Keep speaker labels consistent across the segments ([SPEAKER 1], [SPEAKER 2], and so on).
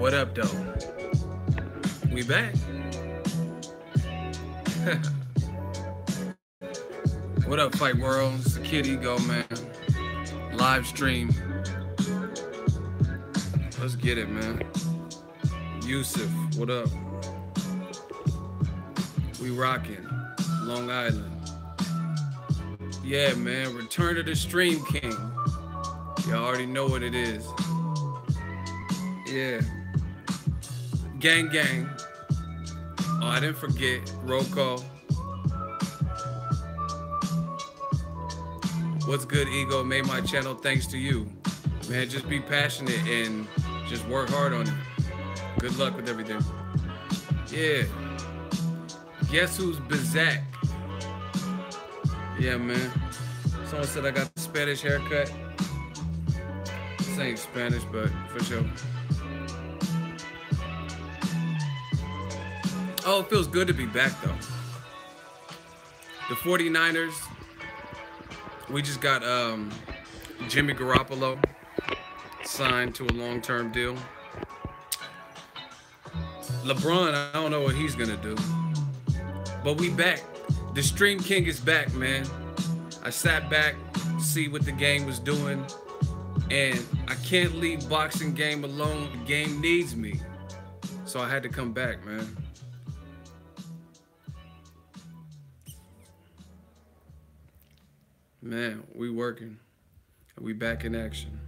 [SPEAKER 1] What up, though? We back. What up, Fight World? It's the Kid Ego, man. Live stream. Let's get it, man. Yusuf, what up? We rocking. Long Island. Yeah, man. Return to the Stream King. Y'all already know what it is. Yeah. Gang, gang. Oh, I didn't forget. Roll call. What's good, Ego? Made my channel thanks to you. Man, just be passionate and just work hard on it. Good luck with everything. Yeah. Guess who's Bizak? Yeah, man. Someone said I got the Spanish haircut. This ain't Spanish, but for sure. Oh, it feels good to be back, though. The 49ers, we just got Jimmy Garoppolo signed to a long-term deal. LeBron, I don't know what he's going to do. But we back. The Stream King is back, man. I sat back to see what the game was doing. And I can't leave Boxing Game alone. The game needs me. So I had to come back, man. Man, we working. We back in action.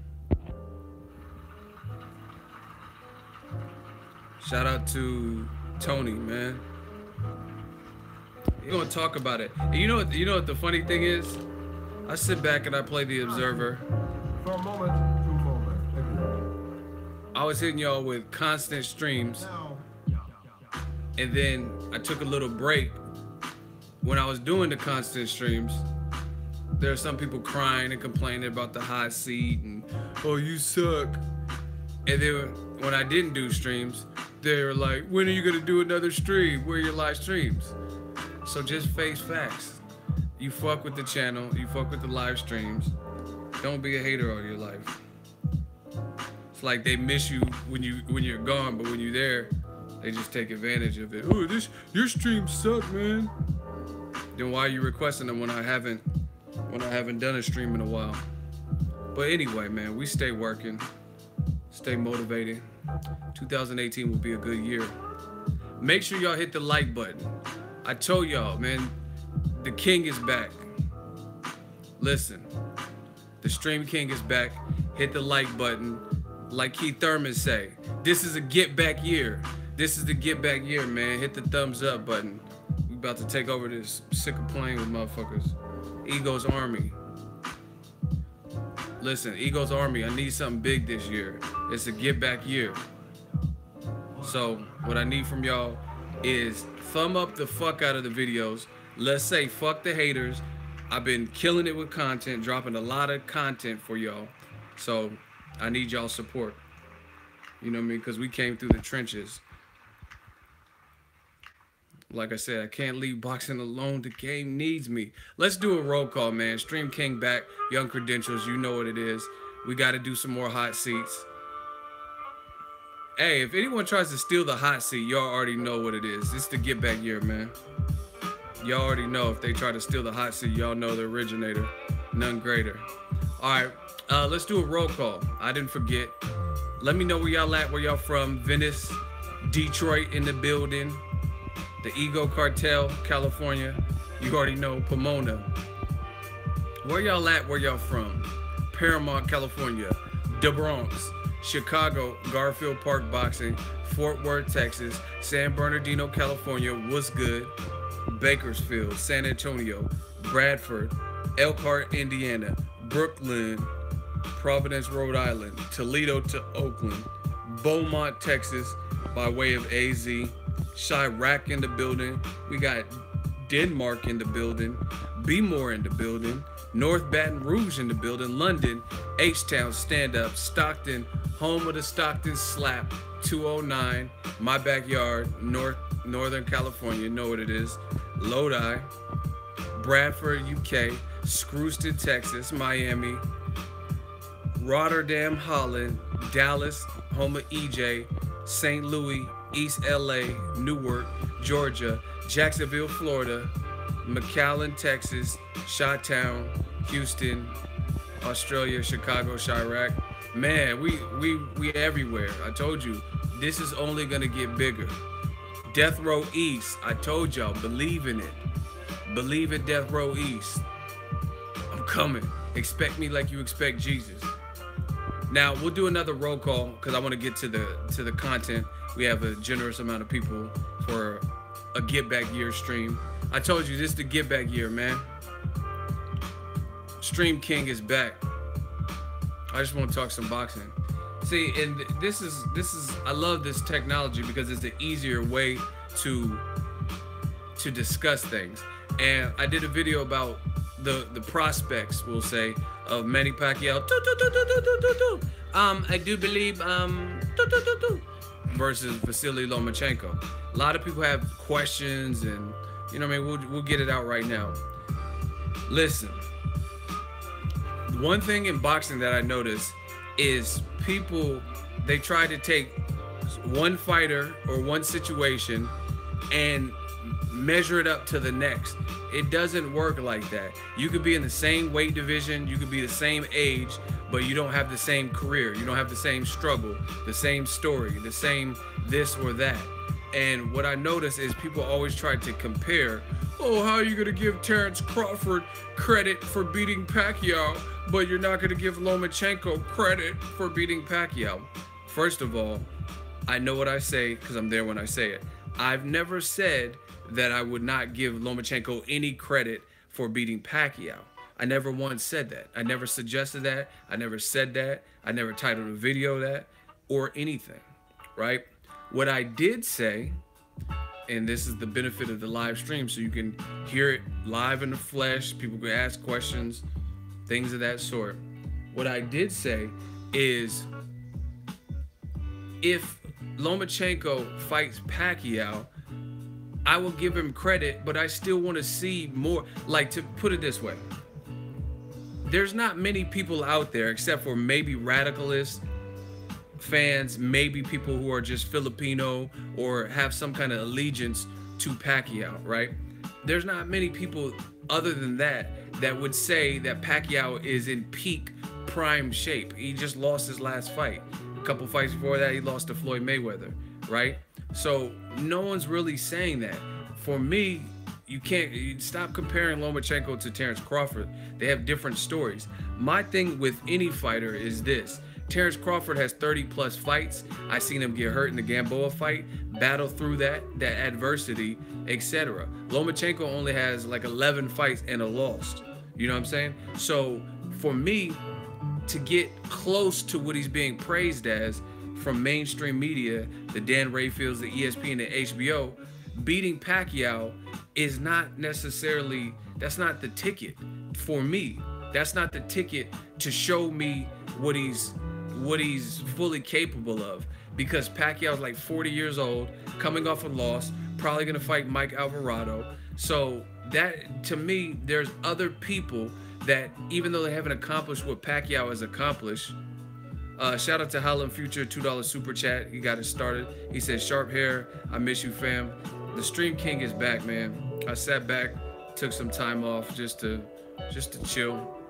[SPEAKER 1] Shout out to Tony, man. We're gonna talk about it. And you know what the funny thing is? I sit back and I play the Observer.
[SPEAKER 2] From moment to moment.
[SPEAKER 1] I was hitting y'all with constant streams. And then I took a little break. When I was doing the constant streams, there are some people crying and complaining about the hot seat and, oh, you suck. And then when I didn't do streams, they were like, when are you gonna do another stream? Where are your live streams? So just face facts. You fuck with the channel, you fuck with the live streams. Don't be a hater all your life. It's like they miss you when you're gone, but when you're there, they just take advantage of it. Oh, your streams suck, man. Then why are you requesting them when I haven't done a stream in a while? But anyway, man, we stay working, stay motivated. 2018 will be a good year. Make sure y'all hit the like button. I told y'all, man, the king is back. Listen, the Stream King is back. Hit the like button. Like Keith Thurman say, this is a get back year. This is the get back year, man. Hit the thumbs up button. We about to take over this. Sick of playing with motherfuckers. Ego's Army. Listen, Ego's Army, I need something big this year. It's a get back year. So what I need from y'all is thumb up the fuck out of the videos. Let's say fuck the haters. I've been killing it with content, dropping a lot of content for y'all. So I need y'all support. You know what I mean? Because we came through the trenches. Like I said, I can't leave boxing alone. The game needs me. Let's do a roll call, man. Stream King back. Young credentials. You know what it is. We got to do some more hot seats. Hey, if anyone tries to steal the hot seat, y'all already know what it is. It's the get back year, man. Y'all already know if they try to steal the hot seat, y'all know the originator. None greater. All right, let's do a roll call. I didn't forget. Let me know where y'all at, where y'all from. Venice, Detroit in the building. The Ego Cartel, California. You already know Pomona. Where y'all at, where y'all from? Paramount, California. The Bronx. Chicago, Garfield Park Boxing, Fort Worth, Texas, San Bernardino, California, what's good? Bakersfield, San Antonio, Bradford, Elkhart, Indiana, Brooklyn, Providence, Rhode Island, Toledo to Oakland, Beaumont, Texas, by way of AZ, Chirac in the building, we got Denmark in the building, Bmore in the building, North Baton Rouge in the building, London, H-Town, Stand Up, Stockton, home of the Stockton Slap, 209, my backyard, Northern California, know what it is, Lodi, Bradford, UK, Screwston, Texas, Miami, Rotterdam, Holland, Dallas, home of EJ, St. Louis, East LA, Newark, Georgia, Jacksonville, Florida, McAllen, Texas, Chi-Town, Houston, Australia, Chicago, Chirac. Man, we everywhere. I told you, this is only gonna get bigger. Death Row East. I told y'all, believe in it. Believe in Death Row East. I'm coming. Expect me like you expect Jesus. Now we'll do another roll call because I want to get to the content. We have a generous amount of people for a Get Back Year stream. I told you this is the Get Back Year, man. Stream King is back. I just want to talk some boxing. See, and this is I love this technology because it's an easier way to discuss things. And I did a video about the prospects, we'll say, of Manny Pacquiao. I do believe versus Vasily Lomachenko. A lot of people have questions, and you know what I mean. We'll get it out right now. Listen, one thing in boxing that I notice is people, they try to take one fighter or one situation and measure it up to the next. It doesn't work like that. You could be in the same weight division, you could be the same age, but you don't have the same career. You don't have the same struggle, the same story, the same this or that. And what I notice is people always try to compare, oh, how are you gonna give Terrence Crawford credit for beating Pacquiao, but you're not gonna give Lomachenko credit for beating Pacquiao? First of all, I know what I say because I'm there when I say it. I've never said that I would not give Lomachenko any credit for beating Pacquiao. I never once said that. I never suggested that. I never said that. I never titled a video that or anything, right? What I did say, and this is the benefit of the live stream, so you can hear it live in the flesh, people can ask questions, things of that sort. What I did say is, if Lomachenko fights Pacquiao, I will give him credit, but I still want to see more. Like, to put it this way, there's not many people out there, except for maybe radicalist fans, maybe people who are just Filipino or have some kind of allegiance to Pacquiao, right? There's not many people other than that that would say that Pacquiao is in peak prime shape. He just lost his last fight. A couple fights before that, he lost to Floyd Mayweather, right? So no one's really saying that. For me, you stop comparing Lomachenko to Terrence Crawford. They have different stories. My thing with any fighter is this. Terrence Crawford has 30 plus fights. I seen him get hurt in the Gamboa fight, battle through that adversity, etc. Lomachenko only has like 11 fights and a loss. You know what I'm saying? So for me to get close to what he's being praised as from mainstream media, the Dan Rayfields, the ESPN, the HBO, beating Pacquiao is not necessarily, that's not the ticket for me. That's not the ticket to show me what he's fully capable of, because Pacquiao's like 40 years old, coming off a loss, probably gonna fight Mike Alvarado. So that, to me, there's other people that, even though they haven't accomplished what Pacquiao has accomplished. Shout out to Holland Future, $2 super chat. He got it started. He said, "Sharp hair, I miss you, fam." The Stream King is back, man. I sat back, took some time off just to chill.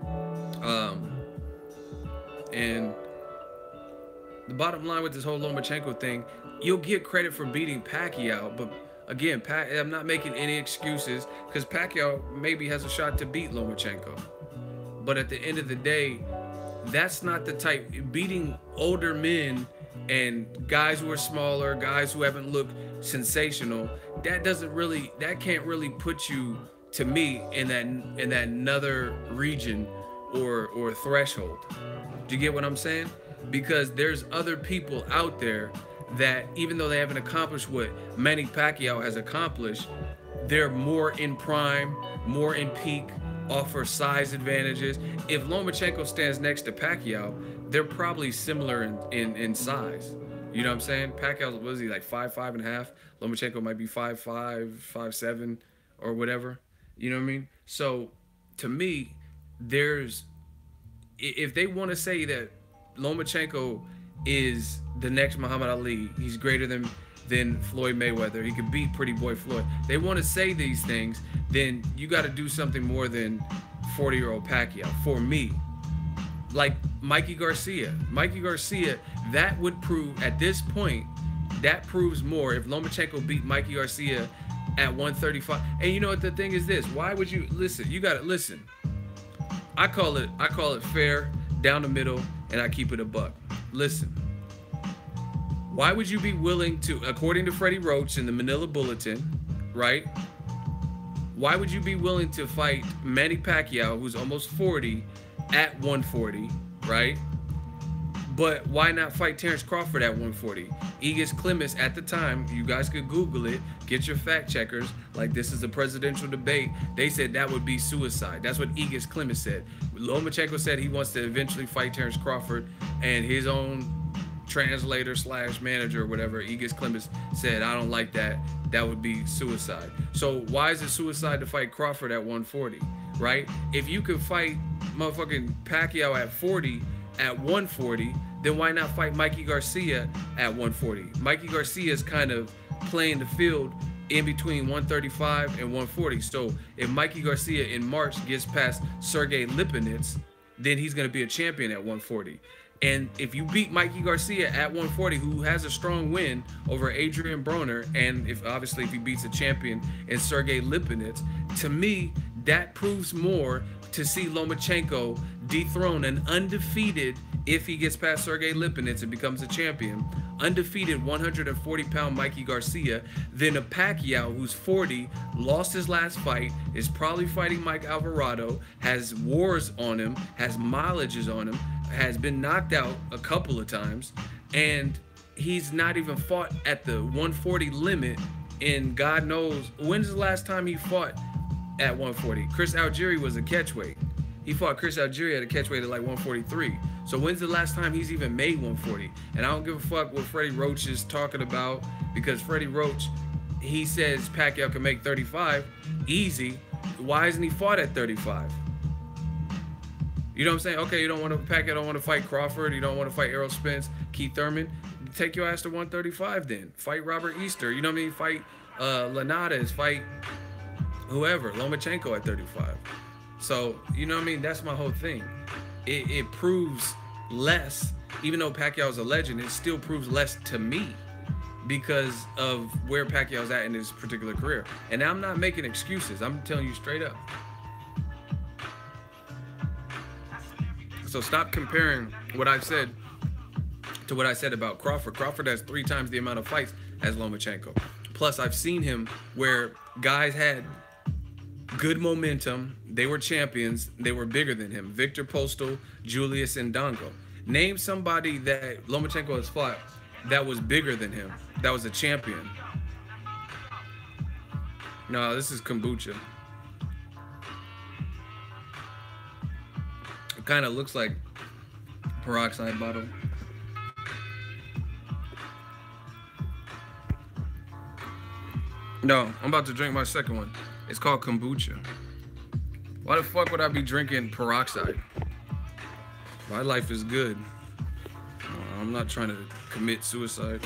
[SPEAKER 1] And the bottom line with this whole Lomachenko thing, you'll get credit for beating Pacquiao, but again, I'm not making any excuses, because Pacquiao maybe has a shot to beat Lomachenko. But at the end of the day, that's not the type. Beating older men and guys who are smaller, guys who haven't looked sensational, that can't really put you, to me, in that another region or threshold. Do you get what I'm saying? Because there's other people out there that, even though they haven't accomplished what Manny Pacquiao has accomplished, they're more in prime, more in peak, offer size advantages. If Lomachenko stands next to Pacquiao, they're probably similar in size. You know what I'm saying? Pacquiao, was he like 5'5.5"? Lomachenko might be 5'5", 5'7", or whatever. You know what I mean? So to me, if they want to say that Lomachenko is the next Muhammad Ali. He's greater than Floyd Mayweather. He could beat Pretty Boy Floyd. They want to say these things, then you got to do something more than 40-year-old Pacquiao. For me, like Mikey Garcia, that would prove at this point, that proves more if Lomachenko beat Mikey Garcia at 135. And you know what the thing is this? Why would you listen? You got to listen. I call it fair, down the middle, and I keep it a buck. Listen. Why would you be willing to, according to Freddie Roach in the Manila Bulletin, right? Why would you be willing to fight Manny Pacquiao, who's almost 40, at 140, right? But why not fight Terrence Crawford at 140? Aegis Clemens at the time, you guys could Google it, get your fact checkers, like this is a presidential debate. They said that would be suicide. That's what Aegis Clemens said. Lomachenko said he wants to eventually fight Terrence Crawford, and his own translator / manager or whatever, Aegis Clemens, said, I don't like that. That would be suicide. So why is it suicide to fight Crawford at 140, right? If you could fight motherfucking Pacquiao at 40, at 140, then why not fight Mikey Garcia at 140? Mikey Garcia is kind of playing the field in between 135 and 140. So if Mikey Garcia in March gets past Sergey Lipinets, then he's going to be a champion at 140. And if you beat Mikey Garcia at 140, who has a strong win over Adrian Broner, and if he beats a champion in Sergey Lipinets, to me, that proves more to see Lomachenko dethrone an undefeated, if he gets past Sergey Lipinets and becomes a champion, undefeated 140-pound Mikey Garcia, than a Pacquiao who's 40, lost his last fight, is probably fighting Mike Alvarado, has wars on him, has mileages on him, has been knocked out a couple of times, and he's not even fought at the 140 limit in God knows, when's the last time he fought at 140? Chris Algieri was a catchweight. He fought Chris Algieri at a catchweight at like 143. So when's the last time he's even made 140? And I don't give a fuck what Freddie Roach is talking about, because Freddie Roach, he says Pacquiao can make 35 easy. Why isn't he fought at 35? You know what I'm saying? Okay, you don't want to, Pacquiao don't want to fight Crawford. You don't want to fight Errol Spence, Keith Thurman. Take your ass to 135 then. Fight Robert Easter. You know what I mean? Fight Linares. Fight whoever. Lomachenko at 35. So, you know what I mean? That's my whole thing. It proves less. Even though Pacquiao's a legend, it still proves less to me because of where Pacquiao's at in his particular career. And I'm not making excuses. I'm telling you straight up. So stop comparing what I've said to what I said about Crawford. Crawford has 3 times the amount of fights as Lomachenko. Plus, I've seen him where guys had good momentum. They were champions. They were bigger than him. Victor Postal, Julius Ndongo. Name somebody that Lomachenko has fought that was bigger than him, that was a champion. No, this is kombucha. It kind of looks like peroxide bottle. No, I'm about to drink my second one. It's called kombucha. Why the fuck would I be drinking peroxide? My life is good. I'm not trying to commit suicide.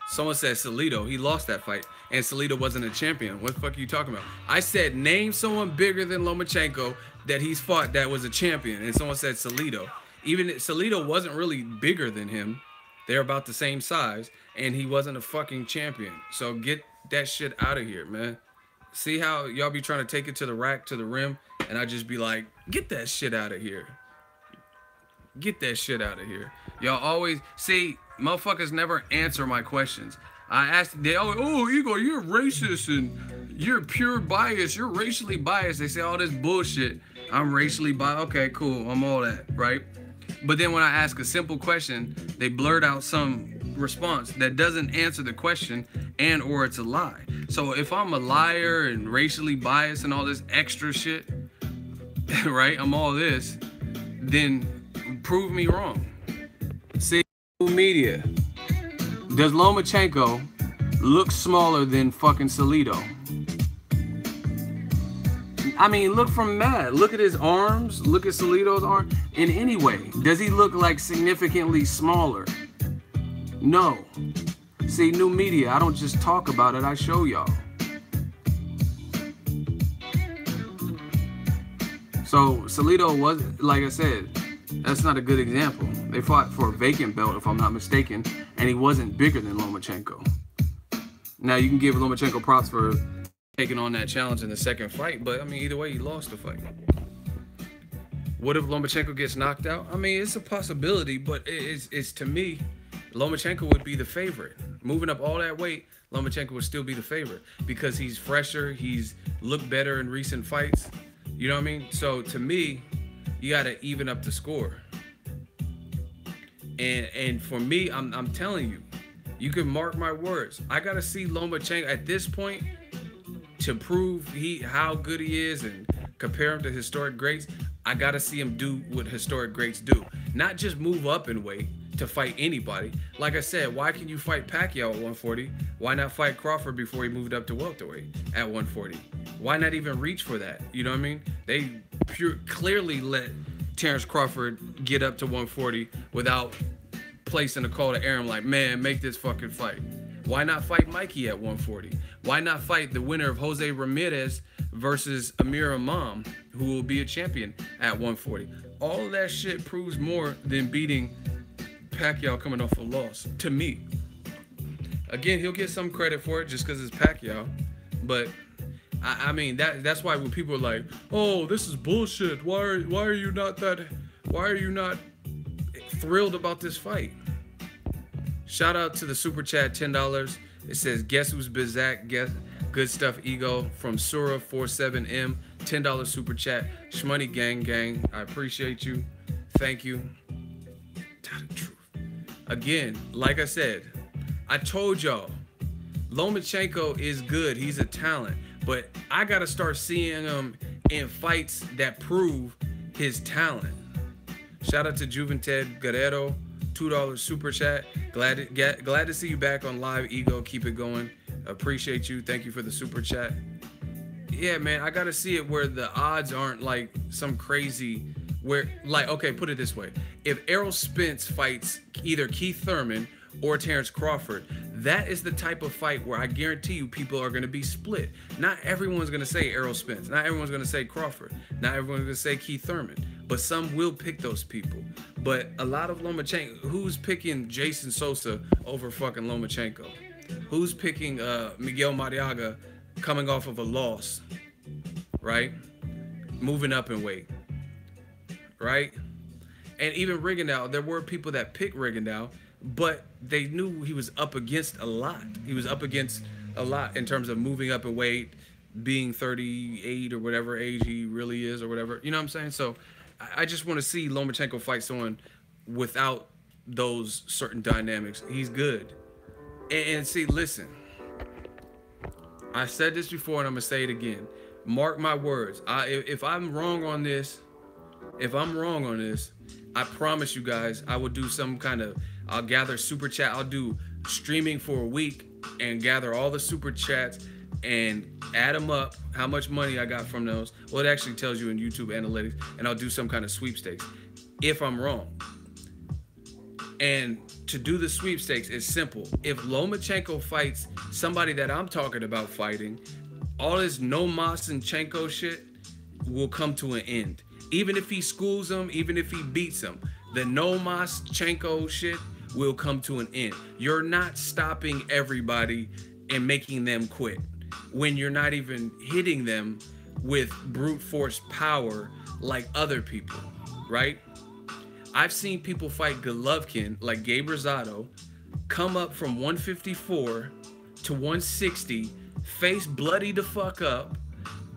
[SPEAKER 1] Someone said Salido. He lost that fight, and Salido wasn't a champion. What the fuck are you talking about? I said name someone bigger than Lomachenko that he's fought that was a champion, and someone said Salido. Even Salido wasn't really bigger than him. They're about the same size, and he wasn't a fucking champion. So get that shit out of here, man. See how y'all be trying to take it to the rack, to the rim, and I just be like, get that shit out of here. Get that shit out of here. Y'all always, see, motherfuckers never answer my questions. I asked, they always, oh, Igor, you're racist and you're pure bias. You're racially biased. They say all this bullshit. I'm racially biased. Okay, cool. I'm all that, right? But then when I ask a simple question, they blurt out some response that doesn't answer the question, and or it's a lie. So if I'm a liar and racially biased and all this extra shit, right, I'm all this, then prove me wrong. See, media. Does Lomachenko look smaller than fucking Salido? I mean, look from Matt. Look at his arms. Look at Salido's arm. In any way, does he look like significantly smaller? No. See, new media. I don't just talk about it. I show y'all. So Salido was, like I said, that's not a good example. They fought for a vacant belt, if I'm not mistaken, and he wasn't bigger than Lomachenko. Now, you can give Lomachenko props for taking on that challenge in the second fight, but I mean, either way, he lost the fight. What if Lomachenko gets knocked out? I mean, it's a possibility, but it's to me, Lomachenko would be the favorite. Moving up all that weight, Lomachenko would still be the favorite because he's fresher, he's looked better in recent fights. You know what I mean? So to me, you got to even up the score. And for me, I'm telling you, you can mark my words. I got to see Lomachenko at this point to prove how good he is and compare him to historic greats. I got to see him do what historic greats do. Not just move up in weight to fight anybody. Like I said, why can you fight Pacquiao at 140? Why not fight Crawford before he moved up to welterweight at 140? Why not even reach for that? You know what I mean? They clearly let Terrence Crawford get up to 140 without placing a call to Aaron like, man, make this fucking fight. Why not fight Mikey at 140? Why not fight the winner of Jose Ramirez versus Amir Imam, who will be a champion at 140? All of that shit proves more than beating Pacquiao coming off a loss, to me. Again, he'll get some credit for it just because it's Pacquiao, but I mean that's why when people are like, "Oh, this is bullshit. Why are you not thrilled about this fight?" Shout out to the super chat, $10. It says, "Guess who's Bizak? Guess good stuff, ego." From Sura47M, $10 super chat. Shmoney gang. I appreciate you. Thank you. Tell the truth. Again, like I said, I told y'all, Lomachenko is good. He's a talent. But I got to start seeing him in fights that prove his talent. Shout out to Juventud Guerrero, $2 super chat. Glad to see you back on live, Ego. Keep it going. Appreciate you. Thank you for the super chat. Yeah, man, I got to see it where the odds aren't like some crazy, where, like, okay, put it this way. If Errol Spence fights either Keith Thurman or Terrence Crawford, that is the type of fight where I guarantee you people are going to be split. Not everyone's going to say Errol Spence. Not everyone's going to say Crawford. Not everyone's going to say Keith Thurman. But some will pick those people. But a lot of Lomachenko, who's picking Jason Sosa over fucking Lomachenko? Who's picking Miguel Mariaga coming off of a loss, right? Moving up in weight, right? And even Rigondeaux, there were people that picked Rigondeaux, but they knew he was up against a lot. He was up against a lot in terms of moving up in weight, being 38 or whatever age he really is or whatever. You know what I'm saying? So I just want to see Lomachenko fight someone without those certain dynamics. He's good. And see, listen, I said this before and I'm going to say it again. Mark my words. If I'm wrong on this, I promise you guys, I will do some kind of, I'll gather super chat. I'll do streaming for a week and gather all the super chats and add them up, how much money I got from those. Well, it actually tells you in YouTube analytics, and I'll do some kind of sweepstakes if I'm wrong. And to do the sweepstakes is simple. If Lomachenko fights somebody that I'm talking about fighting, all this Lomachenko shit will come to an end. Even if he schools him, even if he beats him, the Lomachenko shit will come to an end. You're not stopping everybody and making them quit when you're not even hitting them with brute force power like other people, right? I've seen people fight Golovkin, like Gabe Rosado, come up from 154 to 160, face bloody the fuck up,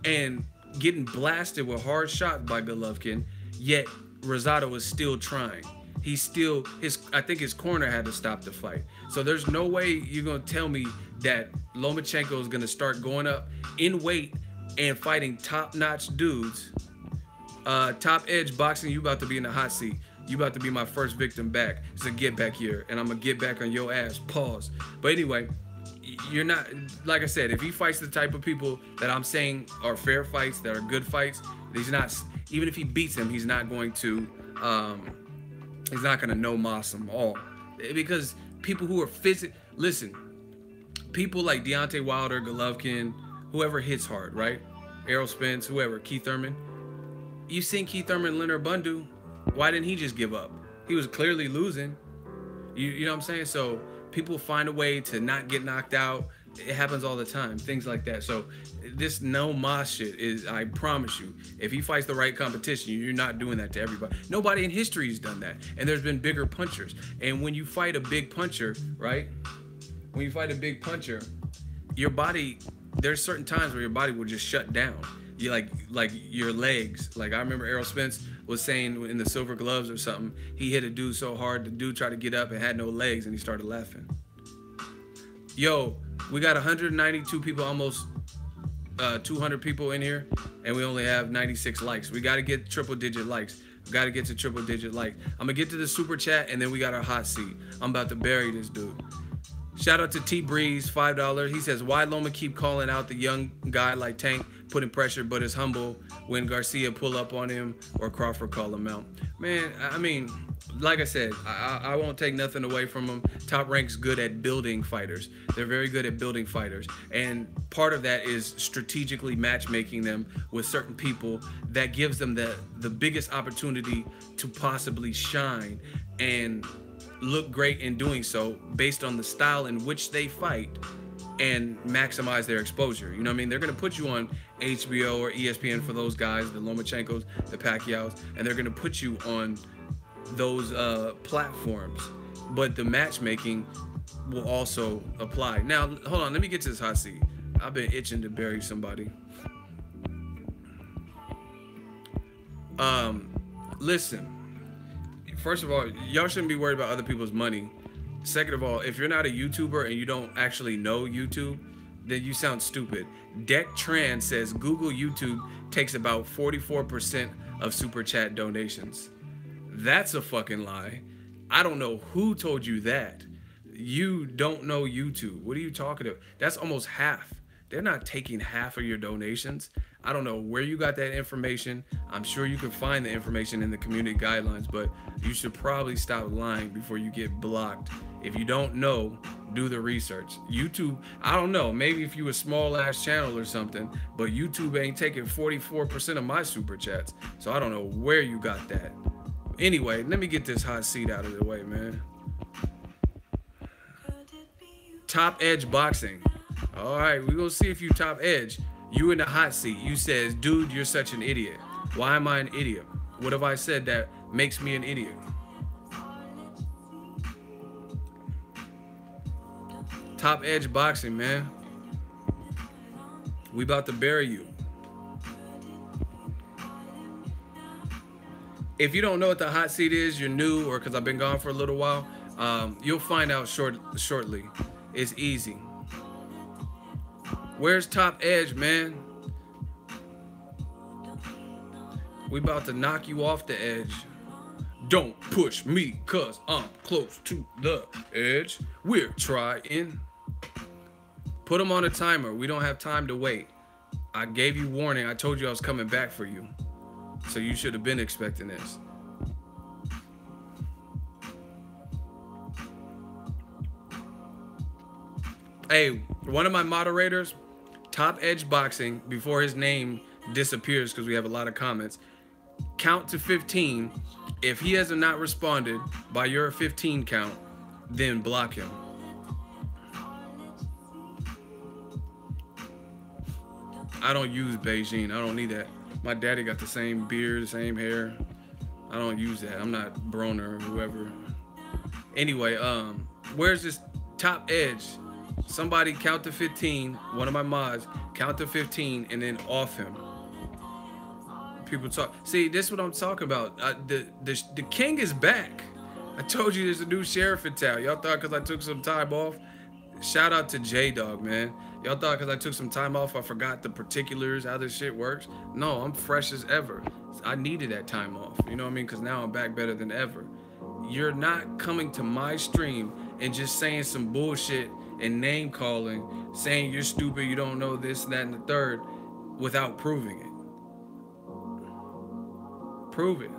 [SPEAKER 1] and getting blasted with hard shots by Golovkin, yet Rosado was still trying. He's still, I think his corner had to stop the fight. So there's no way you're going to tell me that Lomachenko is going to start going up in weight and fighting top-notch dudes. Top Edge Boxing, you about to be in the hot seat. You about to be my first victim back. It's a get back here, and I'm going to get back on your ass. Pause. But anyway, you're not, like I said, if he fights the type of people that I'm saying are fair fights, that are good fights, he's not, even if he beats them, he's not going to no moss them all. Because people who are listen, people like Deontay Wilder, Golovkin, whoever hits hard, right? Errol Spence, whoever, Keith Thurman. You seen Keith Thurman, Leonard Bundu. Why didn't he just give up? He was clearly losing. You know what I'm saying? So people find a way to not get knocked out. It happens all the time, things like that. So this no moss shit is, I promise you, if he fights the right competition, you're not doing that to everybody. Nobody in history has done that. And there's been bigger punchers. And when you fight a big puncher, right? When you fight a big puncher, your body, there's certain times where your body will just shut down. You like your legs. Like I remember Errol Spence was saying in the Silver Gloves or something, he hit a dude so hard, the dude tried to get up and had no legs, and he started laughing. Yo, we got 192 people, almost 200 people in here, and we only have 96 likes. We got to get triple-digit likes. We got to get to triple-digit likes. I'm going to get to the super chat, and then we got our hot seat. I'm about to bury this dude. Shout out to T Breeze, $5. He says, why Loma keep calling out the young guy like Tank, putting pressure, but is humble when Garcia pull up on him or Crawford call him out? Man, I mean, like I said, I won't take nothing away from him. Top Rank's good at building fighters. They're very good at building fighters. And part of that is strategically matchmaking them with certain people that gives them the biggest opportunity to possibly shine and look great in doing so based on the style in which they fight and maximize their exposure. You know what I mean? They're going to put you on HBO or ESPN for those guys, the Lomachenkos, the Pacquiaos, and they're going to put you on those platforms. But the matchmaking will also apply. Now, hold on. Let me get to this hot seat. I've been itching to bury somebody. Listen. First of all, y'all shouldn't be worried about other people's money. Second of all, if you're not a YouTuber and you don't actually know YouTube, then you sound stupid. Deck Tran says Google YouTube takes about 44% of super chat donations. That's a fucking lie. I don't know who told you that. You don't know YouTube. What are you talking about? That's almost half. They're not taking half of your donations. I don't know where you got that information. I'm sure you can find the information in the community guidelines, but you should probably stop lying before you get blocked. If you don't know, do the research. YouTube, I don't know, maybe if you a small ass channel or something, but YouTube ain't taking 44% of my super chats. So I don't know where you got that. Anyway, let me get this hot seat out of the way, man. Top Edge Boxing. All right, we're gonna see if you top edge. You in the hot seat. You says, dude, you're such an idiot. Why am I an idiot? What have I said that makes me an idiot? Top Edge Boxing, man. We about to bury you. If you don't know what the hot seat is, you're new, or because I've been gone for a little while, you'll find out shortly. It's easy. Where's Top Edge, man? We about to knock you off the edge. Don't push me, cause I'm close to the edge. We're trying. Put them on a timer. We don't have time to wait. I gave you warning. I told you I was coming back for you. So you should have been expecting this. Hey, one of my moderators, Top Edge Boxing, before his name disappears because we have a lot of comments, count to 15. If he has not responded by your 15 count, then block him. I don't use Beijing. I don't need that. My daddy got the same beard, the same hair. I don't use that. I'm not Broner or whoever. Anyway, where's this Top Edge? Somebody count to 15. One of my mods, count to 15 and then off him. People talk. See, this is what I'm talking about. The king is back. I told you there's a new sheriff in town. Y'all thought because I took some time off. Shout out to J-Dog, man. Y'all thought because I took some time off, I forgot the particulars, how this shit works. No, I'm fresh as ever. I needed that time off. You know what I mean? Because now I'm back better than ever. You're not coming to my stream and just saying some bullshit and name calling, saying you're stupid, you don't know this, that, and the third, without proving it. Prove it.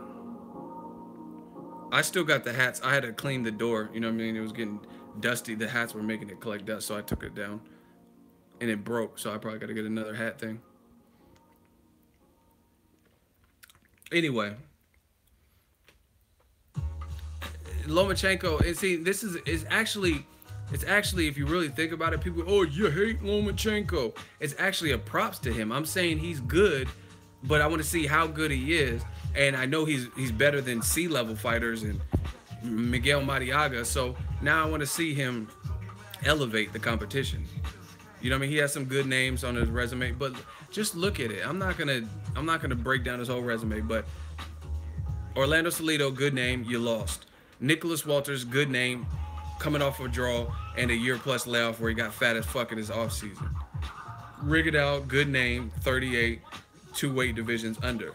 [SPEAKER 1] I still got the hats. I had to clean the door. You know what I mean? It was getting dusty. The hats were making it collect dust, so I took it down. And it broke, so I probably got to get another hat thing. Anyway. Lomachenko, and see, this is actually, it's actually, if you really think about it, people, oh, you hate Lomachenko. It's actually a props to him. I'm saying he's good, but I want to see how good he is. And I know he's better than C-level fighters and Miguel Mariaga. So now I want to see him elevate the competition. You know what I mean? He has some good names on his resume, but just look at it. I'm not gonna break down his whole resume, but Orlando Salido, good name, you lost. Nicholas Walters, good name, coming off a draw and a year-plus layoff where he got fat as fuck in his offseason. Rigondeaux, good name, 38, 2 weight divisions under.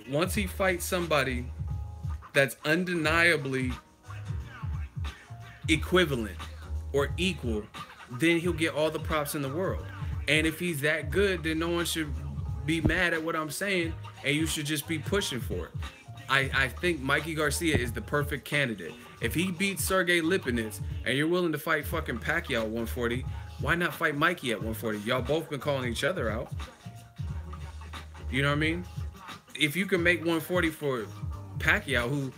[SPEAKER 1] Once he fights somebody that's undeniably equivalent or equal, then he'll get all the props in the world. And if he's that good, then no one should be mad at what I'm saying, and you should just be pushing for it. I think Mikey Garcia is the perfect candidate. If he beats Sergey Lipinets and you're willing to fight fucking Pacquiao at 140, why not fight Mikey at 140? Y'all both been calling each other out. You know what I mean? If you can make 140 for Pacquiao, who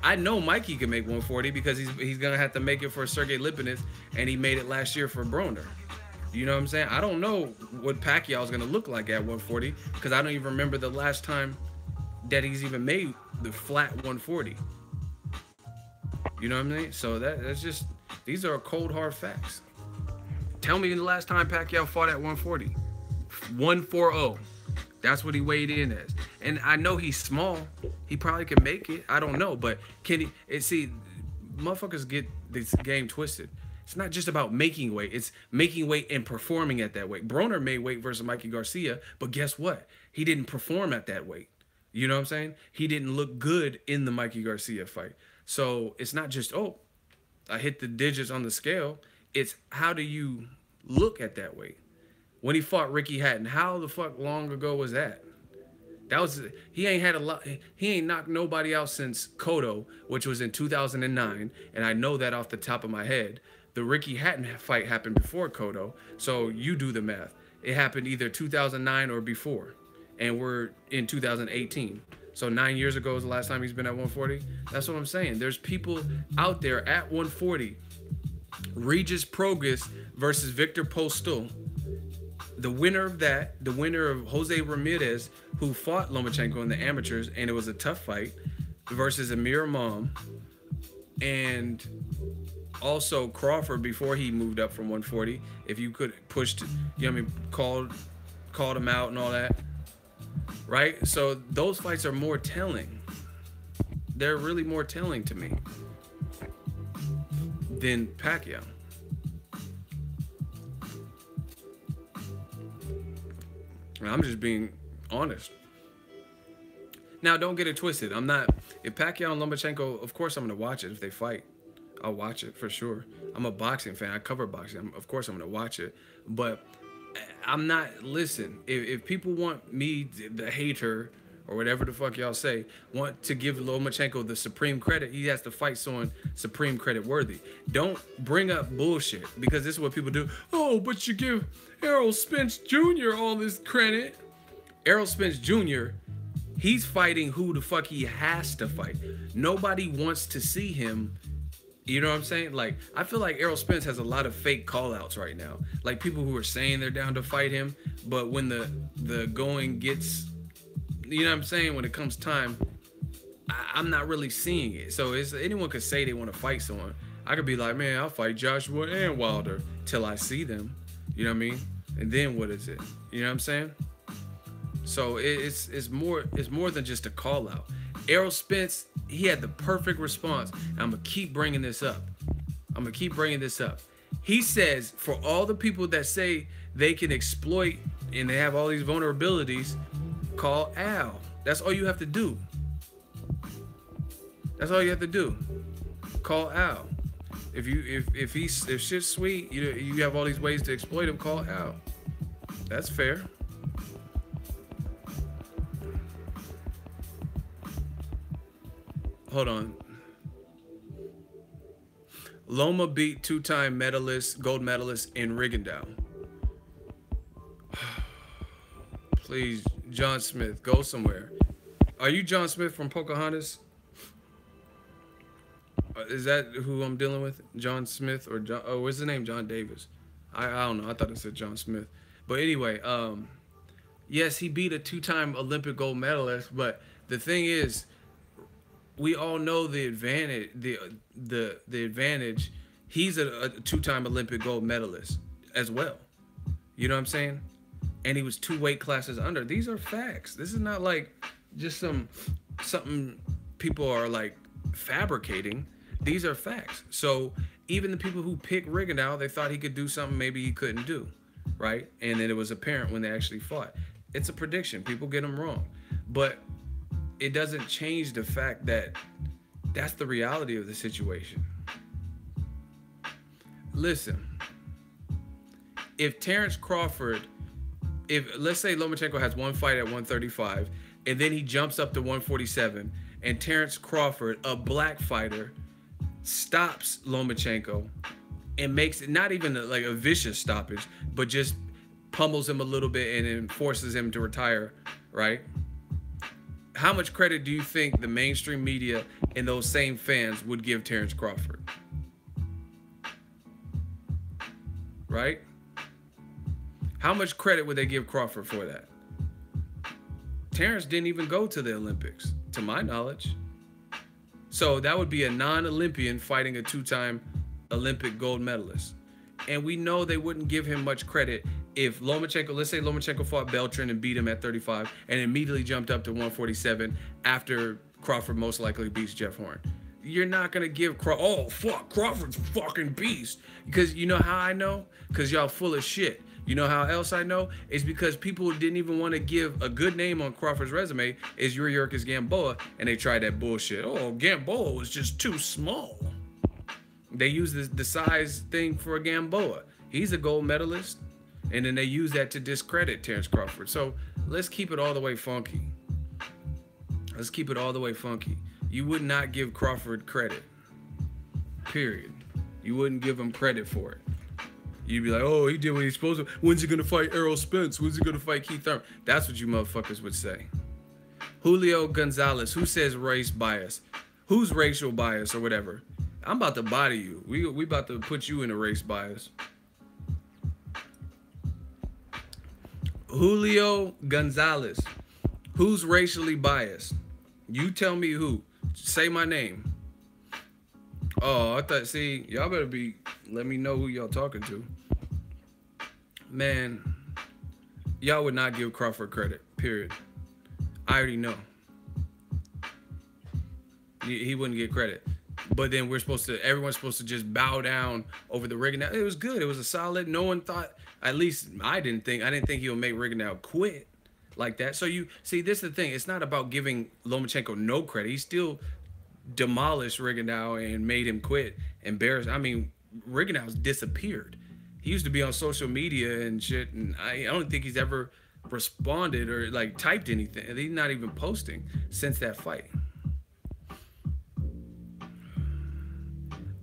[SPEAKER 1] I know Mikey can make 140 because he's gonna have to make it for Sergey Lipinets, and he made it last year for Broner. You know what I'm saying? I don't know what Pacquiao is gonna look like at 140 because I don't even remember the last time that he's even made the flat 140. You know what I mean? So that's just, these are cold hard facts. Tell me the last time Pacquiao fought at 140. 140. That's what he weighed in as. And I know he's small. He probably can make it. I don't know. But can he? See, motherfuckers get this game twisted. It's not just about making weight. It's making weight and performing at that weight. Broner made weight versus Mikey Garcia. But guess what? He didn't perform at that weight. You know what I'm saying? He didn't look good in the Mikey Garcia fight. So it's not just, oh, I hit the digits on the scale. It's how do you look at that weight? When he fought Ricky Hatton, how the fuck long ago was that? That was, he ain't knocked nobody out since Cotto, which was in 2009, and I know that off the top of my head. The Ricky Hatton fight happened before Cotto, so you do the math. It happened either 2009 or before, and we're in 2018. So 9 years ago is the last time he's been at 140. That's what I'm saying. There's people out there at 140. Regis Prograis versus Victor Postol. The winner of that, the winner of Jose Ramirez, who fought Lomachenko in the amateurs, and it was a tough fight, versus Amir Imam, and also Crawford before he moved up from 140. If you could push, you know what I mean, called him out and all that, right? So those fights are more telling. They're really more telling to me than Pacquiao. I'm just being honest. Now, don't get it twisted. I'm not, if Pacquiao and Lomachenko, of course I'm going to watch it if they fight. I'll watch it for sure. I'm a boxing fan. I cover boxing. Of course I'm going to watch it. But I'm not, listen, if people want me, the hater, or whatever the fuck y'all say, want to give Lomachenko the supreme credit, he has to fight someone supreme credit worthy. Don't bring up bullshit, because this is what people do. Oh, but you give Errol Spence Jr. all this credit. Errol Spence Jr., he's fighting who the fuck he has to fight. Nobody wants to see him. You know what I'm saying? Like, I feel like Errol Spence has a lot of fake call-outs right now. Like, people who are saying they're down to fight him, but when the going gets, you know what I'm saying, when it comes time, I'm not really seeing it. So anyone could say they want to fight someone. I could be like, man, I'll fight Joshua and Wilder till I see them. You know what I mean? And then what is it? You know what I'm saying? So it's more than just a call out. Errol Spence, he had the perfect response. And I'm gonna keep bringing this up. He says, for all the people that say they can exploit and they have all these vulnerabilities, call Al. That's all you have to do. Call Al. If shit's sweet, you have all these ways to exploit him. Call it out. That's fair. Hold on. Loma beat two-time medalist, gold medalist in Rigondeaux. Please, John Smith, go somewhere. Are you John Smith from Pocahontas? Is that who I'm dealing with? John Smith or John? Oh, what's his name? John Davis. I don't know. I thought it said John Smith. But anyway, yes, he beat a two-time Olympic gold medalist. But the thing is, we all know the advantage. The advantage. He's a two-time Olympic gold medalist as well. You know what I'm saying? And he was 2 weight classes under. These are facts. This is not like just something people are like fabricating. These are facts. So even the people who picked Rigondeaux, they thought he could do something maybe he couldn't do, right? And then it was apparent when they actually fought. It's a prediction. People get them wrong. But it doesn't change the fact that that's the reality of the situation. Listen, if Terrence Crawford, let's say Lomachenko has one fight at 135, and then he jumps up to 147, and Terrence Crawford, a black fighter, stops Lomachenko and makes it not even like a vicious stoppage, but just pummels him a little bit and then forces him to retire, right? How much credit do you think the mainstream media and those same fans would give Terrence Crawford? Right? How much credit would they give Crawford for that? Terrence didn't even go to the Olympics, to my knowledge. So that would be a non-Olympian fighting a two-time Olympic gold medalist. And we know they wouldn't give him much credit if Lomachenko, let's say Lomachenko fought Beltran and beat him at 35 and immediately jumped up to 147 after Crawford most likely beats Jeff Horn. You're not going to give oh, fuck, Crawford's a fucking beast. Because you know how I know? Because y'all full of shit. You know how else I know? It's because people didn't even want to give a good name on Crawford's resume is Yuriorkis Gamboa, and they tried that bullshit. Oh, Gamboa was just too small. They used the size thing for a Gamboa. He's a gold medalist, and then they use that to discredit Terrence Crawford. So let's keep it all the way funky. Let's keep it all the way funky. You would not give Crawford credit. Period. You wouldn't give him credit for it. You'd be like, oh, he did what he's supposed to. When's he going to fight Errol Spence? When's he going to fight Keith Thurman? That's what you motherfuckers would say. Julio Gonzalez, who says race bias? Who's racial bias or whatever? I'm about to body you. We about to put you in a race bias. Julio Gonzalez, who's racially biased? You tell me who. Say my name. Oh, I thought, see, y'all better let me know who y'all talking to. Man, y'all would not give Crawford credit, period. I already know. He wouldn't get credit. But then everyone's supposed to just bow down over the Rigondeaux. It was good. It was a solid. No one thought, at least I didn't think he would make Rigondeaux quit like that. So you see, this is the thing. It's not about giving Lomachenko no credit. He still demolished Rigondeaux and made him quit. Embarrassed. I mean, Rigondeaux's disappeared. He used to be on social media and shit, and I don't think he's ever responded or like typed anything. He's not even posting since that fight.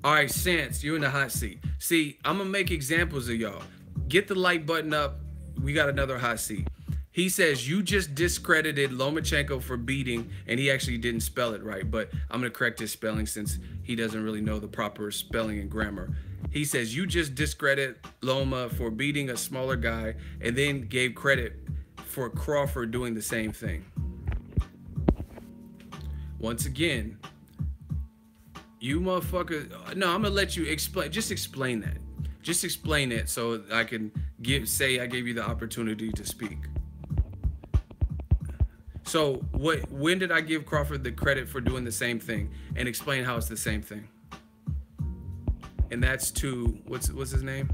[SPEAKER 1] All right, Sans, you're in the hot seat. See, I'm gonna make examples of y'all. Get the like button up. We got another hot seat. He says you just discredited Lomachenko for beating, and he actually didn't spell it right, but I'm gonna correct his spelling since he doesn't really know the proper spelling and grammar. He says you just discredit Loma for beating a smaller guy and then gave credit for Crawford doing the same thing. Once again, you motherfucker, no, I'm gonna let you explain. Just explain that. Just explain it so I can say I gave you the opportunity to speak. So when did I give Crawford the credit for doing the same thing? And explain how it's the same thing. And that's to, what's his name?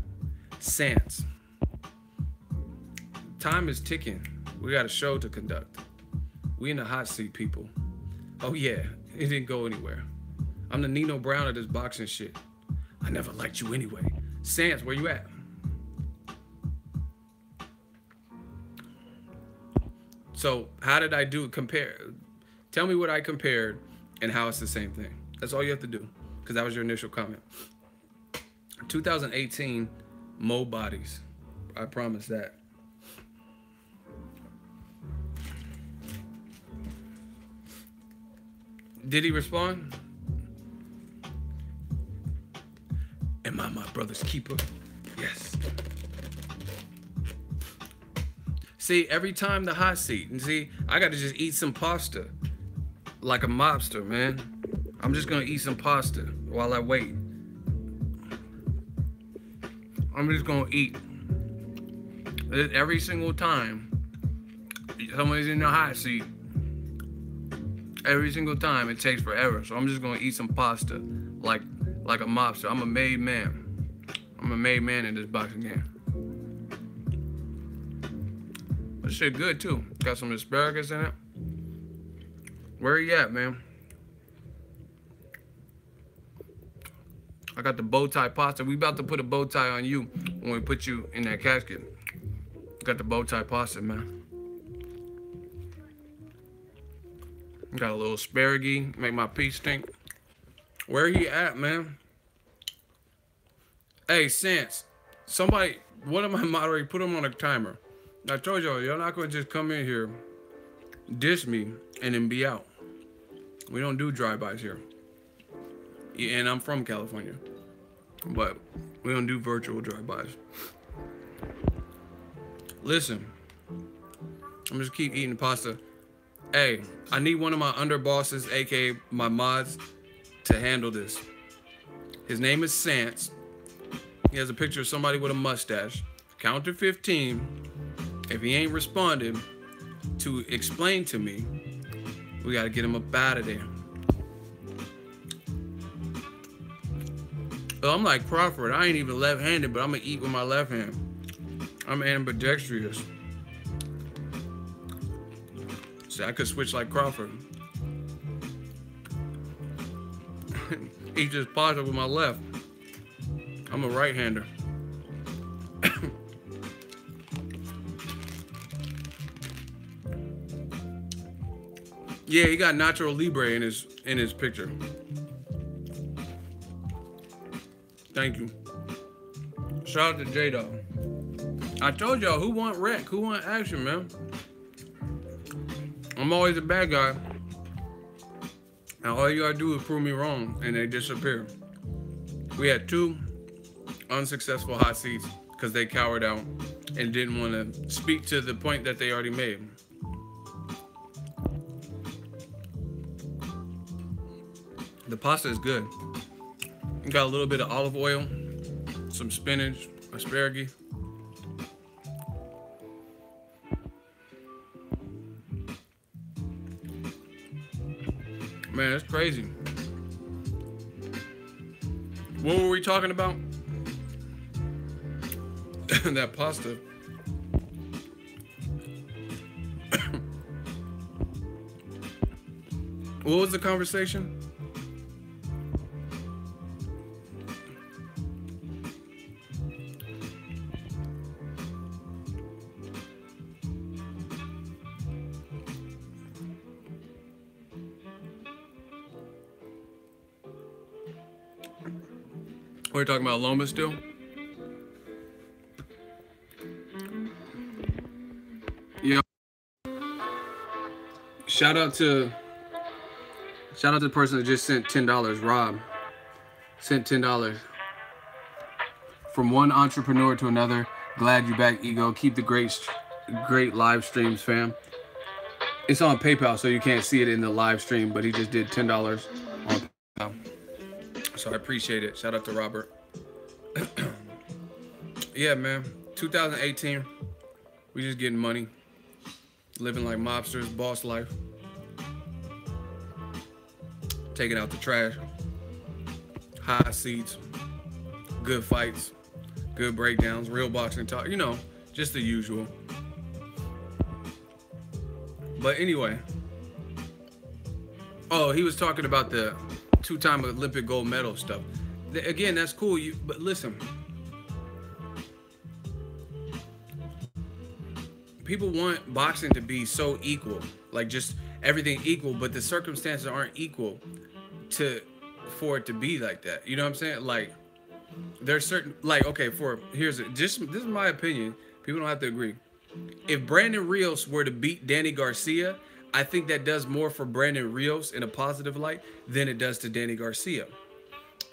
[SPEAKER 1] Sans. Time is ticking. We got a show to conduct. We in the hot seat, people. Oh yeah, it didn't go anywhere. I'm the Nino Brown of this boxing shit. I never liked you anyway. Sans, where you at? So how did I do compare? Tell me what I compared and how it's the same thing. That's all you have to do, because that was your initial comment. 2018, Mo bodies. I promise that. Did he respond? Am I my brother's keeper? Yes. See, every time the hot seat, and see, I gotta just eat some pasta like a mobster, man. I'm just gonna eat some pasta while I wait. I'm just gonna eat. Every single time somebody's in the hot seat, every single time it takes forever. So I'm just gonna eat some pasta like a mobster. I'm a made man. I'm a made man in this boxing game. This shit good too. Got some asparagus in it. Where you at, man? I got the bow tie pasta. We about to put a bow tie on you when we put you in that casket. Got the bow tie pasta, man. Got a little asparagus, make my pee stink. Where he at, man? Hey, Sans, somebody, one of my moderators, put him on a timer. I told y'all, you're not gonna just come in here, diss me, and then be out. We don't do drive-bys here. Yeah, and I'm from California, but we don't do virtual drive-bys. Listen, I'm just keep eating pasta. Hey, I need one of my underbosses, aka my mods, to handle this. His name is Sans. He has a picture of somebody with a mustache. Count to 15. If he ain't responded to explain to me, we gotta get him up out of there. Oh, I'm like Crawford. I ain't even left-handed, but I'm gonna eat with my left hand. I'm ambidextrous. So I could switch like Crawford. Eat this pasta with my left. I'm a right-hander. Yeah, he got Nacho Libre in his picture. Thank you. Shout out to J-Dog. I told y'all, who want wreck? Who want action, man? I'm always a bad guy. And all you gotta do is prove me wrong, and they disappear. We had 2 unsuccessful hot seats because they cowered out and didn't want to speak to the point that they already made. The pasta is good. You got a little bit of olive oil, some spinach, asparagus. Man, that's crazy. What were we talking about? That pasta. What was the conversation? We're talking about Loma still? Yeah. Shout out to the person that just sent $10. Rob sent $10. From one entrepreneur to another. Glad you back, Ego. Keep the great live streams, fam. It's on PayPal, so you can't see it in the live stream, but he just did $10 on PayPal. So I appreciate it. Shout out to Robert. Yeah, man. 2018. We just getting money. Living like mobsters, boss life. Taking out the trash. High seats. Good fights. Good breakdowns. Real boxing talk. You know, just the usual. But anyway. Oh, he was talking about the 2-time Olympic gold medal stuff. Again, that's cool. But listen, people want boxing to be so equal, like just everything equal, but the circumstances aren't equal to for it to be like that. You know what I'm saying? Like there's certain like okay, for here's just this is my opinion. People don't have to agree. If Brandon Rios were to beat Danny Garcia, I think that does more for Brandon Rios in a positive light than it does to Danny Garcia.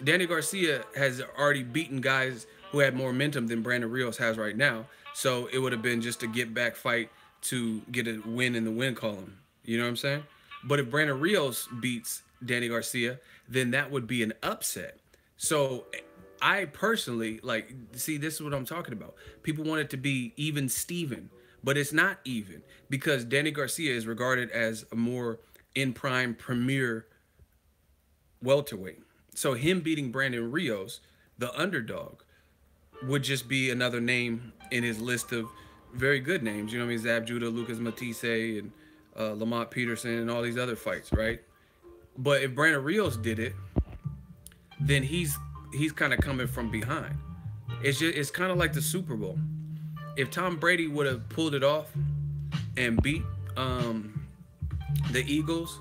[SPEAKER 1] Danny Garcia has already beaten guys who had more momentum than Brandon Rios has right now. So it would have been just a get back fight to get a win in the win column. You know what I'm saying? But if Brandon Rios beats Danny Garcia, then that would be an upset. So I personally like see this is what I'm talking about. People want it to be even Steven, but it's not even because Danny Garcia is regarded as a more in prime premier welterweight. So him beating Brandon Rios, the underdog, would just be another name in his list of very good names. You know what I mean? Zab Judah, Lucas Matisse, and Lamont Peterson, and all these other fights, right? But if Brandon Rios did it, then he's kind of coming from behind. It's kind of like the Super Bowl. If Tom Brady would have pulled it off and beat the Eagles,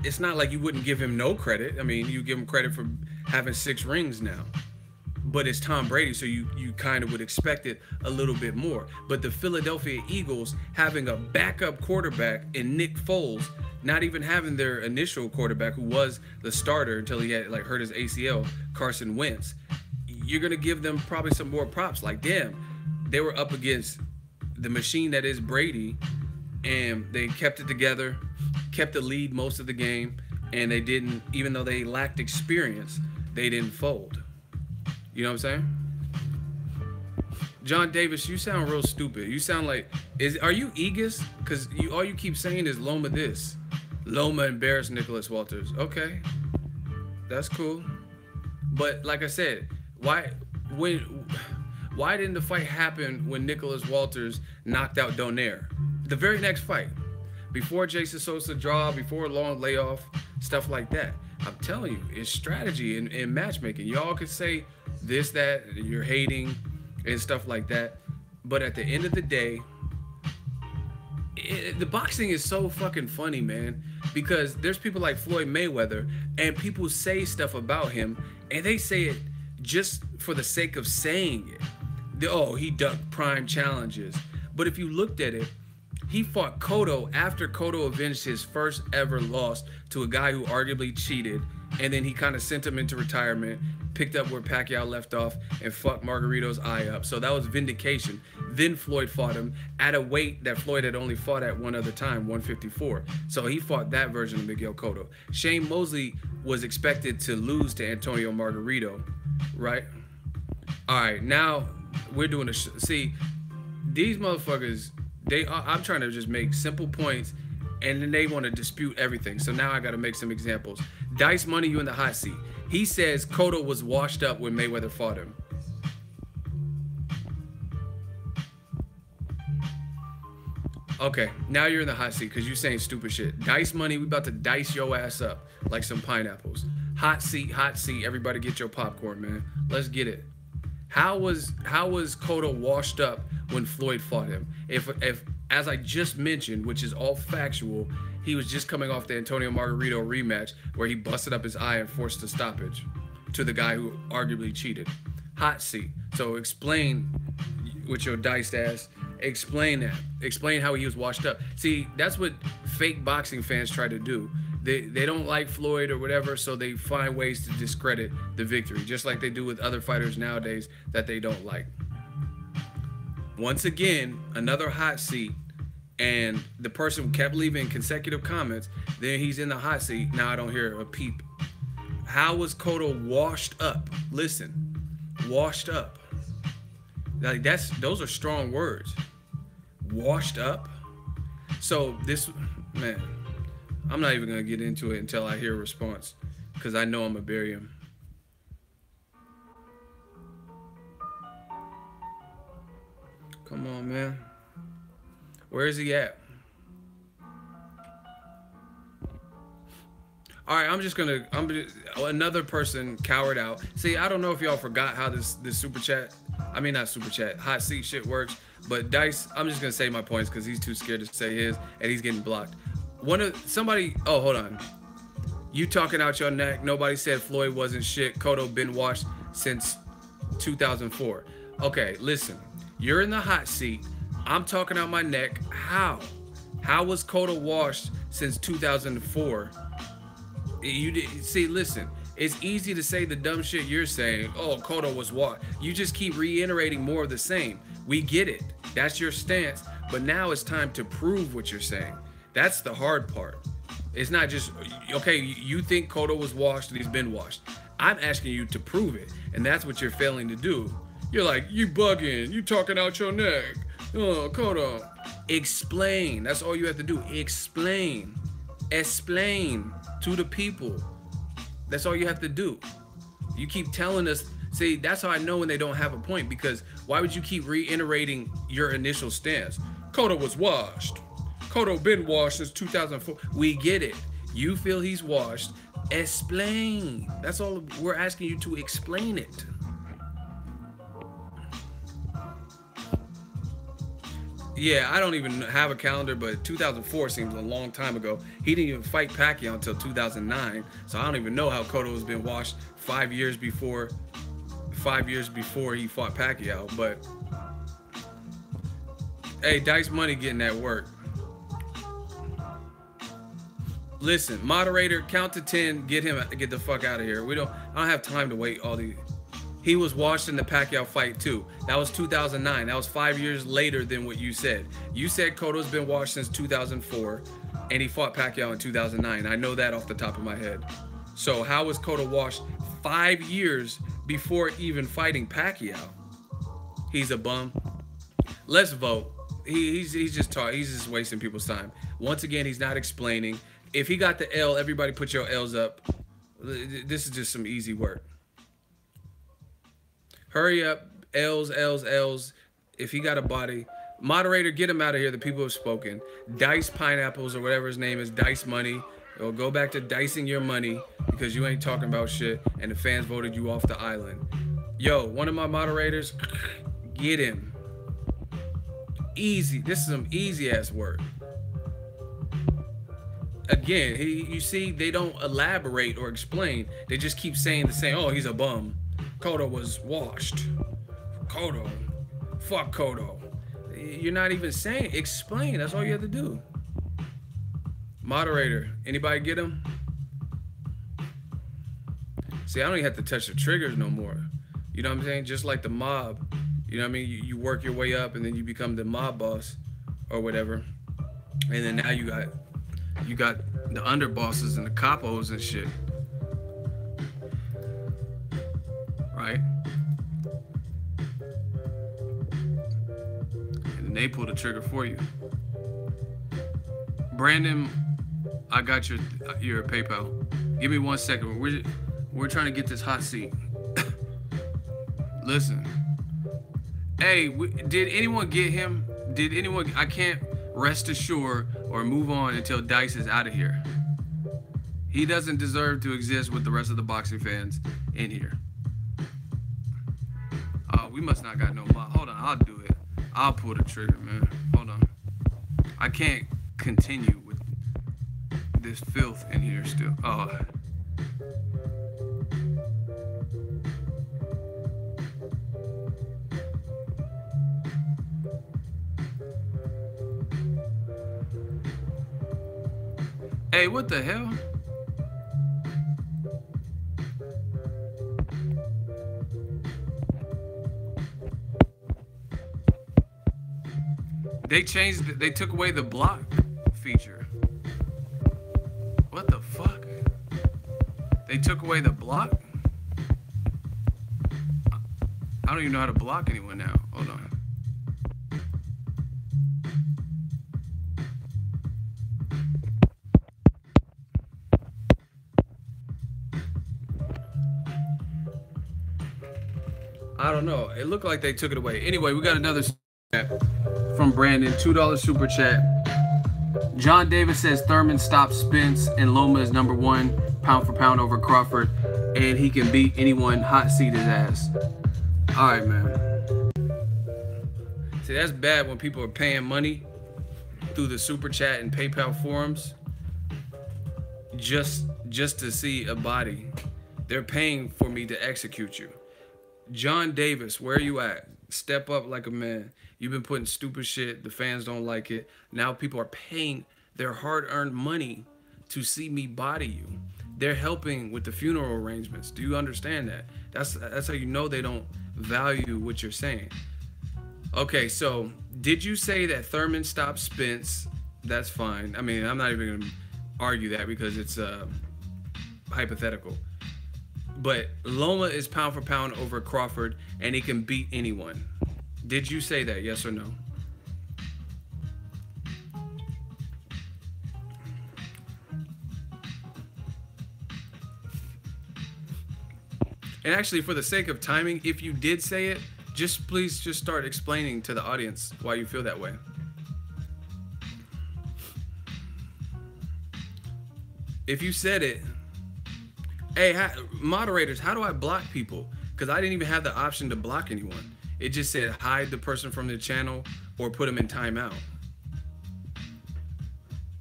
[SPEAKER 1] it's not like you wouldn't give him no credit. I mean, you give him credit for having 6 rings now. But it's Tom Brady, so you kind of would expect it a little bit more. But the Philadelphia Eagles having a backup quarterback in Nick Foles, not even having their initial quarterback who was the starter until he had like hurt his ACL, Carson Wentz, you're gonna give them probably some more props. Like, damn, they were up against the machine that is Brady, and they kept it together, kept the lead most of the game, and they didn't, even though they lacked experience, they didn't fold. You know what I'm saying? John Davis, you sound real stupid. You sound like, are you Aegis? Because all you keep saying is Loma this. Loma embarrassed Nicholas Walters. Okay, that's cool. But like I said, why didn't the fight happen when Nicholas Walters knocked out Donaire? The very next fight. Before Jason Sosa draw, before a long layoff, stuff like that. I'm telling you, it's strategy and matchmaking. Y'all could say this, that, you're hating and stuff like that. But at the end of the day, the boxing is so fucking funny, man. Because there's people like Floyd Mayweather and people say stuff about him and they say it just for the sake of saying it. Oh, he ducked prime challenges. But if you looked at it, he fought Cotto after Cotto avenged his first ever loss to a guy who arguably cheated, and then he kind of sent him into retirement, picked up where Pacquiao left off, and fucked Margarito's eye up. So that was vindication. Then Floyd fought him at a weight that Floyd had only fought at one other time, 154. So he fought that version of Miguel Cotto. Shane Mosley was expected to lose to Antonio Margarito, right? All right, now we're doing see, these motherfuckers, I'm trying to just make simple points, and then they want to dispute everything. So now I got to make some examples. Dice Money, you in the hot seat. He says Cotto was washed up when Mayweather fought him. Okay, now you're in the hot seat because you're saying stupid shit. Dice Money, we about to dice your ass up like some pineapples. Hot seat, everybody get your popcorn, man. Let's get it. How was Cotto washed up when Floyd fought him? If as I just mentioned, which is all factual, he was just coming off the Antonio Margarito rematch where he busted up his eye and forced a stoppage to the guy who arguably cheated. Hot seat. So explain with your diced ass. Explain that. Explain how he was washed up. See, that's what fake boxing fans try to do. They don't like Floyd or whatever, so they find ways to discredit the victory, just like they do with other fighters nowadays that they don't like. Once again, another hot seat, and the person kept leaving consecutive comments. Then he's in the hot seat. Now I don't hear a peep. How was Cotto washed up? Listen, washed up. Like those are strong words. Washed up. So this, man, I'm not even gonna get into it until I hear a response, because I know I'm gonna bury him. Come on, man. Where is he at? All right, another person cowered out. See, I don't know if y'all forgot how this super chat, I mean not super chat, hot seat shit works. But Dice, I'm just gonna say my points because he's too scared to say his, and he's getting blocked. Oh, hold on. You talking out your neck. Nobody said Floyd wasn't shit. Cotto been washed since 2004. Okay, listen. You're in the hot seat. I'm talking out my neck. How? How was Cotto washed since 2004? See, listen. It's easy to say the dumb shit you're saying. Oh, Cotto was washed. You just keep reiterating more of the same. We get it. That's your stance. But now it's time to prove what you're saying. That's the hard part. It's not just, okay, you think Cotto was washed and he's been washed. I'm asking you to prove it. And that's what you're failing to do. You're like, you bugging. You talking out your neck. Oh, Cotto. Explain. That's all you have to do. Explain. Explain to the people. That's all you have to do. You keep telling us, see, that's how I know when they don't have a point, because why would you keep reiterating your initial stance? Cotto was washed. Cotto been washed since 2004. We get it. You feel he's washed. Explain. That's all we're asking you to explain it. Yeah, I don't even have a calendar, but 2004 seems a long time ago. He didn't even fight Pacquiao until 2009, so I don't even know how Cotto has been washed 5 years before he fought Pacquiao. But hey, Dice Money getting that work. Listen, moderator, count to 10. Get the fuck out of here. I don't have time to wait all these. He was washed in the Pacquiao fight too. That was 2009. That was 5 years later than what you said. You said Cotto's been washed since 2004, and he fought Pacquiao in 2009. I know that off the top of my head. So how was Cotto washed 5 years before even fighting Pacquiao? He's a bum. Let's vote. He's just wasting people's time. Once again, he's not explaining. If he got the L, everybody put your L's up. This is just some easy work. Hurry up. L's, L's, L's. If he got a body. Moderator, get him out of here. The people have spoken. Dice Pineapples or whatever his name is. Dice Money. Or go back to dicing your money because you ain't talking about shit and the fans voted you off the island. Yo, one of my moderators, get him. Easy. This is some easy ass work. Again, you see, they don't elaborate or explain. They just keep saying the same. Oh, he's a bum. Cotto was washed. Cotto. Fuck Cotto. You're not even saying. Explain. That's all you have to do. Moderator, anybody get him? See, I don't even have to touch the triggers no more. You know what I'm saying? Just like the mob. You know what I mean? You work your way up and then you become the mob boss or whatever. And then now you got the underbosses and the capos and shit. Right? And then they pull the trigger for you. Brandon, I got your PayPal. Give me 1 second. We're trying to get this hot seat. Listen. Hey, did anyone get him? Did anyone? I can't rest assured or move on until Dice is out of here. He doesn't deserve to exist with the rest of the boxing fans in here. Oh, we must not got no mod. Hold on, I'll do it. I'll pull the trigger, man. Hold on. I can't continue with this filth in here still. Oh. Hey, what the hell? They changed, they took away the block feature. What the fuck? They took away the block? I don't even know how to block anyone now. Hold on. I don't know. It looked like they took it away. Anyway, we got another chat from Brandon. $2 super chat. John Davis says Thurman stops Spence and Loma is #1. pound for pound over Crawford, and he can beat anyone, hot seat his ass. All right, man. See, that's bad when people are paying money through the super chat and PayPal forums just to see a body. They're paying for me to execute you. John Davis, where are you at? Step up like a man. You've been putting stupid shit. The fans don't like it. Now people are paying their hard-earned money to see me body you. They're helping with the funeral arrangements. Do you understand that? That's how you know they don't value what you're saying. Okay, so did you say that Thurman stopped Spence? That's fine. I mean, I'm not even going to argue that because it's hypothetical. But Loma is pound for pound over Crawford, and he can beat anyone. Did you say that, yes or no? And actually, for the sake of timing, if you did say it, please start explaining to the audience why you feel that way. If you said it, hey, moderators, how do I block people? Because I didn't even have the option to block anyone. It just said hide the person from the channel or put them in timeout.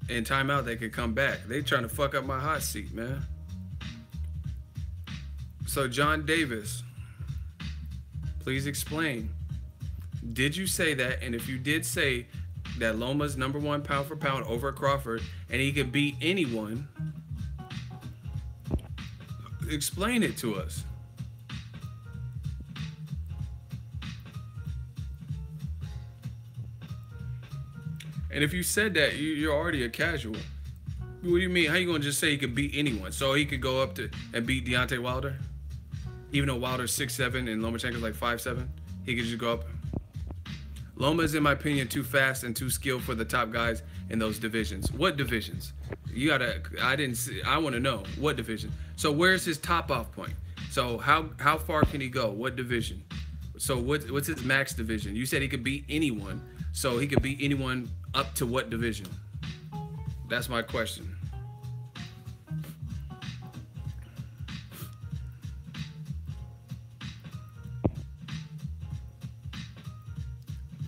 [SPEAKER 1] In timeout, they could come back. They trying to fuck up my hot seat, man. So John Davis, please explain. Did you say that? And if you did say that Loma's #1 pound for pound over Crawford and he could beat anyone, explain it to us. And if you said that, you're already a casual. What do you mean? How you gonna just say he could beat anyone? So he could go up to and beat Deontay Wilder? Even though Wilder's 6'7" and Lomachenko's like 5'7", he could just go up. Loma is, in my opinion, too fast and too skilled for the top guys in those divisions. What divisions? You gotta. I want to know what division. So where's his top off point? So how far can he go? What division? So what's his max division? You said he could beat anyone. So he could beat anyone up to what division? That's my question.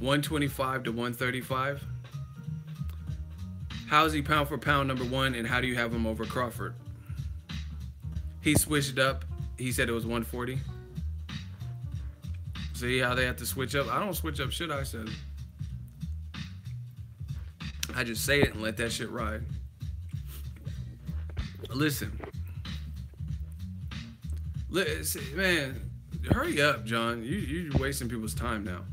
[SPEAKER 1] $125 to $135. How's he pound for pound #1, and how do you have him over Crawford? He switched up. He said it was 140. See how they have to switch up? I don't switch up shit I said. I just say it and let that shit ride. Listen, man, hurry up, John. You're wasting people's time now.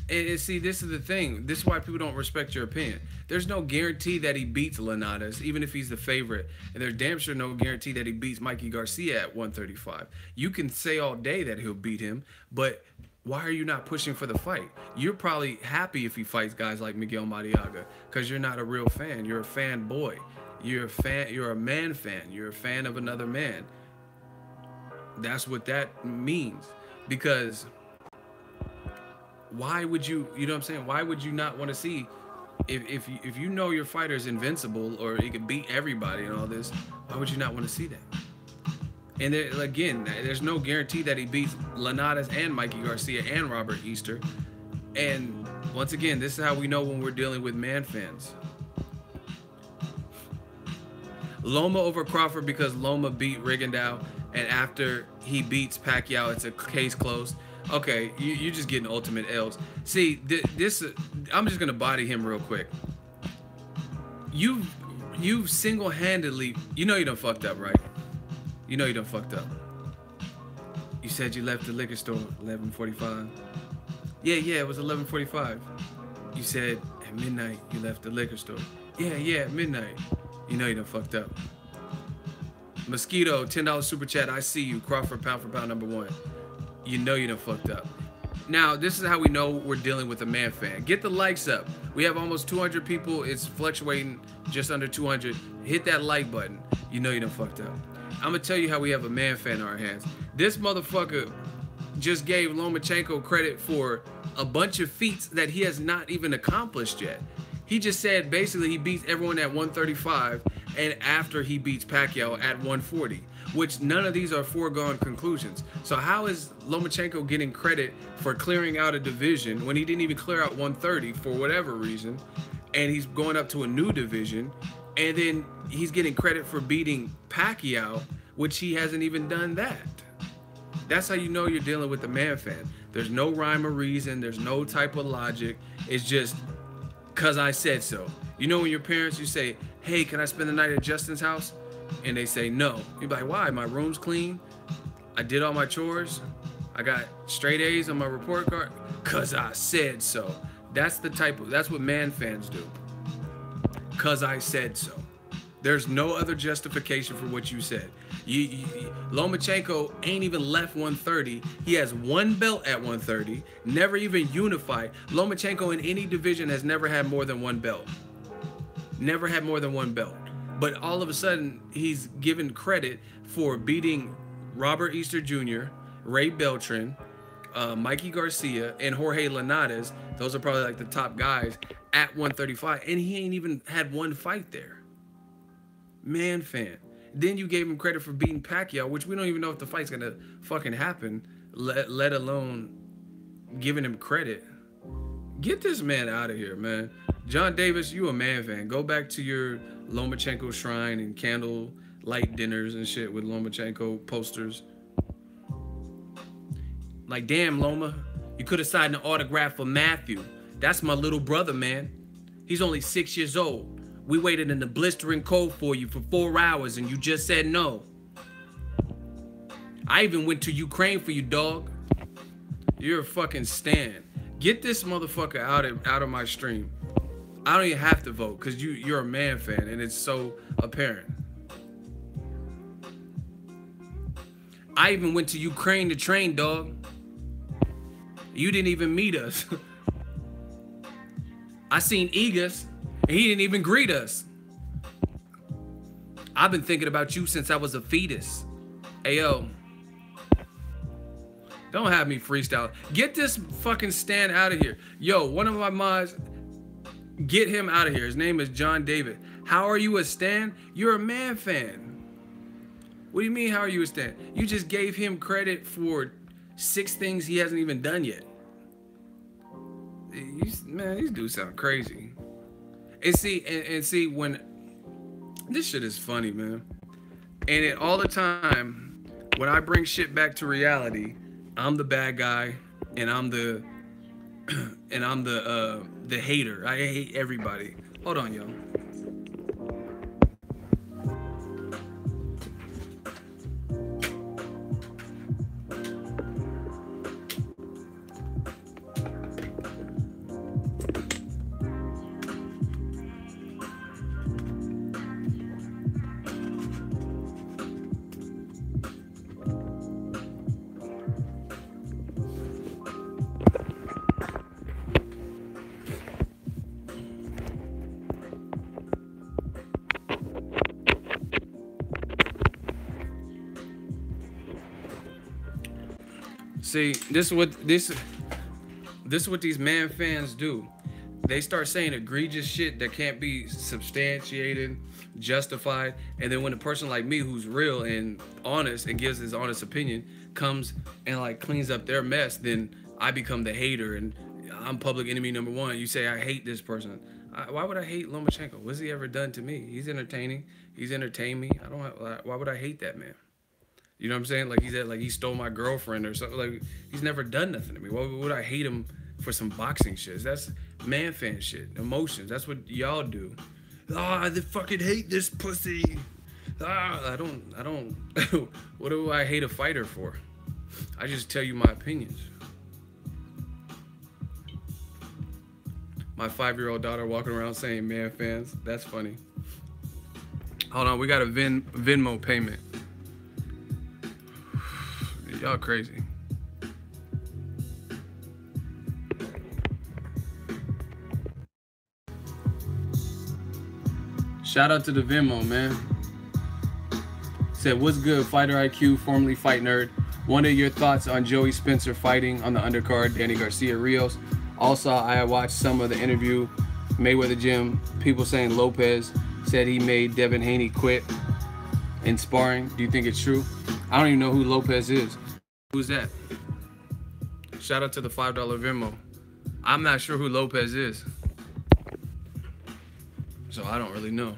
[SPEAKER 1] And see, this is the thing. This is why people don't respect your opinion. There's no guarantee that he beats Linares, even if he's the favorite. And there's damn sure no guarantee that he beats Mikey Garcia at 135. You can say all day that he'll beat him, but why are you not pushing for the fight? You're probably happy if he fights guys like Miguel Mariaga because you're not a real fan. You're a fanboy. You're a fan. You're a man fan. You're a fan of another man. That's what that means. Because why would you know what I'm saying? Why would you not want to see if you know your fighter is invincible or he could beat everybody and all this? Why would you not want to see that? And there, again, there's no guarantee that he beats Linares and Mikey Garcia and Robert Easter. And once again, this is how we know when we're dealing with man fans. Loma over Crawford because Loma beat Rigondeaux, and after he beats Pacquiao, it's a case closed. Okay, you're just getting ultimate L's. See, this I'm just gonna body him real quick. You single-handedly, you know you done fucked up, right? You know you done fucked up. You said you left the liquor store 11:45. Yeah, it was 11:45. You said at midnight you left the liquor store. Yeah, at midnight. You know you done fucked up. Mosquito, $10 super chat. I see you. Crawford pound for pound #1. You know you done fucked up. Now, this is how we know we're dealing with a man fan. Get the likes up. We have almost 200 people. It's fluctuating just under 200. Hit that like button. You know you done fucked up. I'm going to tell you how we have a man fan in our hands. This motherfucker just gave Lomachenko credit for a bunch of feats that he has not even accomplished yet. He just said basically he beats everyone at 135, and after he beats Pacquiao at 140, which none of these are foregone conclusions. So how is Lomachenko getting credit for clearing out a division when he didn't even clear out 130 for whatever reason, and he's going up to a new division, and then he's getting credit for beating Pacquiao, which he hasn't even done that? That's how you know you're dealing with a man fan. There's no rhyme or reason. There's no type of logic. It's just because I said so. You know when your parents, you say, hey, can I spend the night at Justin's house? And they say no. You're like, why? My room's clean. I did all my chores. I got straight A's on my report card. Because I said so. That's what man fans do. Because I said so. There's no other justification for what you said. Lomachenko ain't even left 130. He has one belt at 130, never even unified. Lomachenko in any division has never had more than one belt. Never had more than one belt. But all of a sudden, he's given credit for beating Robert Easter Jr., Ray Beltran, Mikey Garcia, and Jorge Linares. Those are probably like the top guys at 135. And he ain't even had one fight there. Man fan. Then you gave him credit for beating Pacquiao, which we don't even know if the fight's gonna fucking happen, let alone giving him credit. Get this man out of here, man. John Davis, you a man fan. Go back to your Lomachenko shrine and candle light dinners and shit with Lomachenko posters. Like, damn, Loma, you could have signed an autograph for Matthew. That's my little brother, man. He's only 6 years old. We waited in the blistering cold for you for 4 hours and you just said no. I even went to Ukraine for you, dog. You're a fucking stan. Get this motherfucker out of my stream. I don't even have to vote because you're a man fan and it's so apparent. I even went to Ukraine to train, dog. You didn't even meet us. I seen Egas. He didn't even greet us. I've been thinking about you since I was a fetus. Ayo. Don't have me freestyle. Get this fucking stand out of here. Yo, one of my mods, get him out of here. His name is John David. How are you a stan? You're a man fan. What do you mean, how are you a stan? You just gave him credit for 6 things he hasn't even done yet. Man, these dudes sound crazy. And see, when this shit is funny, man. And all the time, when I bring shit back to reality, I'm the bad guy, and I'm the hater. I hate everybody. Hold on, yo. See, this is what these man fans do. They start saying egregious shit that can't be substantiated, justified, and then when a person like me who's real and honest and gives his honest opinion comes and like cleans up their mess, then I become the hater and I'm public enemy number 1. You say I hate this person. Why would I hate Lomachenko? What's he ever done to me? He's entertaining. He's entertained me. Why would I hate that man? You know what I'm saying? Like he stole my girlfriend or something. Like he's never done nothing to me. Why would I hate him for some boxing shit? That's man fan shit. Emotions. That's what y'all do. I fucking hate this pussy. I don't. What do I hate a fighter for? I just tell you my opinions. My 5-year-old daughter walking around saying man fans. That's funny. Hold on, we got a Venmo payment. Y'all crazy. Shout out to the Venmo, man. Said, what's good, Fighter IQ, formerly Fight Nerd. What are your thoughts on Joey Spencer fighting on the undercard, Danny Garcia Rios? Also, I watched some of the interview, Mayweather Gym, people saying Lopez said he made Devin Haney quit in sparring. Do you think it's true? I don't even know who Lopez is. Who's that? Shout out to the $5 Venmo. I'm not sure who Lopez is, so I don't really know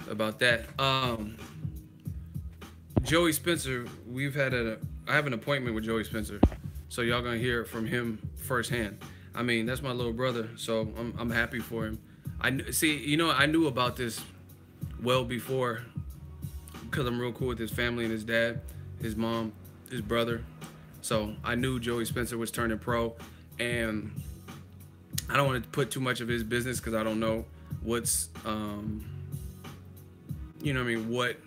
[SPEAKER 1] about that. Joey Spencer, I have an appointment with Joey Spencer, so y'all gonna hear from him firsthand. I mean, that's my little brother, so I'm happy for him. I knew about this well before, because I'm real cool with his family and his dad, his mom, his brother. So I knew Joey Spencer was turning pro, and I don't want to put too much of his business because I don't know what's, what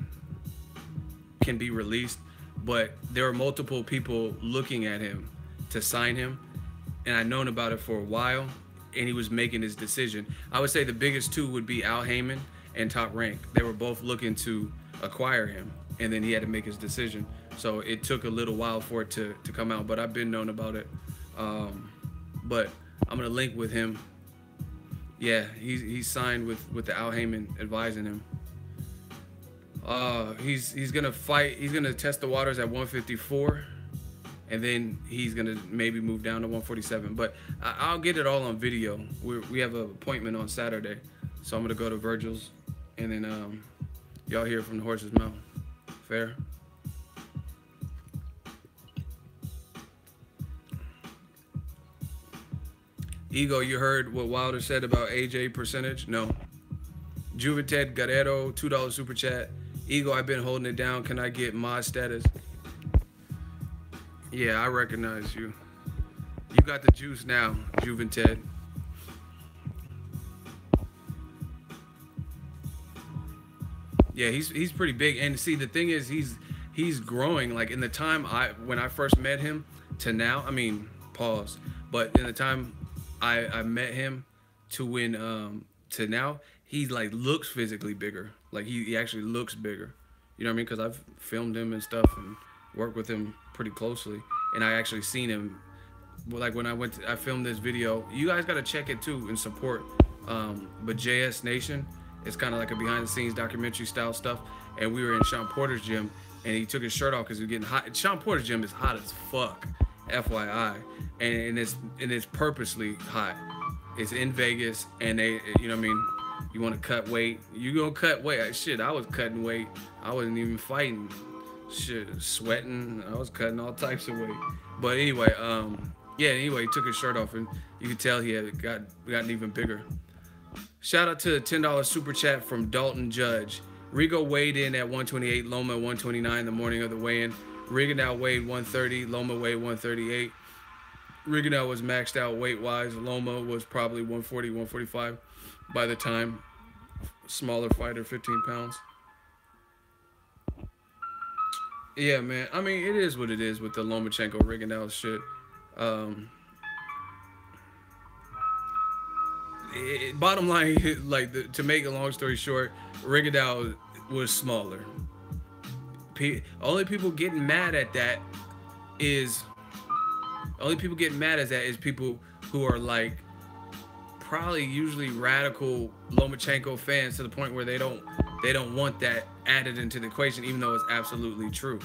[SPEAKER 1] can be released. But there are multiple people looking at him to sign him, and I've known about it for a while, and he was making his decision. I would say the biggest two would be Al Heyman and Top Rank. They were both looking to acquire him, and then he had to make his decision. So it took a little while for it to come out, but I've been known about it. But I'm gonna link with him. Yeah, he's signed with the Al Heyman advising him. He's gonna fight. He's gonna test the waters at 154, and then he's gonna maybe move down to 147. But I'll get it all on video. We have an appointment on Saturday, so I'm gonna go to Virgil's, and then y'all hear from the horse's mouth. Fair. Ego, you heard what Wilder said about AJ percentage? No. Juventud Guerrero, $2 super chat. Ego, I've been holding it down. Can I get mod status? Yeah, I recognize you. You got the juice now, Juventud. Yeah, he's pretty big. And see, the thing is, he's growing. Like in the time when I first met him to now, I mean, pause. But in the time I met him to when to now, he like looks physically bigger. Like he actually looks bigger. You know what I mean? Because I've filmed him and stuff and worked with him pretty closely. And I actually seen him. Like when I filmed this video. You guys gotta check it too and support. But JS Nation, it's kind of like a behind the scenes documentary style stuff. And we were in Sean Porter's gym, and he took his shirt off because he was getting hot. Sean Porter's gym is hot as fuck, FYI, and it's purposely hot. It's in Vegas, and they, you know what I mean. You want to cut weight, you gonna cut weight. Shit, I was cutting weight. I wasn't even fighting. Shit, sweating. I was cutting all types of weight. But anyway, anyway, he took his shirt off, and you could tell he had gotten even bigger. Shout out to the $10 super chat from Dalton Judge. Rigo weighed in at 128, Loma 129 the morning of the weigh-in. Rigondeaux weighed 130, Loma weighed 138. Rigondeaux was maxed out weight-wise. Loma was probably 140, 145 by the time. Smaller fighter, 15 pounds. Yeah, man. I mean, it is what it is with the Lomachenko Rigondeaux shit. Bottom line, like to make a long story short, Rigondeaux was smaller. Only people getting mad at that is people who are like probably usually radical Lomachenko fans to the point where they don't want that added into the equation, even though it's absolutely true.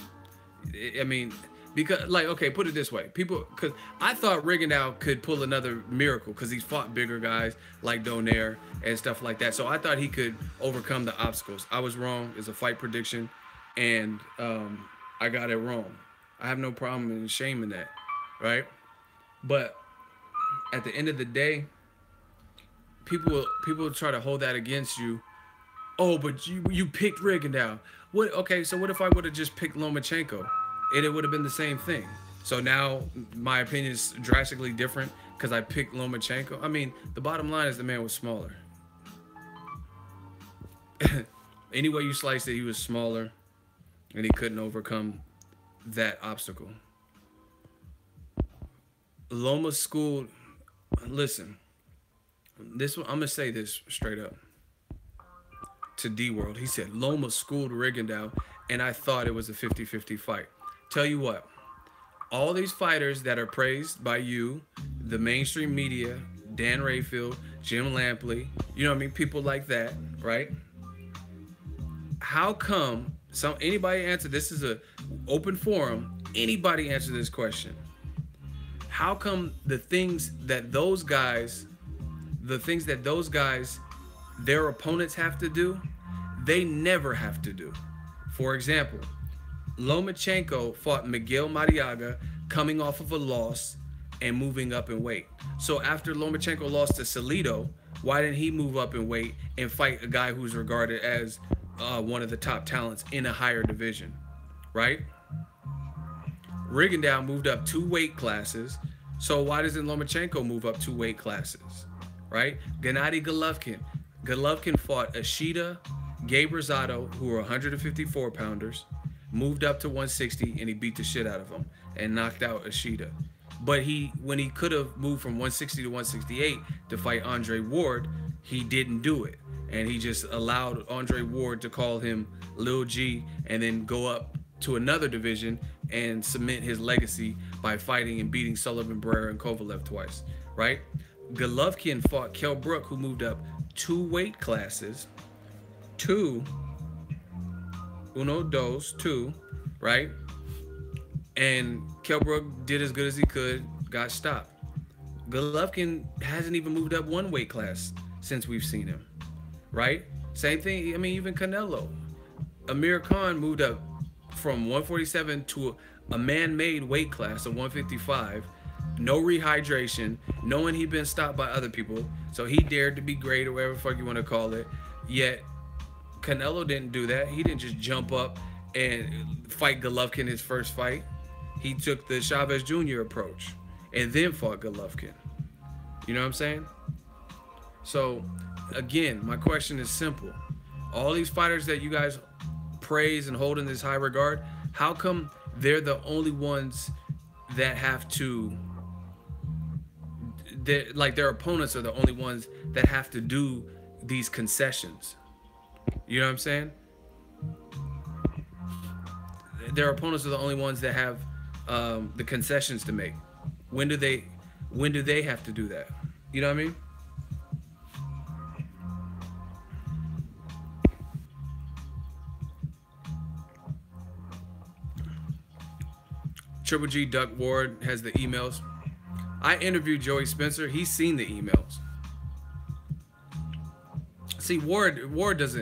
[SPEAKER 1] I mean, because like, okay, put it this way, because I thought Rigondeaux could pull another miracle because he's fought bigger guys like Donaire and stuff like that. So I thought he could overcome the obstacles. I was wrong. It's a fight prediction, and I got it wrong. I have no problem in shaming that, right? But at the end of the day, people try to hold that against you. Oh, but you picked Rigondeaux. What? Okay, so what if I would have just picked Lomachenko? And it would have been the same thing. So now my opinion is drastically different because I picked Lomachenko. I mean, the bottom line is the man was smaller. Any way you slice it, he was smaller, and he couldn't overcome that obstacle. Loma schooled. Listen, this one, I'm gonna say this straight up to D World. He said Loma schooled Rigondeaux, and I thought it was a 50-50 fight. Tell you what, all these fighters that are praised by you, the mainstream media, Dan Rayfield, Jim Lampley, you know what I mean, people like that, right? how come anybody answer, this is a open forum, anybody answer this question. How come the things that those guys their opponents have to do, they never have to do? For example, Lomachenko fought Miguel Mariaga coming off of a loss and moving up in weight. So after Lomachenko lost to Salido, why didn't he move up in weight and fight a guy who's regarded as one of the top talents in a higher division, right? Rigondeaux moved up 2 weight classes, so why doesn't Lomachenko move up 2 weight classes, right? Gennady Golovkin. Golovkin fought Ishida, Gabe Rosado, who were 154 pounders, moved up to 160, and he beat the shit out of him and knocked out Ishida. But when he could have moved from 160 to 168 to fight Andre Ward, he didn't do it. And he just allowed Andre Ward to call him Lil G and then go up to another division and cement his legacy by fighting and beating Sullivan Barrera and Kovalev twice, right? Golovkin fought Kell Brook, who moved up 2 weight classes, 2, right? And Kell Brook did as good as he could, got stopped. Golovkin hasn't even moved up 1 weight class since we've seen him, right? Same thing, I mean, even Canelo. Amir Khan moved up from 147 to a man-made weight class of 155, no rehydration, knowing he'd been stopped by other people, so he dared to be great or whatever the fuck you want to call it. Yet Canelo didn't do that. He didn't just jump up and fight Golovkin his first fight. He took the Chavez Jr. approach and then fought Golovkin. You know what I'm saying? So again, my question is simple. All these fighters that you guys praise and hold in this high regard, how come they're the only ones that have to, like their opponents are the only ones that have to do these concessions? You know what I'm saying? Their opponents are the only ones that have the concessions to make. When do they have to do that? You know what I mean? Triple G Duck Ward has the emails. I interviewed Joey Spencer. He's seen the emails. See, Ward is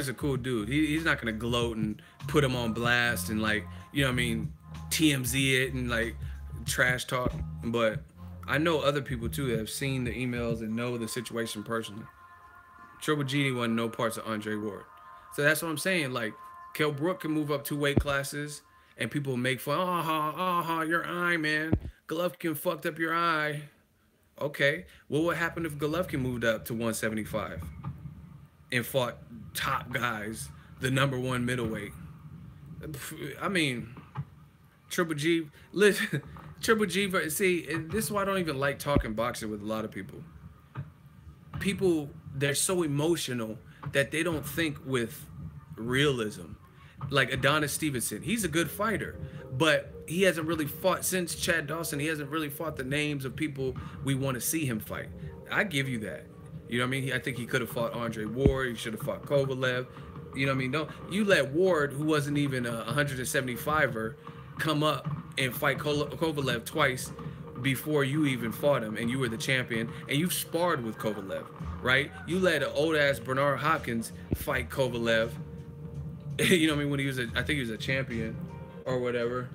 [SPEAKER 1] a cool dude. He's not gonna gloat and put him on blast and, like, you know what I mean, TMZ it and like trash talk. But I know other people too that have seen the emails and know the situation personally. Triple G wasn't no parts of Andre Ward. So that's what I'm saying. Like, Kell Brook can move up 2 weight classes and people make fun. Your eye, man. Golovkin fucked up your eye. Okay. Well, what happened if Golovkin moved up to 175 and fought top guys, the #1 middleweight? I mean, Triple G, listen, Triple G, see, and this is why I don't even like talking boxing with a lot of people. People, they're so emotional that they don't think with realism. Like Adonis Stevenson, he's a good fighter, but he hasn't really fought since Chad Dawson. He hasn't really fought the names of people we want to see him fight. I give you that. You know what I mean? I think he could have fought Andre Ward. He should have fought Kovalev. You know what I mean? Don't you let Ward, who wasn't even a 175er, come up and fight Kovalev twice before you even fought him, and you were the champion, and you've sparred with Kovalev, right? You let an old-ass Bernard Hopkins fight Kovalev, you know what I mean, when he was I think he was a champion or whatever,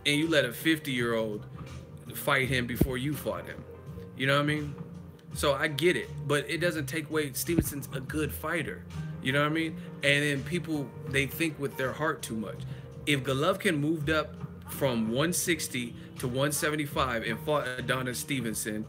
[SPEAKER 1] and you let a 50-year-old fight him before you fought him. You know what I mean? So I get it, but it doesn't take away Stevenson's a good fighter. You know what I mean? And then people, they think with their heart too much. If Golovkin moved up from 160 to 175 and fought Adonis Stevenson,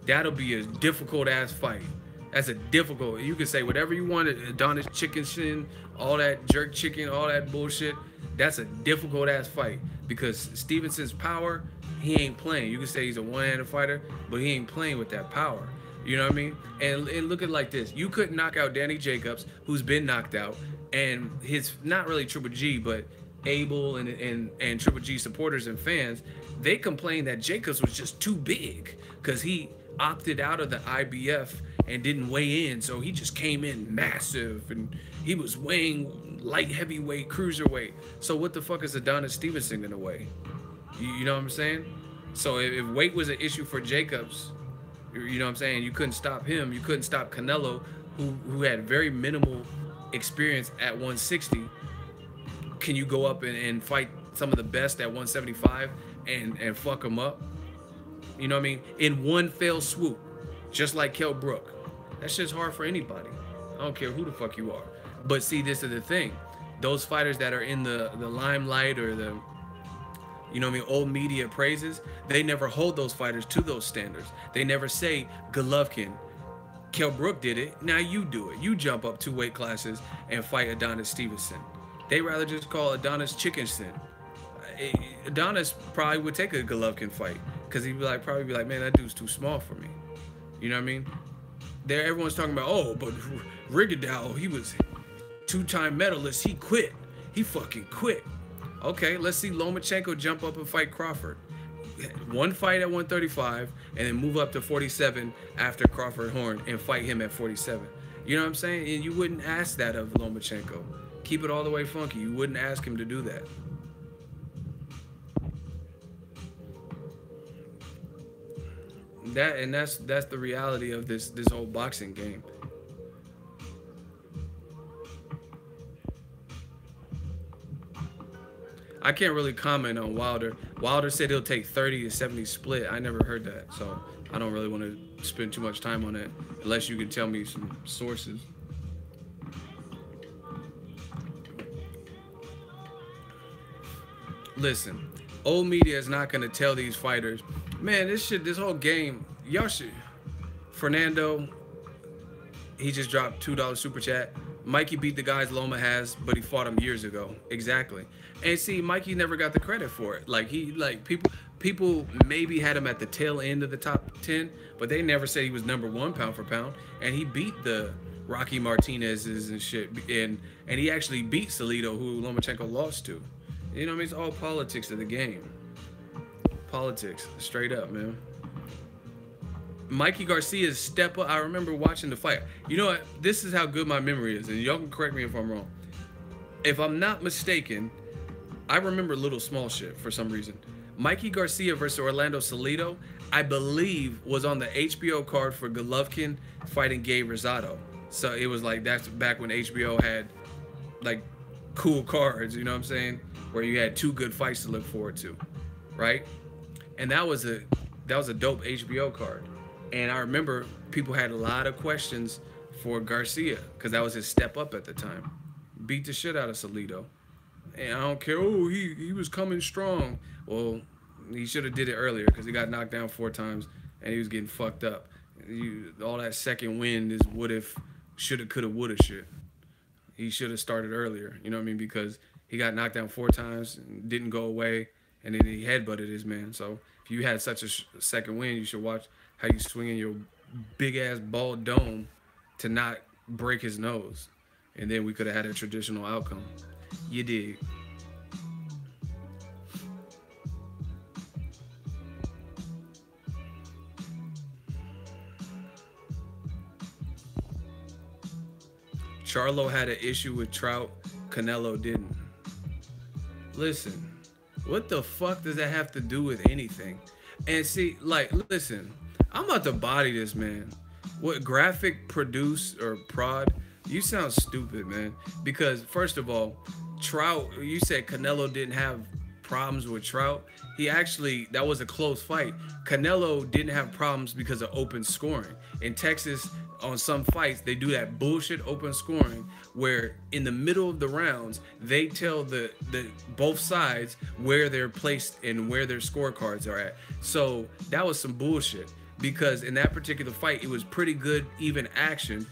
[SPEAKER 1] that'll be a difficult ass fight. That's a difficult, you can say whatever you want, Adonis chicken shin, all that jerk chicken, all that bullshit. That's a difficult ass fight because Stevenson's power, he ain't playing. You can say he's a one-handed fighter, but he ain't playing with that power. You know what I mean? And look at it like this. You couldn't knock out Danny Jacobs, who's been knocked out, and his, not really Triple G, but Abel and Triple G supporters and fans, they complained that Jacobs was just too big because he opted out of the IBF and didn't weigh in, so he just came in massive, and he was weighing light heavyweight, cruiserweight. So what the fuck is Adonis Stevenson gonna weigh? You know what I'm saying? So if weight was an issue for Jacobs, you know what I'm saying, you couldn't stop him. You couldn't stop Canelo, who had very minimal experience at 160. Can you go up and fight some of the best at 175 and fuck them up? You know what I mean? In one fell swoop, just like Kell Brook. That shit's hard for anybody. I don't care who the fuck you are. But see, this is the thing. Those fighters that are in the limelight or the, you know what I mean, old media praises, they never hold those fighters to those standards. They never say, Golovkin, Kell Brook did it, now you do it. You jump up 2 weight classes and fight Adonis Stevenson. They rather just call Adonis Chickenson. Adonis probably would take a Golovkin fight because he'd be like, probably be like, man, that dude's too small for me. You know what I mean? There, everyone's talking about, oh, but Rigondeaux, he was 2-time medalist. He quit. He fucking quit. Okay, let's see Lomachenko jump up and fight Crawford. 1 fight at 135 and then move up to 47 after Crawford-Horn and fight him at 47. You know what I'm saying? And you wouldn't ask that of Lomachenko. Keep it all the way funky. You wouldn't ask him to do that. That's the reality of this whole boxing game. I can't really comment on Wilder. Wilder said he'll take 30 to 70 split. I never heard that, so I don't really want to spend too much time on that unless you can tell me some sources. Listen, old media is not going to tell these fighters, man, this whole game, y'all should. Fernando, he just dropped $2 super chat. Mikey beat the guys Loma has, but he fought him years ago. Exactly. And see, Mikey never got the credit for it. Like people maybe had him at the tail end of the top 10, but they never said he was #1 pound for pound. And he beat the Rocky Martinez's and shit. And he actually beat Salido, who Lomachenko lost to. You know what I mean? It's all politics of the game. Politics, straight up, man. Mikey Garcia's step up. I remember watching the fight. You know what? This is how good my memory is, and y'all can correct me if I'm wrong. If I'm not mistaken, I remember little small shit for some reason. Mikey Garcia versus Orlando Salido, I believe, was on the HBO card for Golovkin fighting Gabe Rosado. So it was like, that's back when HBO had like cool cards, you know what I'm saying? Where you had 2 good fights to look forward to, right? And that was a dope HBO card. And I remember people had a lot of questions for Garcia because that was his step up at the time. Beat the shit out of Salido. And I don't care, oh, he was coming strong. Well, he should have did it earlier because he got knocked down 4 times and he was getting fucked up. All that second wind is what if, shoulda, coulda, woulda shit. He should have started earlier, you know what I mean? Because he got knocked down 4 times, didn't go away, and then he headbutted his man. So if you had such a second wind, you should watch how you swing in your big-ass bald dome to not break his nose. And then we could have had a traditional outcome. You dig? Charlo had an issue with Trout. Canelo didn't. Listen, what the fuck does that have to do with anything? And see, like, listen, I'm about to body this man. What, graphic produce or prod? You sound stupid, man. Because first of all, Trout, you said Canelo didn't have problems with Trout. He actually, that was a close fight. Canelo didn't have problems because of open scoring. In Texas, on some fights, they do that bullshit open scoring where in the middle of the rounds, they tell the both sides where they're placed and where their scorecards are at. So that was some bullshit because in that particular fight, it was pretty good, even action,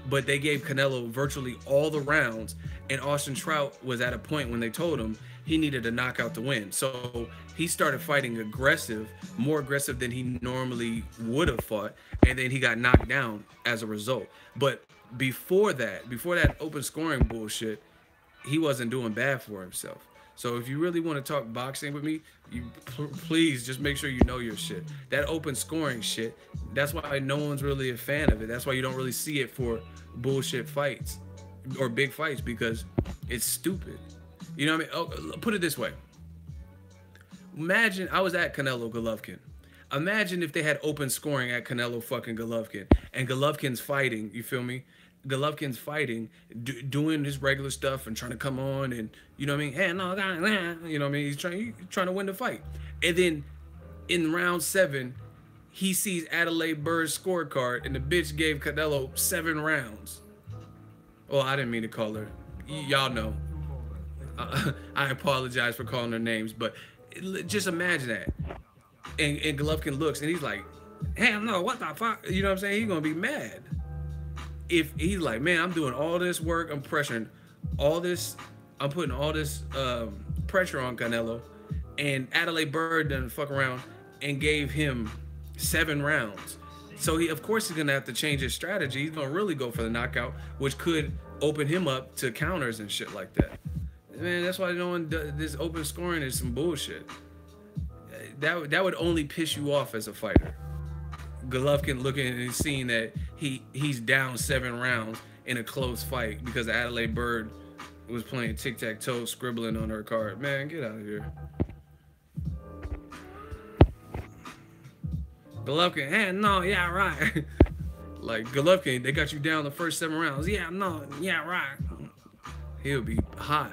[SPEAKER 1] but they gave Canelo virtually all the rounds, and Austin Trout was at a point when they told him he needed a knockout to win. So he started fighting aggressive, more aggressive than he normally would have fought, and then he got knocked down as a result. But before that open scoring bullshit, he wasn't doing bad for himself. So if you really want to talk boxing with me, you please just make sure you know your shit. That open scoring shit, that's why no one's really a fan of it. That's why you don't really see it for bullshit fights or big fights, because it's stupid. You know what I mean? Oh, put it this way. Imagine I was at Canelo Golovkin. Imagine if they had open scoring at Canelo fucking Golovkin, and Golovkin's fighting. You feel me? Golovkin's fighting, doing his regular stuff and trying to come on, and you know what I mean? Hey, no, you know what I mean? He's trying to win the fight, and then in round 7, he sees Adelaide Bird's scorecard, and the bitch gave Canelo 7 rounds. Well, I didn't mean to call her. Y'all know. I apologize for calling her names, but just imagine that. And Golovkin looks, and he's like, hell no, what the fuck? You know what I'm saying? He's going to be mad. If he's like, man, I'm doing all this work, I'm pressuring all this, I'm putting all this pressure on Canelo, and Adelaide Bird didn't fuck around and gave him 7 rounds. So of course he's gonna have to change his strategy. He's gonna really go for the knockout, which could open him up to counters and shit like that. Man, that's why this open scoring is some bullshit. That would only piss you off as a fighter. Golovkin looking and seeing that he's down 7 rounds in a close fight because Adelaide Bird was playing tic-tac-toe, scribbling on her card. Man, get out of here. Golovkin, hey, no, yeah, right. Like, Golovkin, they got you down the first 7 rounds. Yeah, no, yeah, right. He'll be hot.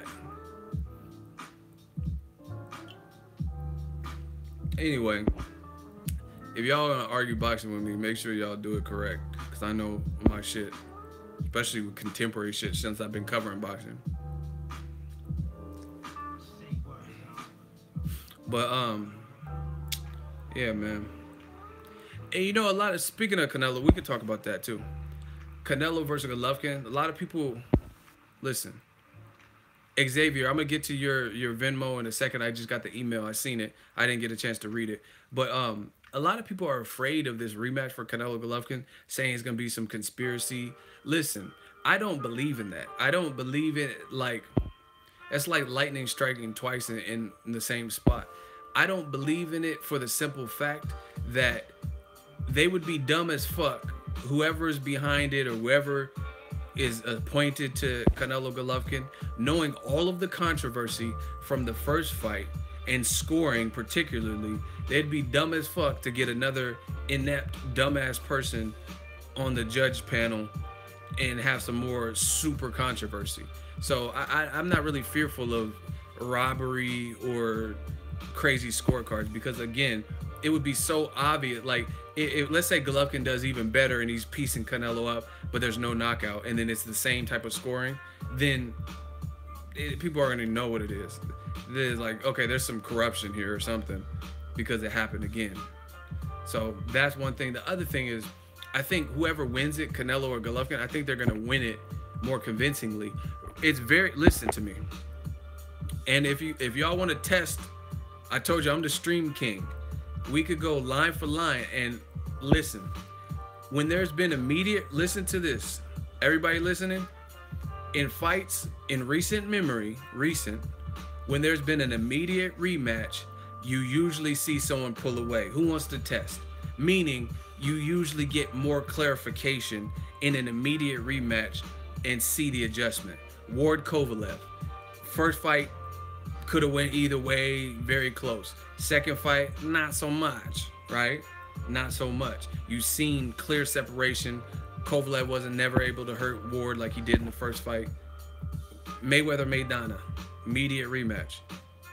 [SPEAKER 1] Anyway, if y'all gonna argue boxing with me, make sure y'all do it correct, because I know my shit, especially with contemporary shit since I've been covering boxing. But yeah, man. And you know, speaking of Canelo, we could talk about that too. Canelo versus Golovkin. A lot of people, listen, Xavier, I'm gonna get to your Venmo in a second. I just got the email. I seen it. I didn't get a chance to read it. But a lot of people are afraid of this rematch for Canelo Golovkin, saying it's gonna be some conspiracy. Listen, I don't believe in that. I don't believe it. Like, that's like lightning striking twice in the same spot. I don't believe in it for the simple fact that they would be dumb as fuck, whoever is behind it or whoever is appointed to Canelo Golovkin, knowing all of the controversy from the first fight and scoring particularly. They'd be dumb as fuck to get another inept, dumbass person on the judge panel and have some more super controversy. So I'm not really fearful of robbery or crazy scorecards, because again, it would be so obvious. Like, if let's say Golovkin does even better and he's piecing Canelo up, but there's no knockout, and then it's the same type of scoring, then people are going to know what it is. They're like, okay, there's some corruption here or something, because it happened again. So that's one thing. The other thing is, I think whoever wins it, Canelo or Golovkin, I think they're going to win it more convincingly. It's very, listen to me. And if y'all want to test, I told you I'm the stream king. We could go line for line and listen. When there's been immediate, listen to this, everybody listening, in fights in recent memory, when there's been an immediate rematch, you usually see someone pull away. Who wants to test? Meaning, you usually get more clarification in an immediate rematch and see the adjustment. Ward Kovalev, first fight could have went either way, very close. Second fight, not so much, right? Not so much. You've seen clear separation. Kovalev wasn't never able to hurt Ward like he did in the first fight. Mayweather-Maidana, immediate rematch.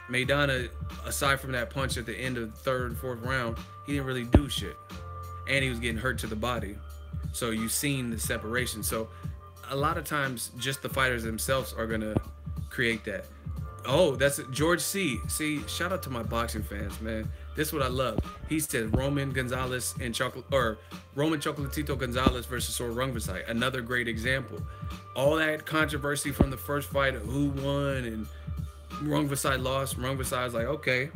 [SPEAKER 1] Maidana, aside from that punch at the end of the third and fourth round, he didn't really do shit. And he was getting hurt to the body. So you've seen the separation. So a lot of times, just the fighters themselves are going to create that. Oh, that's George C. See, shout out to my boxing fans, man. This is what I love. He said Roman Gonzalez and Roman Chocolatito Gonzalez versus Sor Rungvisai. Another great example. All that controversy from the first fight of who won and Rungvisai lost. Rungvisai was like, okay.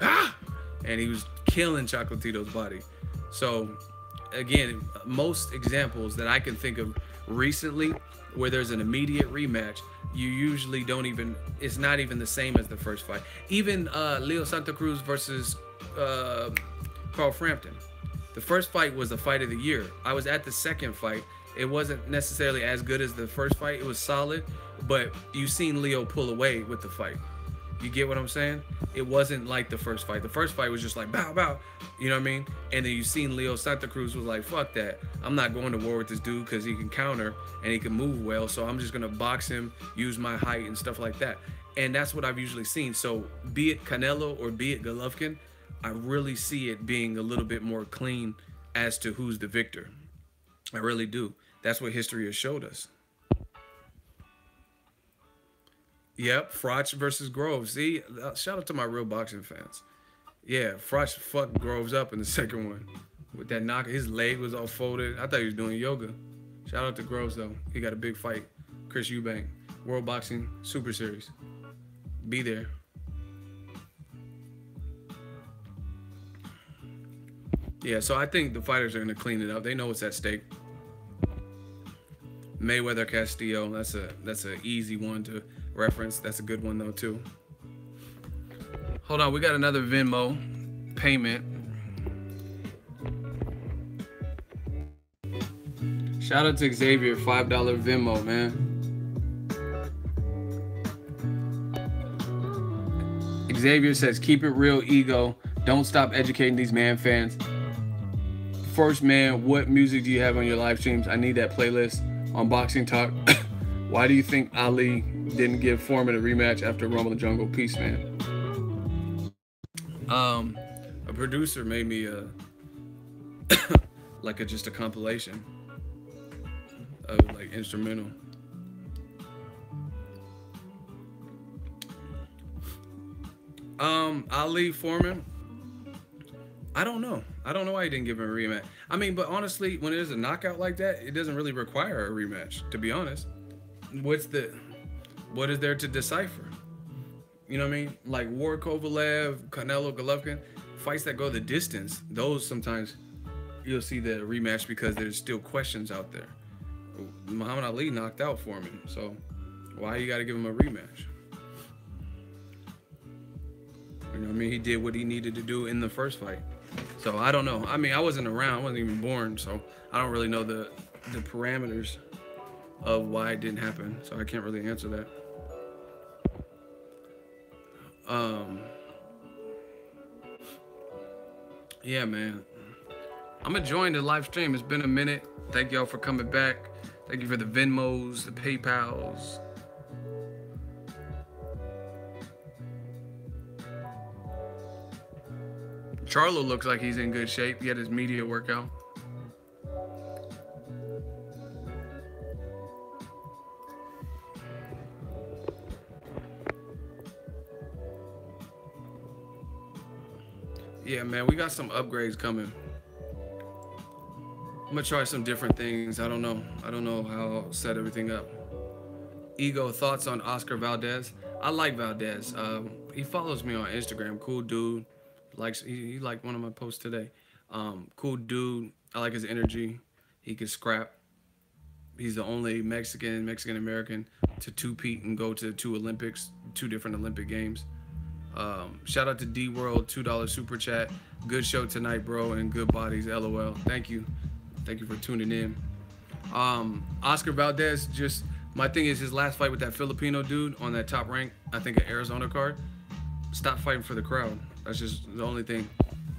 [SPEAKER 1] Ah! And he was killing Chocolatito's body. So, again, most examples that I can think of recently where there's an immediate rematch, you usually don't even, it's not even the same as the first fight. Even Leo Santa Cruz versus Carl Frampton. The first fight was the fight of the year. I was at the second fight. It wasn't necessarily as good as the first fight. It was solid, but you seen Leo pull away with the fight. You get what I'm saying? It wasn't like the first fight. The first fight was just like bow, bow. You know what I mean? And then you seen Leo Santa Cruz was like, fuck that. I'm not going to war with this dude because he can counter and he can move well. So I'm just going to box him, use my height and stuff like that. And that's what I've usually seen. So be it Canelo or be it Golovkin, I really see it being a little bit more clean as to who's the victor. I really do. That's what history has showed us. Yep, Froch versus Groves. See, shout out to my real boxing fans. Yeah, Froch fucked Groves up in the second one. With that knock, his leg was all folded. I thought he was doing yoga. Shout out to Groves, though. He got a big fight. Chris Eubank, World Boxing Super Series. Be there. Yeah, so I think the fighters are going to clean it up. They know what's at stake. Mayweather Castillo, that's a easy one to reference. That's a good one though too. Hold on, we got another Venmo payment. Shout out to Xavier, $5 Venmo, man. Xavier says, keep it real, ego. Don't stop educating these man fans. First, man, what music do you have on your live streams? I need that playlist on Boxing Talk. Why do you think Ali didn't give Foreman a rematch after Rumble in the Jungle? Peace, man. A producer made me just a compilation of like instrumental. Ali Foreman, I don't know why he didn't give him a rematch. I mean, but honestly, when there's a knockout like that, it doesn't really require a rematch, to be honest. What is there to decipher? You know what I mean? Like War Kovalev, Canelo, Golovkin, fights that go the distance, those sometimes you'll see the rematch because there's still questions out there. Muhammad Ali knocked out Foreman, so why you gotta give him a rematch? You know what I mean? He did what he needed to do in the first fight. So I don't know. I mean, I wasn't around, I wasn't even born, so I don't really know the parameters of why it didn't happen. So I can't really answer that. Yeah, man. I'm enjoying the live stream. It's been a minute. Thank y'all for coming back. Thank you for the Venmos, the PayPals. Charlo looks like he's in good shape. He had his media workout. Yeah, man, we got some upgrades coming. I'm gonna try some different things. I don't know how I'll set everything up. Ego, thoughts on Oscar Valdez? I like Valdez. He follows me on Instagram. Cool dude. He liked one of my posts today. Cool dude. I like his energy. He can scrap. He's the only Mexican American to two-peat and go to two different Olympic games. Shout out to D World, $2 super chat. Good show tonight, bro, and good bodies. LOL. Thank you for tuning in. Oscar Valdez, just my thing is his last fight with that Filipino dude on that top rank, I think, an Arizona card. Stop fighting for the crowd. That's just the only thing.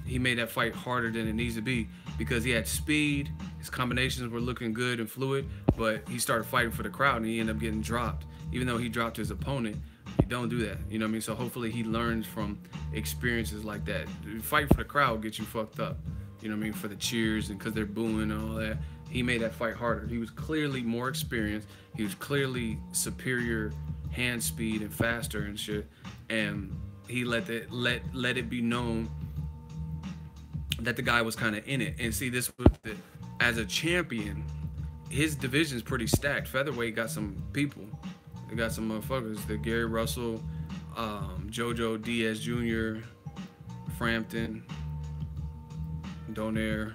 [SPEAKER 1] He made that fight harder than it needs to be because he had speed. His combinations were looking good and fluid, but he started fighting for the crowd and he ended up getting dropped. Even though he dropped his opponent, you don't do that. You know what I mean? So hopefully he learns from experiences like that. Fight for the crowd gets you fucked up. You know what I mean? For the cheers and because they're booing and all that. He made that fight harder. He was clearly more experienced. He was clearly superior hand speed and faster and shit. And he let it be known that the guy was kind of in it. And see, this was as a champion, his division's pretty stacked. Featherweight got some people. They got some motherfuckers. The Gary Russell, Jojo Diaz Jr., Frampton, Donaire,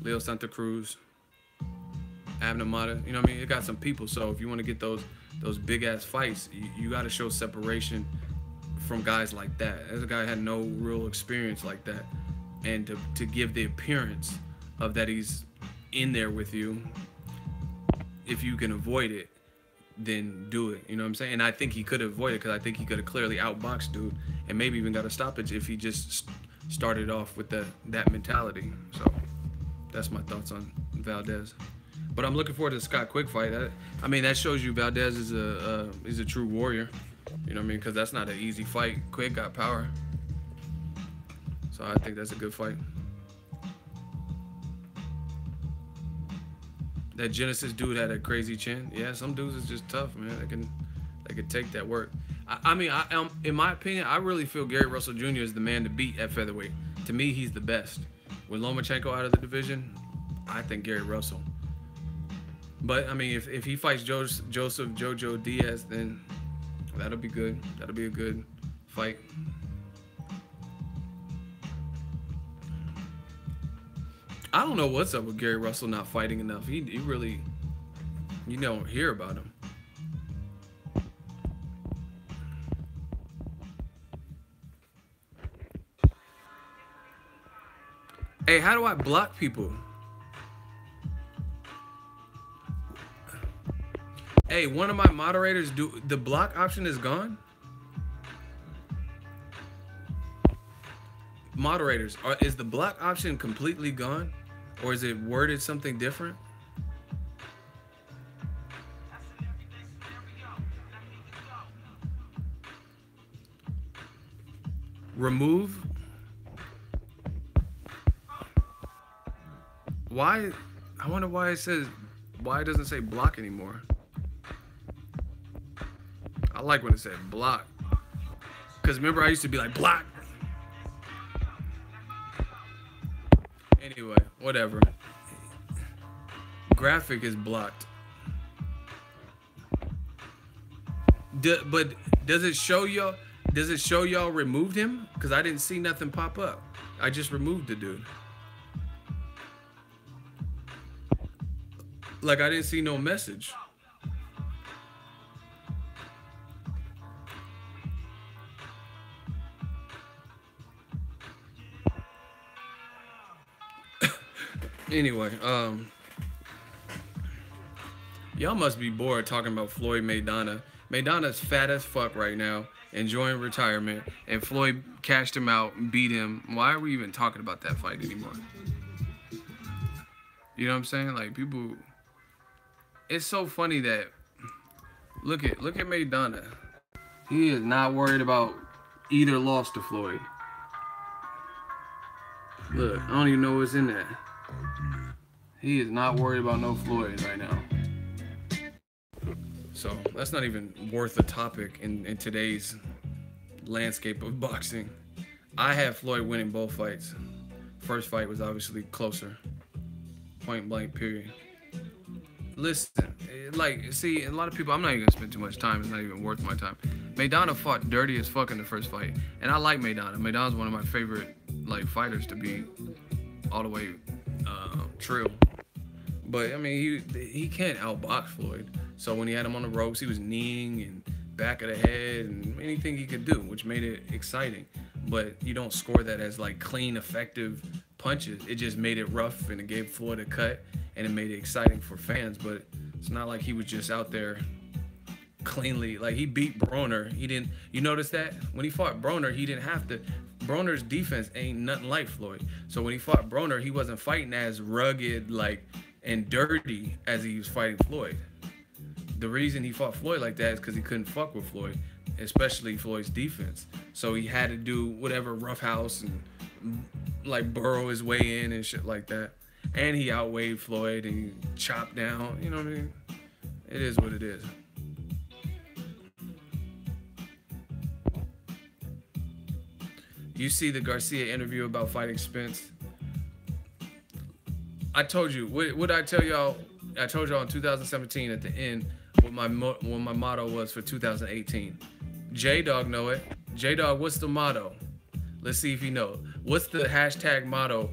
[SPEAKER 1] Leo Santa Cruz, Abner Mata. You know what I mean? It got some people. So if you want to get those big ass fights, you got to show separation from guys like that. As a guy who had no real experience like that, and to give the appearance of that he's in there with you, if you can avoid it, then do it. You know what I'm saying? And I think he could avoid it because I think he could have clearly outboxed dude and maybe even got a stoppage if he just started off with that mentality. So that's my thoughts on Valdez. But I'm looking forward to the Scott Quick fight. I mean, that shows you Valdez is a true warrior. You know what I mean? Because that's not an easy fight. Quick got power. So I think that's a good fight. That Genesis dude had a crazy chin. Yeah, some dudes is just tough, man. They can take that work. I mean, in my opinion, I really feel Gary Russell Jr. is the man to beat at featherweight. To me, he's the best. With Lomachenko out of the division, I think Gary Russell. But I mean, if he fights Joseph Jojo Diaz, then that'll be good. That'll be a good fight. I don't know what's up with Gary Russell not fighting enough. He really, you don't hear about him. Hey, how do I block people? Hey, one of my moderators, the block option is gone? Moderators, is the block option completely gone? Or is it worded something different? Remove? Why? I wonder why it doesn't say block anymore. I like when it said block. Because remember, I used to be like, block. Anyway, whatever. Graphic is blocked. But does it show y'all? Does it show y'all removed him? Because I didn't see nothing pop up. I just removed the dude. Like I didn't see no message. Anyway, y'all must be bored talking about Floyd Mayweather. Mayweather's fat as fuck right now, enjoying retirement, and Floyd cashed him out and beat him. Why are we even talking about that fight anymore? You know what I'm saying? Like people, it's so funny that look at Mayweather. He is not worried about either loss to Floyd. Look, I don't even know what's in there. He is not worried about no Floyd right now. So that's not even worth a topic in today's landscape of boxing. I had Floyd winning both fights. First fight was obviously closer. Point blank, period. Listen, like, see, a lot of people, I'm not even gonna spend too much time. It's not even worth my time. Mayweather fought dirty as fuck in the first fight. And I like Mayweather. Mayweather's one of my favorite, like, fighters to be all the way true. But I mean, he can't outbox Floyd. So when he had him on the ropes, he was kneeing and back of the head and anything he could do, which made it exciting. But you don't score that as like clean, effective punches. It just made it rough and it gave Floyd a cut and it made it exciting for fans. But it's not like he was just out there cleanly. Like he beat Broner. He didn't. You notice that when he fought Broner, he didn't have to. Broner's defense ain't nothing like Floyd. So when he fought Broner, he wasn't fighting as rugged, like, and dirty as he was fighting Floyd. The reason he fought Floyd like that is because he couldn't fuck with Floyd, especially Floyd's defense. So he had to do whatever roughhouse and like burrow his way in and shit like that. And he outweighed Floyd and he chopped down. You know what I mean? It is what it is. You see the Garcia interview about fighting Spence. I told you, what I tell y'all? I told y'all in 2017 at the end what my motto was for 2018. J-Dog know it. J-Dog, what's the motto? Let's see if he knows. What's the hashtag motto?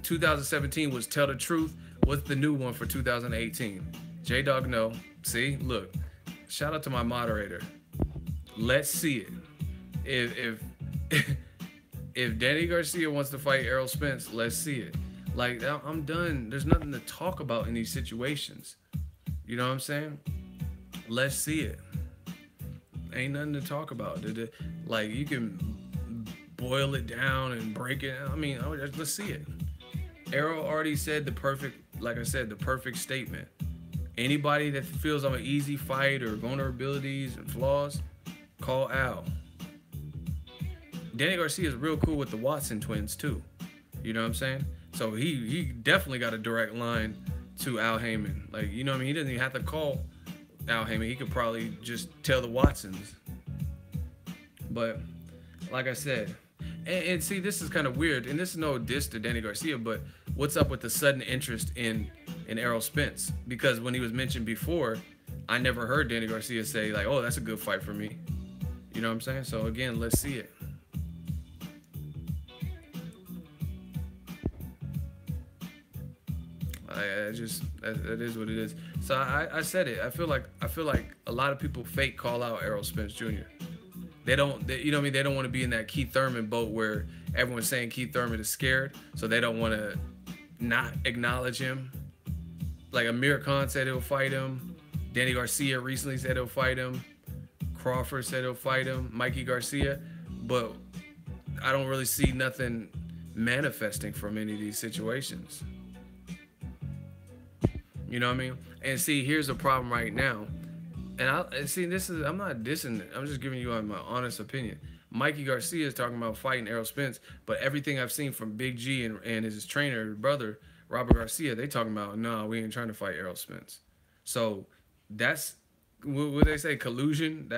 [SPEAKER 1] 2017 was tell the truth What's the new one for 2018? J-Dog, no. See, look. Shout out to my moderator. Let's see it. If if Danny Garcia wants to fight Errol Spence, let's see it. Like, I'm done. There's nothing to talk about in these situations. You know what I'm saying? Let's see it. Ain't nothing to talk about. Like, you can boil it down and break it. I mean, let's see it. Errol already said the perfect statement. Anybody that feels I'm an easy fight or vulnerabilities and flaws, call Al. Danny Garcia is real cool with the Watson twins too. You know what I'm saying? So he definitely got a direct line to Al Heyman. Like, you know what I mean? He doesn't even have to call Al Heyman. He could probably just tell the Watsons. But like I said, and see, this is kind of weird, and this is no diss to Danny Garcia, but what's up with the sudden interest in Errol Spence? Because when he was mentioned before, I never heard Danny Garcia say, like, oh, that's a good fight for me. You know what I'm saying? So again, let's see it. That is what it is. So I said it. I feel like a lot of people fake call out Errol Spence Jr. You know what I mean? They don't want to be in that Keith Thurman boat where everyone's saying Keith Thurman is scared, so they don't want to not acknowledge him. Like Amir Khan said he'll fight him. Danny Garcia recently said he'll fight him. Crawford said he'll fight him. Mikey Garcia, but I don't really see nothing manifesting from any of these situations. You know what I mean? And see, here's the problem right now. And I'm not dissing it. I'm just giving you my honest opinion. Mikey Garcia is talking about fighting Errol Spence, but everything I've seen from Big G and his trainer, his brother, Robert Garcia, they talking about, no, we ain't trying to fight Errol Spence. So that's what they say, collusion.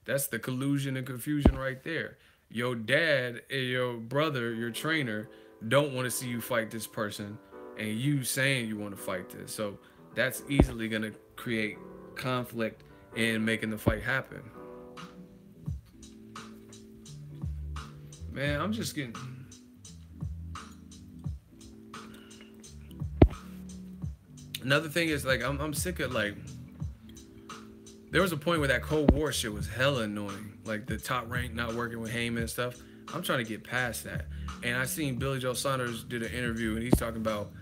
[SPEAKER 1] That's the collusion and confusion right there. Your dad and your brother, your trainer, don't want to see you fight this person, and you saying you want to fight this. So that's easily going to create conflict in making the fight happen. Man, I'm just getting... Another thing is, like, I'm sick of, like... There was a point where that Cold War shit was hella annoying. Like, the Top Rank not working with Heyman and stuff. I'm trying to get past that. And I seen Billy Joe Saunders did an interview, and he's talking about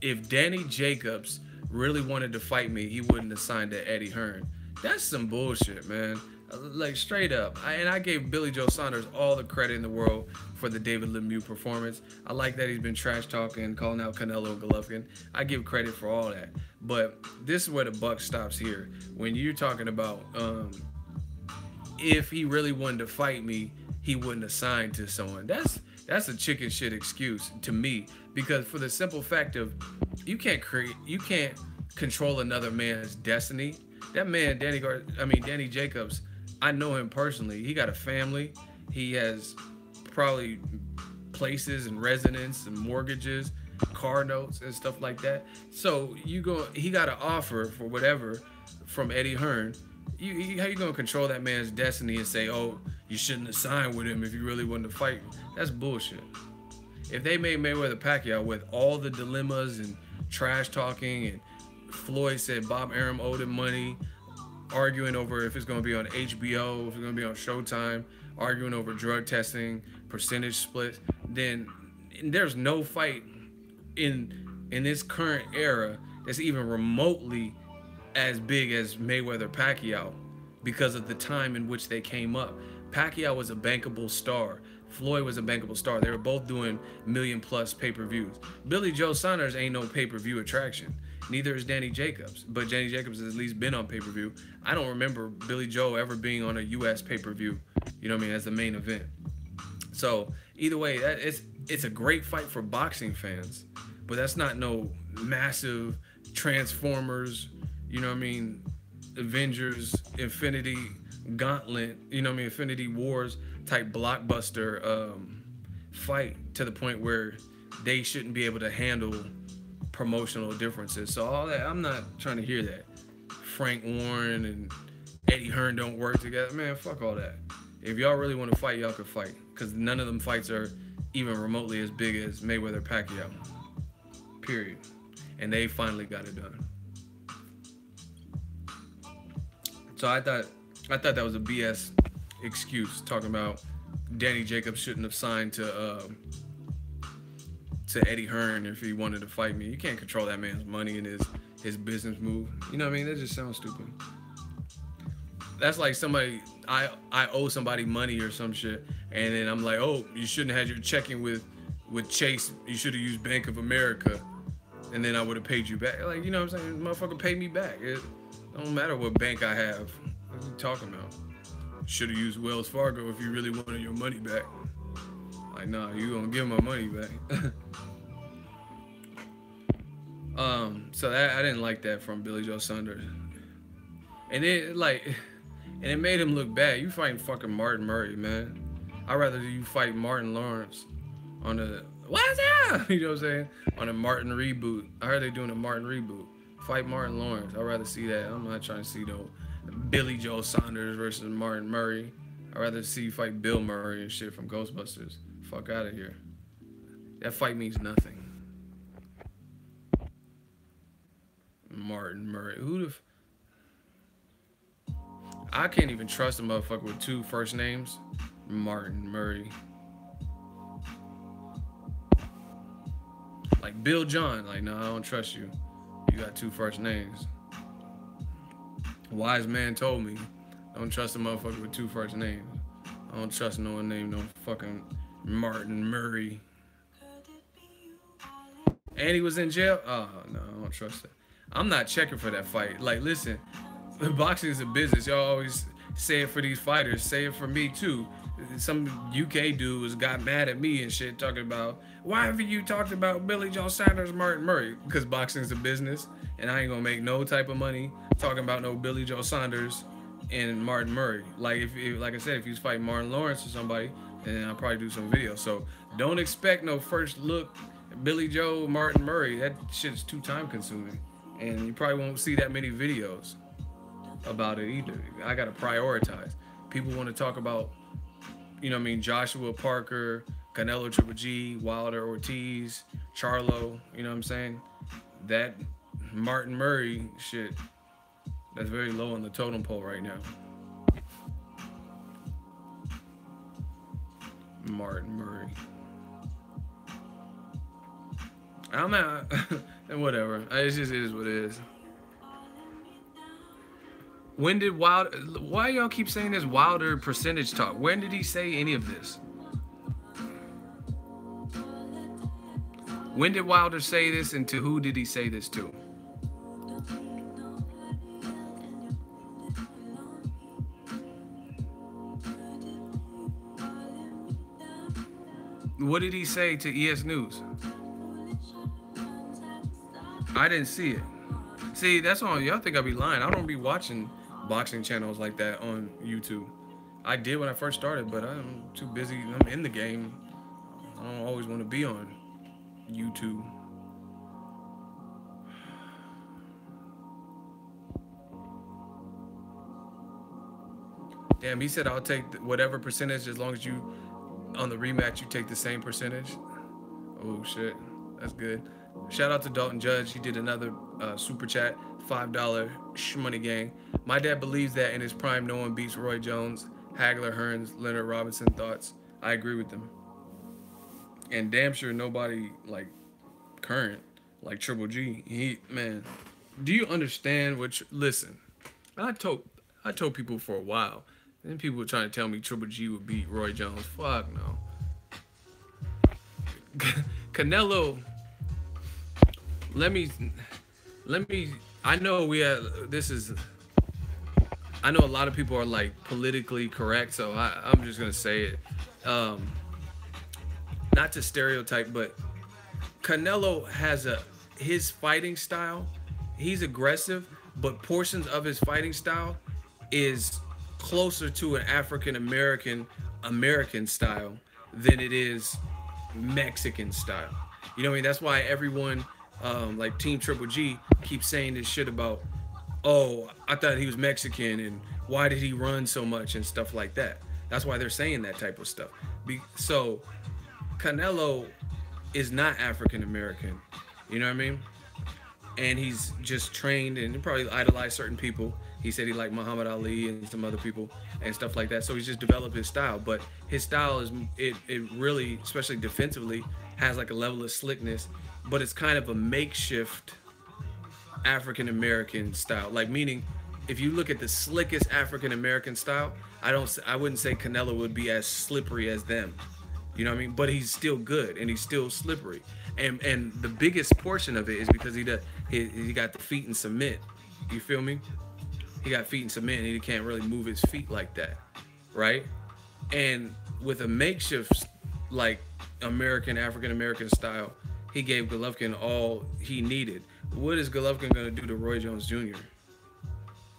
[SPEAKER 1] if Danny Jacobs really wanted to fight me, he wouldn't have signed to Eddie Hearn. That's some bullshit, man. Like, straight up. I gave Billy Joe Saunders all the credit in the world for the David Lemieux performance. I like that he's been trash talking, calling out Canelo Golovkin. I give credit for all that. But this is where the buck stops here. When you're talking about if he really wanted to fight me, he wouldn't have signed to someone. That's a chicken shit excuse to me, because for the simple fact of you can't control another man's destiny. That man, Danny Jacobs, I know him personally. He got a family. He has probably places and residence and mortgages, car notes and stuff like that. So he got an offer for whatever from Eddie Hearn. How you gonna control that man's destiny and say, oh, you shouldn't have signed with him if you really wanted to fight? That's bullshit. If they made Mayweather Pacquiao with all the dilemmas and trash talking, and Floyd said Bob Arum owed him money, arguing over if it's going to be on HBO, if it's going to be on Showtime, arguing over drug testing, percentage splits, then there's no fight in this current era that's even remotely as big as Mayweather Pacquiao because of the time in which they came up. Pacquiao was a bankable star. Floyd was a bankable star. They were both doing million-plus pay-per-views. Billy Joe Saunders ain't no pay-per-view attraction. Neither is Danny Jacobs. But Danny Jacobs has at least been on pay-per-view. I don't remember Billy Joe ever being on a U.S. pay-per-view, you know what I mean, as the main event. So either way, it's a great fight for boxing fans. But that's not no massive Transformers, you know what I mean, Avengers, Infinity Gauntlet, you know what I mean, Infinity Wars type blockbuster fight to the point where they shouldn't be able to handle promotional differences. So all that, I'm not trying to hear that. Frank Warren and Eddie Hearn don't work together. Man, fuck all that. If y'all really want to fight, y'all can fight. Because none of them fights are even remotely as big as Mayweather Pacquiao. Period. and they finally got it done. So I thought that was a BS excuse, talking about Danny Jacobs shouldn't have signed to Eddie Hearn if he wanted to fight me. You can't control that man's money and his business move. You know what I mean? That just sounds stupid. That's like somebody, I owe somebody money or some shit, and then I'm like, oh, you shouldn't have had your checking with Chase. You should have used Bank of America, and then I would have paid you back. Like, you know what I'm saying? Motherfucker, pay me back. It don't matter what bank I have. What are you talking about? Should have used Wells Fargo if you really wanted your money back. Like, nah, you gonna give my money back. So that, I didn't like that from Billy Joe Saunders. And it made him look bad. You fighting fucking Martin Murray, man. I'd rather you fight Martin Lawrence on the, what's that? You know what I'm saying? On a Martin reboot. I heard they're doing a Martin reboot. Fight Martin Lawrence. I'd rather see that. I'm not trying to see no Billy Joe Saunders versus Martin Murray. I'd rather see you fight Bill Murray and shit from Ghostbusters. Fuck out of here. That fight means nothing. Martin Murray. I can't even trust a motherfucker with two first names. Martin Murray. Like Bill John. Like, no, I don't trust you. You got two first names. Wise man told me, don't trust a motherfucker with two first names. I don't trust no one named no fucking Martin Murray. And he was in jail? Oh, no, I don't trust it. I'm not checking for that fight. Like, listen, boxing is a business. Y'all always say it for these fighters. Say it for me, too. Some UK dude got mad at me and shit, talking about, why haven't you talked about Billy Joe Saunders, Martin Murray? Because boxing is a business, and I ain't gonna make no type of money talking about no Billy Joe Saunders and Martin Murray. Like, like I said, if he was fighting Martin Lawrence or somebody, then I'll probably do some videos. So don't expect no first look Billy Joe, Martin Murray. That shit is too time consuming, and you probably won't see that many videos about it either. I gotta prioritize. People want to talk about, you know what I mean, Joshua Parker, Canelo Triple G, Wilder Ortiz, Charlo, you know what I'm saying? That Martin Murray shit, that's very low on the totem pole right now. Martin Murray. I'm not, and whatever. It just is what it is. When did Wilder, why y'all keep saying this Wilder percentage talk? When did he say any of this? When did Wilder say this, and to who did he say this to? What did he say to ES News? I didn't see it. See, that's all. Y'all think I be lying. I don't be watching boxing channels like that on YouTube. I did when I first started, but I'm too busy. I'm in the game. I don't always want to be on YouTube. Damn, he said I'll take whatever percentage as long as you, on the rematch, you take the same percentage. Oh, shit. That's good. Shout out to Dalton Judge. He did another super chat, $5 shmoney gang. My dad believes that in his prime, no one beats Roy Jones, Hagler, Hearns, Leonard Robinson. Thoughts? I agree with them. And damn sure nobody like current, like Triple G. Man, do you understand what? Listen, I told people for a while. Then people were trying to tell me Triple G would beat Roy Jones. Fuck no. Canelo. Let me. I know I know a lot of people are like politically correct, so I'm just gonna say it. Not to stereotype, but Canelo has his fighting style. He's aggressive, but portions of his fighting style is closer to an African American style than it is Mexican style. You know what I mean? That's why everyone, like Team Triple G, keeps saying this shit about, oh, I thought he was Mexican and why did he run so much and stuff like that. That's why they're saying that type of stuff. So Canelo is not African American. You know what I mean? and he's just trained and probably idolized certain people. He said he liked Muhammad Ali and some other people and stuff like that. So he's just developed his style. But his style is it really, especially defensively, has like a level of slickness. But it's kind of a makeshift African American style. Like meaning, if you look at the slickest African American style, I wouldn't say Canelo would be as slippery as them. You know what I mean? But he's still good and he's still slippery. And the biggest portion of it is because he got the feet in cement. You feel me? He got feet in cement and he can't really move his feet like that, right? And with a makeshift like African American style, he gave Golovkin all he needed. What is Golovkin gonna do to Roy Jones Jr.,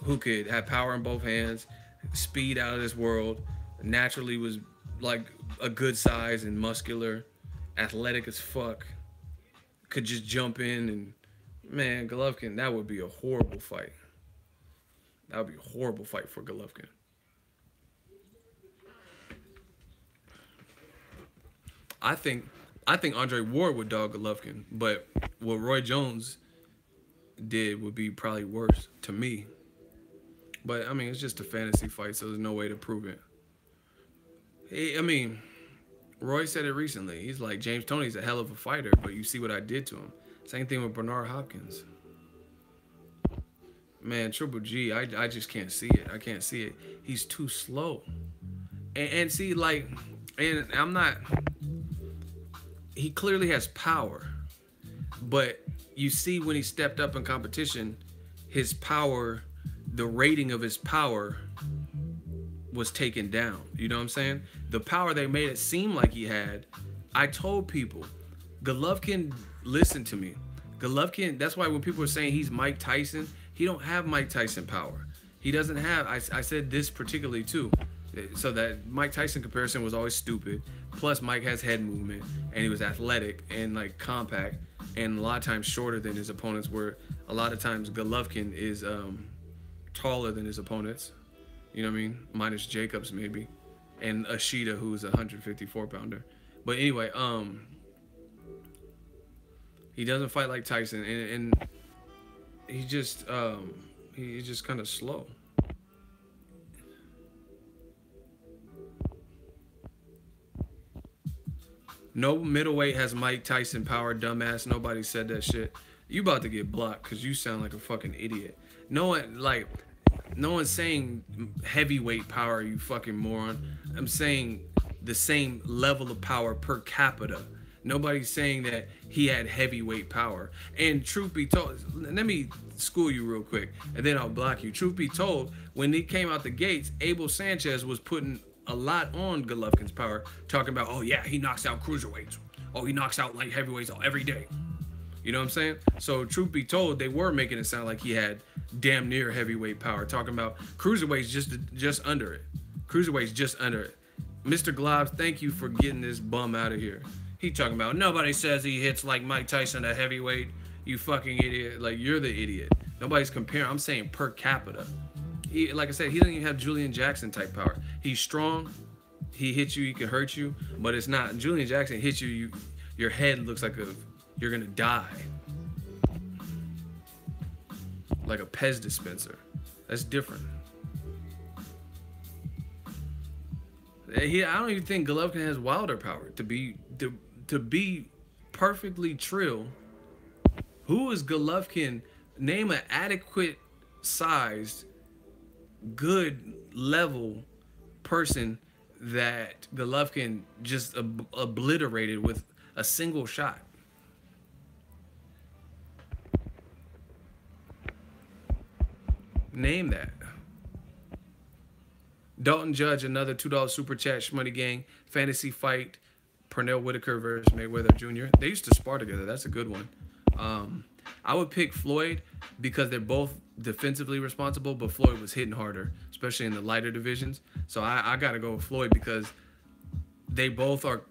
[SPEAKER 1] who could have power in both hands, speed out of this world, naturally was like a good size and muscular, athletic as fuck, could just jump in and man, Golovkin, that would be a horrible fight. That would be a horrible fight for Golovkin. I think Andre Ward would dog Golovkin, but what Roy Jones did would be probably worse to me. But I mean, it's just a fantasy fight, so there's no way to prove it. I mean, Roy said it recently. He's like, James Toney's a hell of a fighter, but you see what I did to him. Same thing with Bernard Hopkins. Man, Triple G, I just can't see it. I can't see it. He's too slow. And see, like, and I'm not... He clearly has power. But you see when he stepped up in competition, his power, the rating of his power was taken down. You know what I'm saying? The power they made it seem like he had, I told people, Golovkin, listen to me. Golovkin, that's why when people are saying he's Mike Tyson, he don't have Mike Tyson power. He doesn't have, I said this particularly too, so that Mike Tyson comparison was always stupid. Plus Mike has head movement and he was athletic and like compact and a lot of times shorter than his opponents, where a lot of times Golovkin is taller than his opponents. You know what I mean? Minus Jacobs maybe. And Ashita, who's a 154 pounder. But anyway, he doesn't fight like Tyson, and he's just kind of slow. No middleweight has Mike Tyson power, dumbass. Nobody said that shit. You about to get blocked because you sound like a fucking idiot. No one's saying heavyweight power, you fucking moron. I'm saying the same level of power per capita. Nobody's saying that he had heavyweight power. And truth be told, let me school you real quick, and then I'll block you. Truth be told, when he came out the gates, Abel Sanchez was putting a lot on Golovkin's power, talking about, oh yeah, he knocks out cruiserweights. Oh, he knocks out light heavyweights every day. You know what I'm saying? So truth be told, they were making it sound like he had damn near heavyweight power, talking about cruiserweights just under it. Cruiserweights just under it. Mr. Globs, thank you for getting this bum out of here. He talking about, nobody says he hits like Mike Tyson at heavyweight. You fucking idiot. Like, you're the idiot. Nobody's comparing. I'm saying per capita. Like I said, he doesn't even have Julian Jackson type power. He's strong. He hits you, he can hurt you, but it's not. Julian Jackson hits you, your head looks like you're gonna die. Like a Pez dispenser. That's different. I don't even think Golovkin has Wilder power to be perfectly trill. Who is Golovkin? Name an adequate sized, good level person that Golovkin just obliterated with a single shot. Name that. Dalton Judge, another $2 super chat, Shmoney Gang. Fantasy fight, Pernell Whitaker versus Mayweather Jr. They used to spar together. That's a good one. I would pick Floyd because they're both defensively responsible, but Floyd was hitting harder, especially in the lighter divisions. So I got to go with Floyd because they both are,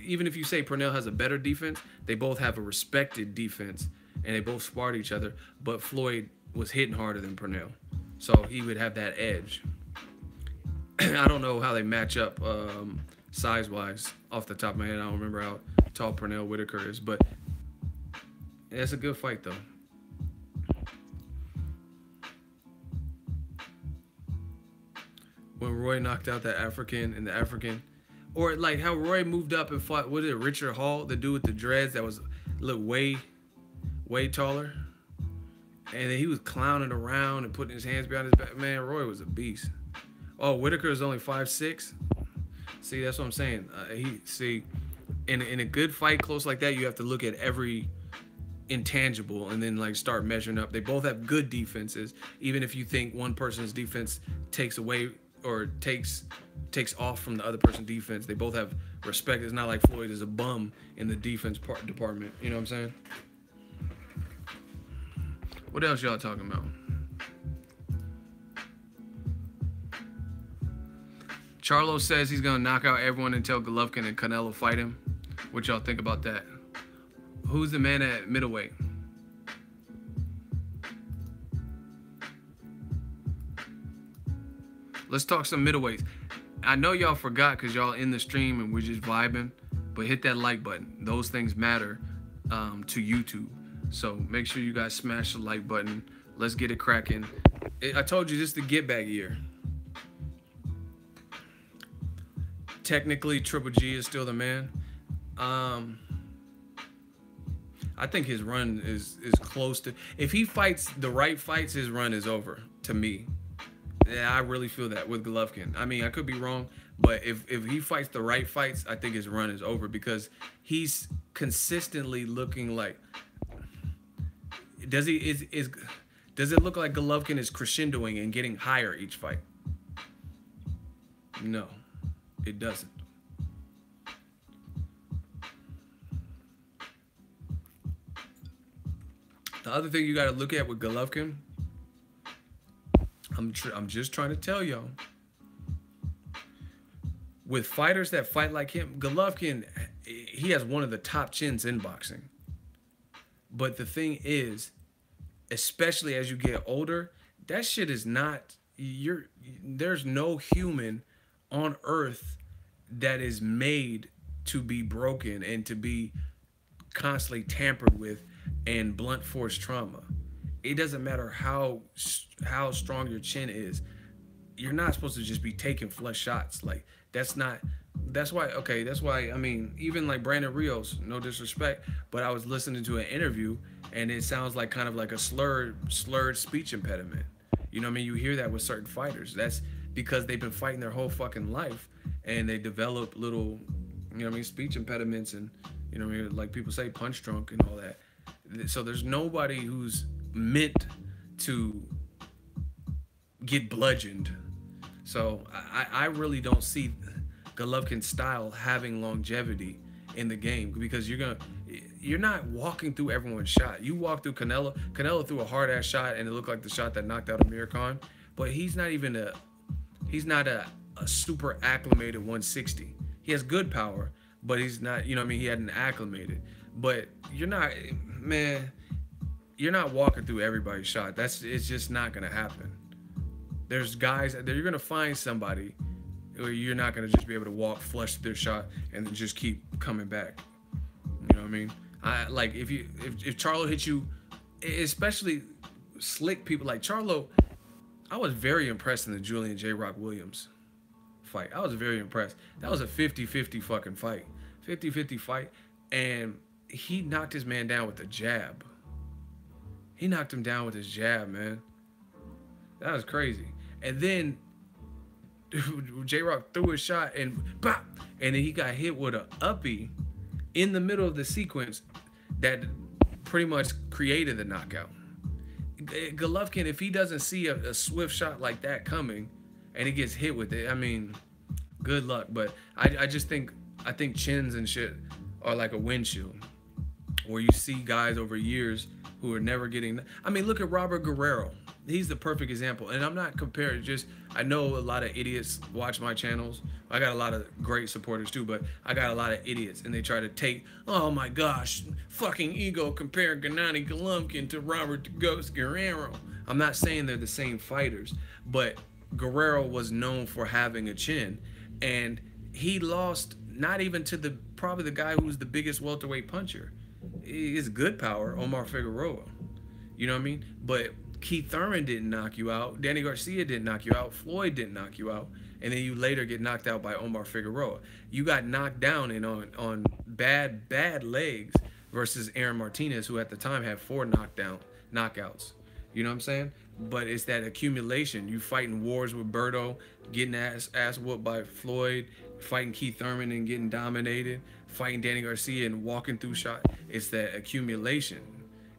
[SPEAKER 1] even if you say Pernell has a better defense, they both have a respected defense, and they both sparred each other, but Floyd was hitting harder than Pernell. So he would have that edge. I don't know how they match up size-wise off the top of my head. I don't remember how tall Pernell Whitaker is, but it's a good fight, though. when Roy knocked out that African and the African, or like how Roy moved up and fought. What is it, Richard Hall, the dude with the dreads that was look way taller, and then he was clowning around and putting his hands behind his back. Man, Roy was a beast. Oh, Whitaker is only 5'6". See, that's what I'm saying. In a good fight close like that, you have to look at every intangible and then like start measuring up. They both have good defenses, even if you think one person's defense takes away or takes off from the other person's defense. They both have respect. It's not like Floyd is a bum in the defense department. You know what I'm saying? What else y'all talking about? Charlo says he's gonna knock out everyone until Golovkin and Canelo fight him. What y'all think about that? Who's the man at middleweight? Let's talk some middleweights. I know y'all forgot because y'all in the stream and we're just vibing, but hit that like button. Those things matter to YouTube. So make sure you guys smash the like button. Let's get it cracking. I told you this is the get back year. Technically, Triple G is still the man. I think his run is close to. If he fights the right fights, his run is over. To me, yeah, I really feel that with Golovkin. I mean, I could be wrong, but if he fights the right fights, I think his run is over because he's consistently looking like. Does it look like Golovkin is crescendoing and getting higher each fight? No. It doesn't. The other thing you got to look at with Golovkin, I'm just trying to tell y'all, with fighters that fight like him, Golovkin, he has one of the top chins in boxing. But the thing is, especially as you get older, that shit is not, there's no human on earth that is made to be broken and to be constantly tampered with and blunt force trauma. It doesn't matter how strong your chin is. You're not supposed to just be taking flush shots. Like that's why I mean, even like Brandon Rios, no disrespect, but I was listening to an interview and it sounds like kind of like a slurred speech impediment. You know what I mean? You hear that with certain fighters. That's because they've been fighting their whole fucking life and they develop little, you know what I mean, speech impediments and, you know what I mean, like people say, punch drunk and all that. So there's nobody who's meant to get bludgeoned. So I really don't see Golovkin's style having longevity in the game because you're not walking through everyone's shot. You walk through Canelo. Canelo threw a hard ass shot and it looked like the shot that knocked out Amir Khan, but he's not a super acclimated 160. He has good power, but he's not, you know what I mean, he hadn't acclimated. But you're not walking through everybody's shot. It's just not gonna happen. There's guys that you're gonna find somebody where you're not gonna just be able to walk flush through their shot and then just keep coming back. You know what I mean? Like if Charlo hits you, especially slick people like Charlo, I was very impressed in the Julian J. Rock Williams fight. I was very impressed. That was a 50-50 fucking fight. 50-50 fight. And he knocked his man down with a jab. He knocked him down with his jab, man. That was crazy. And then J. Rock threw a shot and bop, and then he got hit with an uppie in the middle of the sequence that pretty much created the knockout. Golovkin, if he doesn't see a swift shot like that coming and he gets hit with it, I mean, good luck. But I think chins and shit are like a windshield where you see guys over years who are never getting. I mean, look at Robert Guerrero. He's the perfect example. And I'm not comparing, I know a lot of idiots watch my channels. I got a lot of great supporters too, but I got a lot of idiots and they try to take, oh my gosh, fucking ego comparing Gennady Golovkin to Robert the Ghost Guerrero. I'm not saying they're the same fighters, but Guerrero was known for having a chin and he lost not even to probably the guy who was the biggest welterweight puncher. His good power, Omar Figueroa. You know what I mean? But Keith Thurman didn't knock you out. Danny Garcia didn't knock you out. Floyd didn't knock you out. and then you later get knocked out by Omar Figueroa. You got knocked down and on bad legs versus Aaron Martinez, who at the time had 4 knockouts. You know what I'm saying? But it's that accumulation. You fighting wars with Berto, getting ass whooped by Floyd, fighting Keith Thurman and getting dominated, fighting Danny Garcia and walking through shot. It's that accumulation.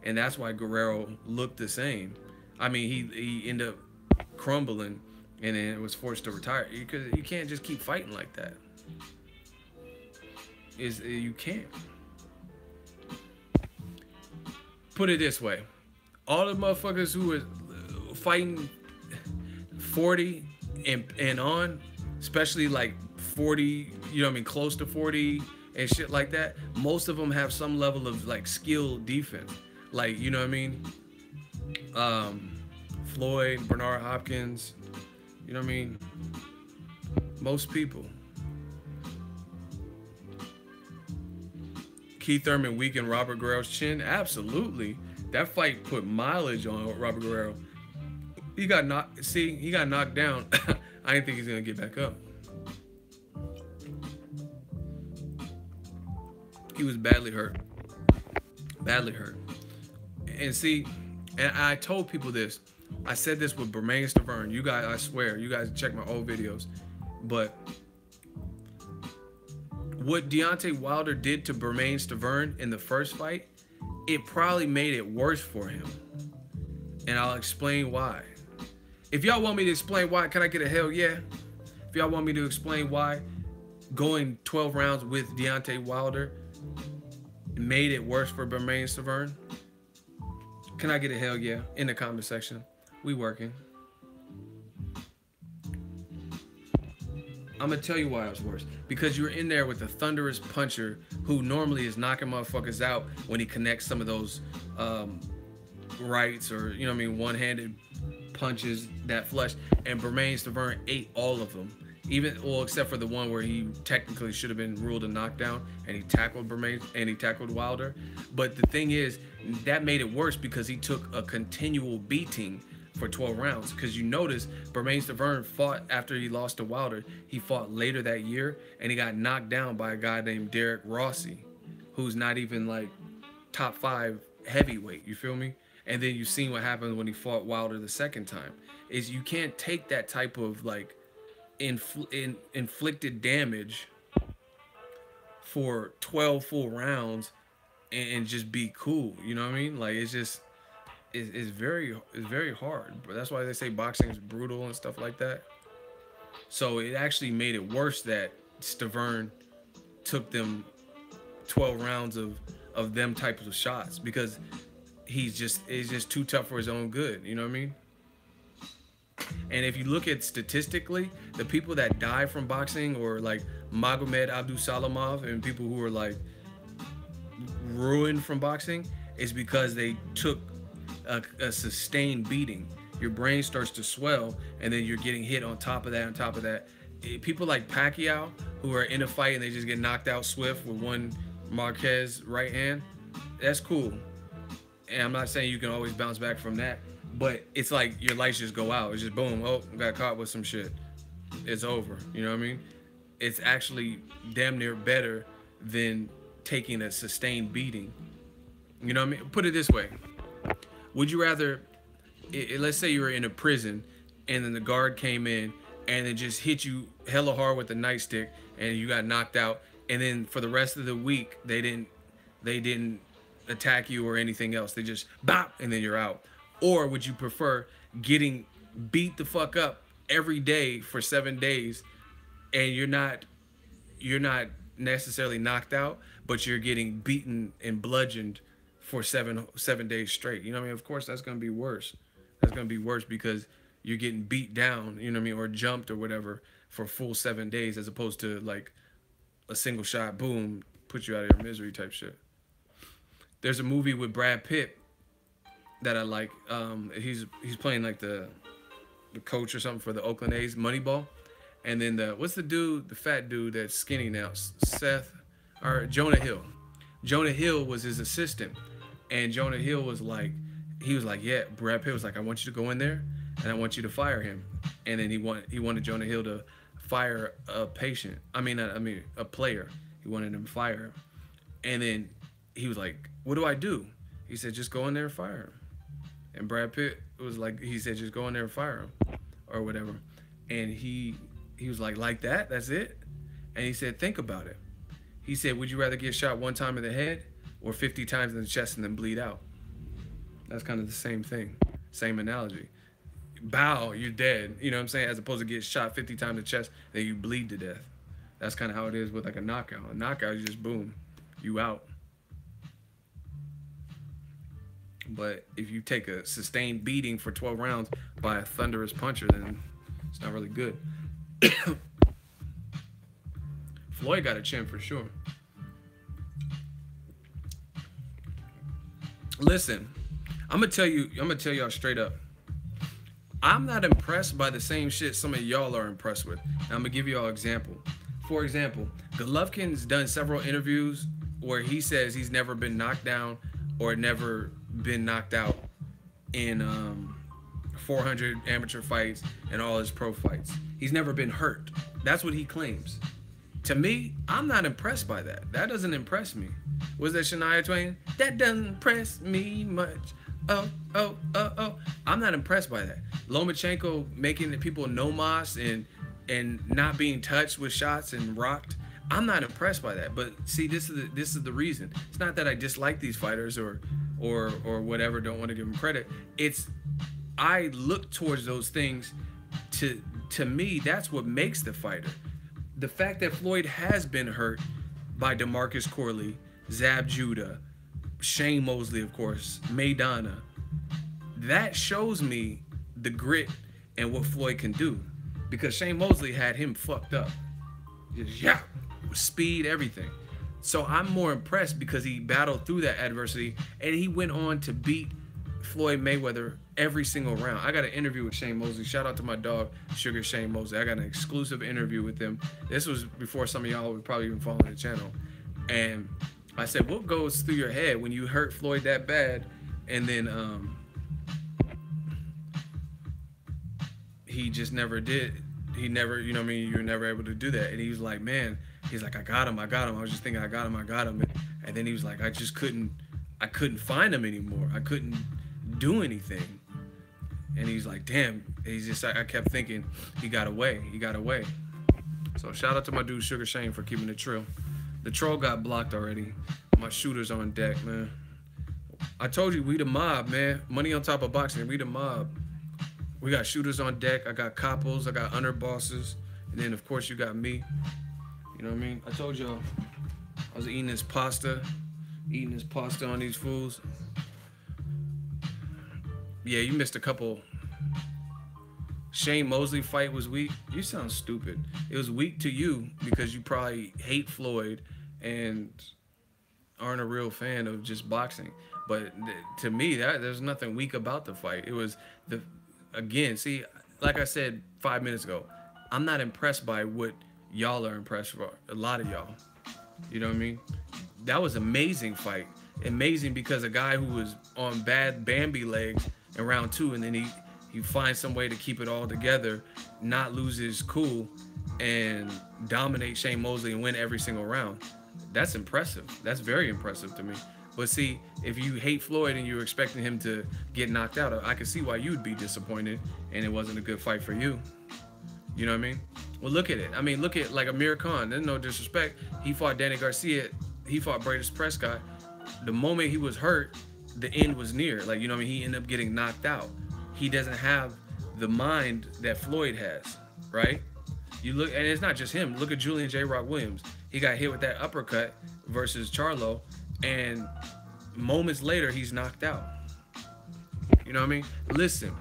[SPEAKER 1] And that's why Guerrero looked the same. I mean, he ended up crumbling and then was forced to retire. You can't just keep fighting like that. You can't. Put it this way. All the motherfuckers who were fighting 40 and on, especially like 40, you know what I mean, close to 40 and shit like that, most of them have some level of like skill defense. Like, you know what I mean? Floyd, Bernard Hopkins, you know what I mean? Most people. Keith Thurman weakened Robert Guerrero's chin? Absolutely. That fight put mileage on Robert Guerrero. He got knocked down. I didn't think he's gonna get back up. He was badly hurt. Badly hurt. And see, and I told people this. I said this with Bermain Stavern. You guys, I swear, you guys check my old videos. But what Deontay Wilder did to Bermain Stavern in the first fight, it probably made it worse for him. And I'll explain why. If y'all want me to explain why, can I get a hell yeah? If y'all want me to explain why going 12 rounds with Deontay Wilder made it worse for Bermain Stavern, can I get a hell yeah in the comment section? We working. I'm gonna tell you why it was worse. Because you're in there with a thunderous puncher who normally is knocking motherfuckers out when he connects some of those rights or, you know what I mean, one-handed punches that flush. And Bermain Stavern ate all of them. Except for the one where he technically should have been ruled a knockdown and he tackled Wilder. But the thing is, that made it worse because he took a continual beating for 12 rounds. Because you notice Bermain Stavern fought after he lost to Wilder. He fought later that year and he got knocked down by a guy named Derek Rossi, who's not even like top 5 heavyweight. You feel me? And then you seen what happened when he fought Wilder the second time. Is you can't take that type of like inflicted damage for 12 full rounds and just be cool. You know what I mean? Like it's very hard. But that's why they say boxing is brutal and stuff like that. So it actually made it worse that Stavern took them 12 rounds of them types of shots because it's just too tough for his own good. You know what I mean? And if you look at statistically, the people that die from boxing, or like Magomed Abdusalamov and people who are like ruined from boxing, is because they took a sustained beating. Your brain starts to swell, and then you're getting hit on top of that. People like Pacquiao, who are in a fight and they just get knocked out swift with one Marquez right hand, that's cool. And I'm not saying you can always bounce back from that, but it's like your lights just go out. It's just boom, oh, got caught with some shit. It's over. You know what I mean? It's actually damn near better than taking a sustained beating. You know what I mean? Put it this way. Would you rather, let's say you were in a prison and then the guard came in and then just hit you hella hard with a nightstick and you got knocked out, and then for the rest of the week they didn't attack you or anything else. They just bop and then you're out. Or would you prefer getting beat the fuck up every day for 7 days and you're not necessarily knocked out, but you're getting beaten and bludgeoned for seven days straight? You know what I mean? Of course that's gonna be worse. That's gonna be worse because you're getting beat down, you know what I mean, or jumped or whatever for full 7 days, as opposed to like a single shot, boom, put you out of your misery type shit. There's a movie with Brad Pitt that I like. He's playing like the coach or something for the Oakland A's, Moneyball. And then what's the dude, the fat dude that's skinny now, Jonah Hill. Jonah Hill was his assistant, and Jonah Hill was like, yeah, Brad Pitt was like, I want you to go in there and I want you to fire him. And then he wanted Jonah Hill to fire a patient. I mean a player. He wanted him to fire him. And then he was like, "What do I do?" He said, "Just go in there and fire him." And Brad Pitt was like, he said, "Just go in there and fire him," or whatever. And he was like that? That's it? And he said, "Think about it." He said, "Would you rather get shot one time in the head or 50 times in the chest and then bleed out?" That's kind of the same thing, same analogy. Bow, you're dead. You know what I'm saying? As opposed to get shot 50 times in the chest, then you bleed to death. That's kind of how it is with like a knockout. A knockout is just boom, you out. But if you take a sustained beating for 12 rounds by a thunderous puncher, then it's not really good. Floyd got a chin for sure. Listen, I'm gonna tell y'all straight up. I'm not impressed by the same shit some of y'all are impressed with. And I'm gonna give y'all an example. For example, Golovkin's done several interviews where he says he's never been knocked down or never been knocked out in 400 amateur fights and all his pro fights. He's never been hurt. That's what he claims. To me, I'm not impressed by that. That doesn't impress me. Was that Shania Twain? That doesn't impress me much. Oh, oh, oh, oh. I'm not impressed by that. Lomachenko making the people no mas and not being touched with shots and rocked. I'm not impressed by that. But see, this is the reason. It's not that I dislike these fighters or whatever, don't want to give them credit. It's I look towards those things. To me, that's what makes the fighter. The fact that Floyd has been hurt by DeMarcus Corley, Zab Judah, Shane Mosley, of course, Maidana, that shows me the grit and what Floyd can do. Because Shane Mosley had him fucked up. Just speed, everything. So I'm more impressed because he battled through that adversity and he went on to beat Floyd Mayweather every single round. I got an interview with Shane Mosley. Shout out to my dog, Sugar Shane Mosley. I got an exclusive interview with him. This was before some of y'all were probably even following the channel. And I said, what goes through your head when you hurt Floyd that bad and then he just never did. He never, you know what I mean, you were never able to do that. And he was like, man, he's like, I got him. I was just thinking, I got him. And then he was like, I couldn't find him anymore. I couldn't do anything. And he's like, damn. I kept thinking, he got away. So shout out to my dude, Sugar Shane, for keeping it true. The troll got blocked already. My shooter's on deck, man. I told you, we the mob, man. Money on top of boxing, we the mob. We got shooters on deck. I got couples. I got underbosses. And then, of course, you got me. You know what I mean? I told y'all I was eating this pasta on these fools. Yeah, you missed a couple. Shane Mosley fight was weak. You sound stupid. It was weak to you because you probably hate Floyd and aren't a real fan of just boxing. But to me, there's nothing weak about the fight. It was again, see, like I said 5 minutes ago, I'm not impressed by what y'all are impressed for. A lot of y'all. You know what I mean? That was amazing fight. Amazing because a guy who was on bad Bambi legs in round 2 and then he finds some way to keep it all together, not lose his cool, and dominate Shane Mosley and win every single round. That's impressive. That's very impressive to me. But see, if you hate Floyd and you're expecting him to get knocked out, I could see why you'd be disappointed and it wasn't a good fight for you. You know what I mean? Well, look at it. I mean, look at like Amir Khan. There's no disrespect. He fought Danny Garcia. He fought Bradis Prescott. The moment he was hurt, the end was near. Like, you know what I mean? He ended up getting knocked out. He doesn't have the mind that Floyd has, right? You look, and it's not just him. Look at Julian J. Rock Williams. He got hit with that uppercut versus Charlo, and moments later, he's knocked out. You know what I mean? Listen,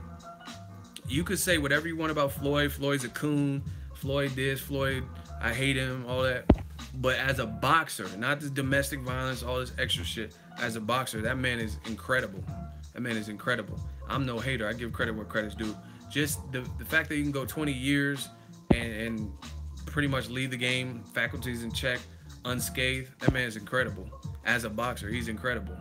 [SPEAKER 1] you could say whatever you want about Floyd. Floyd's a coon. Floyd this, Floyd, I hate him, all that. But as a boxer, not this domestic violence, all this extra shit. As a boxer, that man is incredible. That man is incredible. I'm no hater. I give credit where credit's due. Just the fact that you can go 20 years and pretty much leave the game, faculties in check, unscathed, that man is incredible. As a boxer, he's incredible.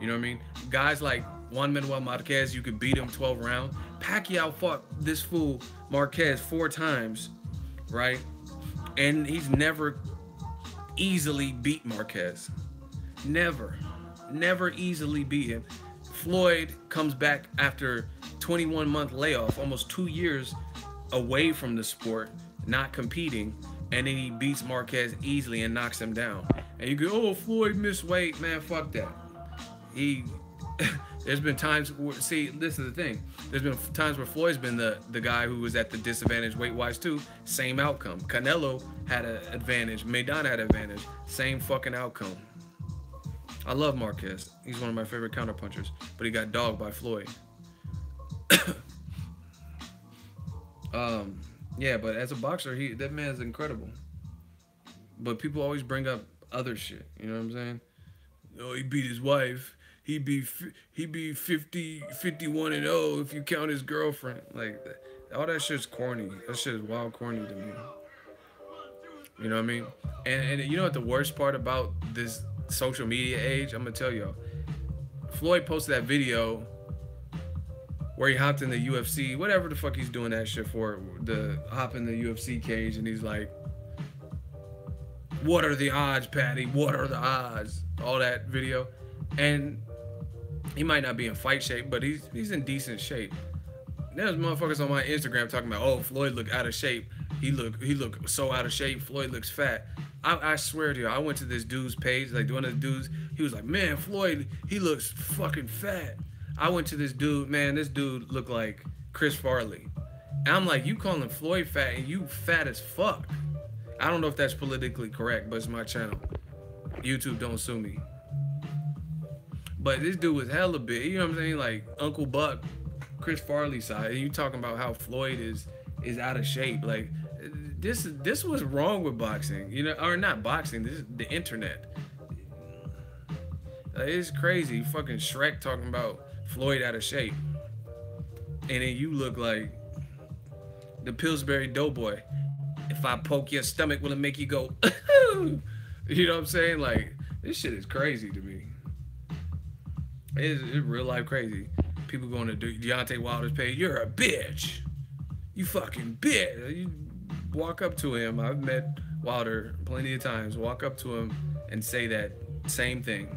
[SPEAKER 1] You know what I mean? Guys like Juan Manuel Marquez, you could beat him 12 rounds. Pacquiao fought this fool Marquez 4 times right? And he's never easily beat Marquez. Never easily beat him. Floyd comes back after 21-month layoff, almost 2 years away from the sport, not competing, and then he beats Marquez easily and knocks him down. And you go, oh, Floyd missed weight, man, fuck that. There's been times where, see, this is the thing. There's been times where Floyd's been the guy who was at the disadvantage weight-wise too. Same outcome. Canelo had an advantage. Maidana had an advantage. Same fucking outcome. I love Marquez. He's one of my favorite counterpunchers, but he got dogged by Floyd. Yeah, but as a boxer, that man's incredible. But people always bring up other shit. You know what I'm saying? Oh, he beat his wife. He be 51 and 0 if you count his girlfriend. Like, all that shit's corny. That shit is wild corny to me. You know what I mean? And you know what the worst part about this social media age? I'm gonna tell y'all. Floyd posted that video where he hopped in the UFC, whatever the fuck he's doing that shit for, the hop in the UFC cage, and he's like, what are the odds, Patty? What are the odds? All that video. And he might not be in fight shape, but he's in decent shape. There's motherfuckers on my Instagram talking about, oh, Floyd look out of shape. He look so out of shape. Floyd looks fat. I swear to you, I went to this dude's page, like one of the dudes. He was like, man, Floyd, he looks fucking fat. I went to this dude, man, this dude looked like Chris Farley. And I'm like, you calling Floyd fat and you fat as fuck. I don't know if that's politically correct, but it's my channel. YouTube, don't sue me. But this dude was hella big, you know what I'm saying? Like Uncle Buck, Chris Farley side. And you talking about how Floyd is out of shape. Like this was wrong with boxing, you know, or not boxing, this is the internet. It's crazy. Fucking Shrek talking about Floyd out of shape. And then you look like the Pillsbury Doughboy. If I poke your stomach, will it make you go, you know what I'm saying? Like, this shit is crazy to me. It's real life crazy. People going to Deontay Wilder's page, you're a bitch. You fucking bitch. You walk up to him. I've met Wilder plenty of times. Walk up to him and say that same thing.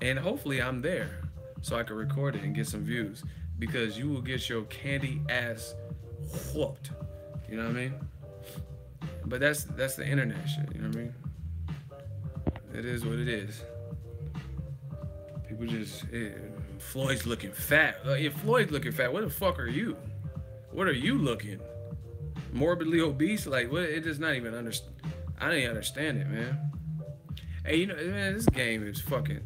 [SPEAKER 1] And hopefully I'm there so I can record it and get some views, because you will get your candy ass whooped. You know what I mean? But that's the internet shit, you know what I mean? It is what it is. People just, Floyd's looking fat. If Floyd's looking fat, what the fuck are you? What are you looking? Morbidly obese? Like, what? It does not even understand. I don't even understand it, man. Hey, you know, man, this game is fucking,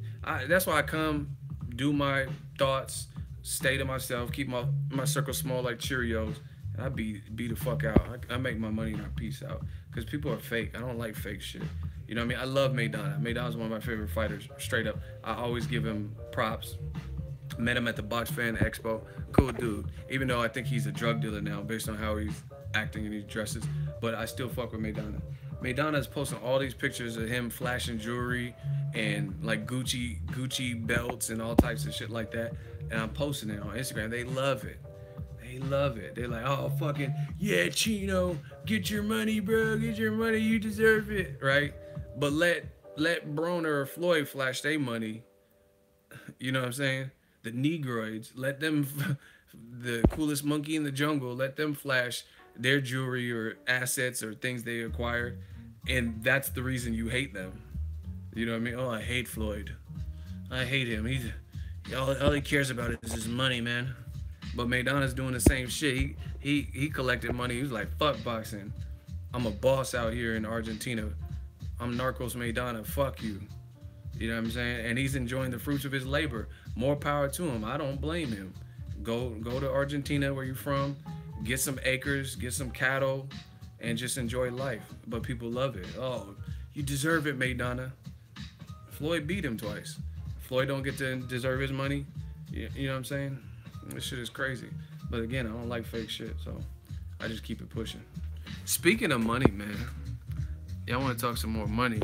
[SPEAKER 1] that's why I come, do my thoughts, stay to myself, keep my circle small like Cheerios, and I be the fuck out. I make my money and I peace out. Because people are fake. I don't like fake shit. You know what I mean? I love Maidana. Maidana's one of my favorite fighters, straight up. I always give him props. Met him at the Box Fan Expo. Cool dude. Even though I think he's a drug dealer now based on how he's acting and he dresses. But I still fuck with Maidana. Maidana's posting all these pictures of him flashing jewelry and like Gucci belts and all types of shit like that. And I'm posting it on Instagram. They love it. They love it. They're like, oh, fucking, yeah, Chino, get your money, bro. Get your money. You deserve it, right? But let Broner or Floyd flash their money. You know what I'm saying? The Negroids, let them, the coolest monkey in the jungle, let them flash their jewelry or assets or things they acquired. And that's the reason you hate them. You know what I mean? Oh, I hate Floyd. I hate him. All he cares about is his money, man. But Maidana's doing the same shit. He collected money. He was like, fuck boxing. I'm a boss out here in Argentina. I'm Narcos Maidana. Fuck you. You know what I'm saying? And he's enjoying the fruits of his labor. More power to him. I don't blame him. Go to Argentina, where you're from. Get some acres, get some cattle, and just enjoy life. But people love it. Oh, you deserve it, Maidana. Floyd beat him twice. Floyd don't get to deserve his money. You know what I'm saying? This shit is crazy. But again, I don't like fake shit, so I just keep it pushing. Speaking of money, man, y'all want to talk some more money?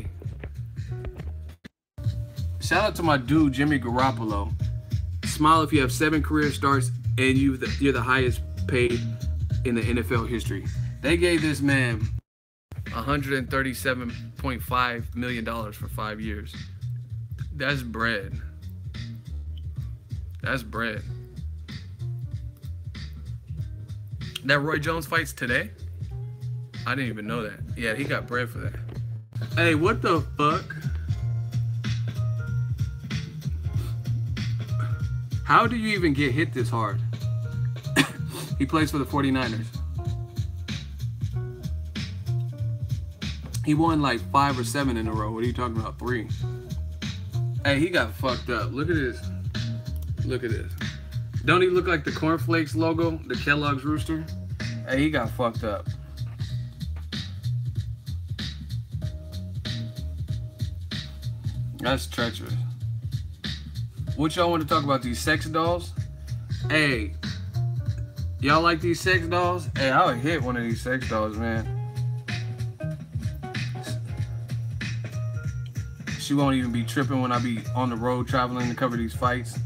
[SPEAKER 1] Shout out to my dude, Jimmy Garoppolo. Smile if you have 7 career starts and you're the highest paid in the NFL history. They gave this man $137.5 million for 5 years. That's bread. That's bread. That Roy Jones fight's today? I didn't even know that. Yeah, he got bread for that. Hey, what the fuck? How do you even get hit this hard? He plays for the 49ers. He won like 5 or 7 in a row. What are you talking about? 3. Hey, he got fucked up. Look at this. Look at this. Don't he look like the Cornflakes logo? The Kellogg's Rooster? Hey, he got fucked up. That's treacherous. What y'all want to talk about? These sex dolls? Hey, y'all like these sex dolls? Hey, I would hit one of these sex dolls, man. She won't even be tripping when I be on the road traveling to cover these fights.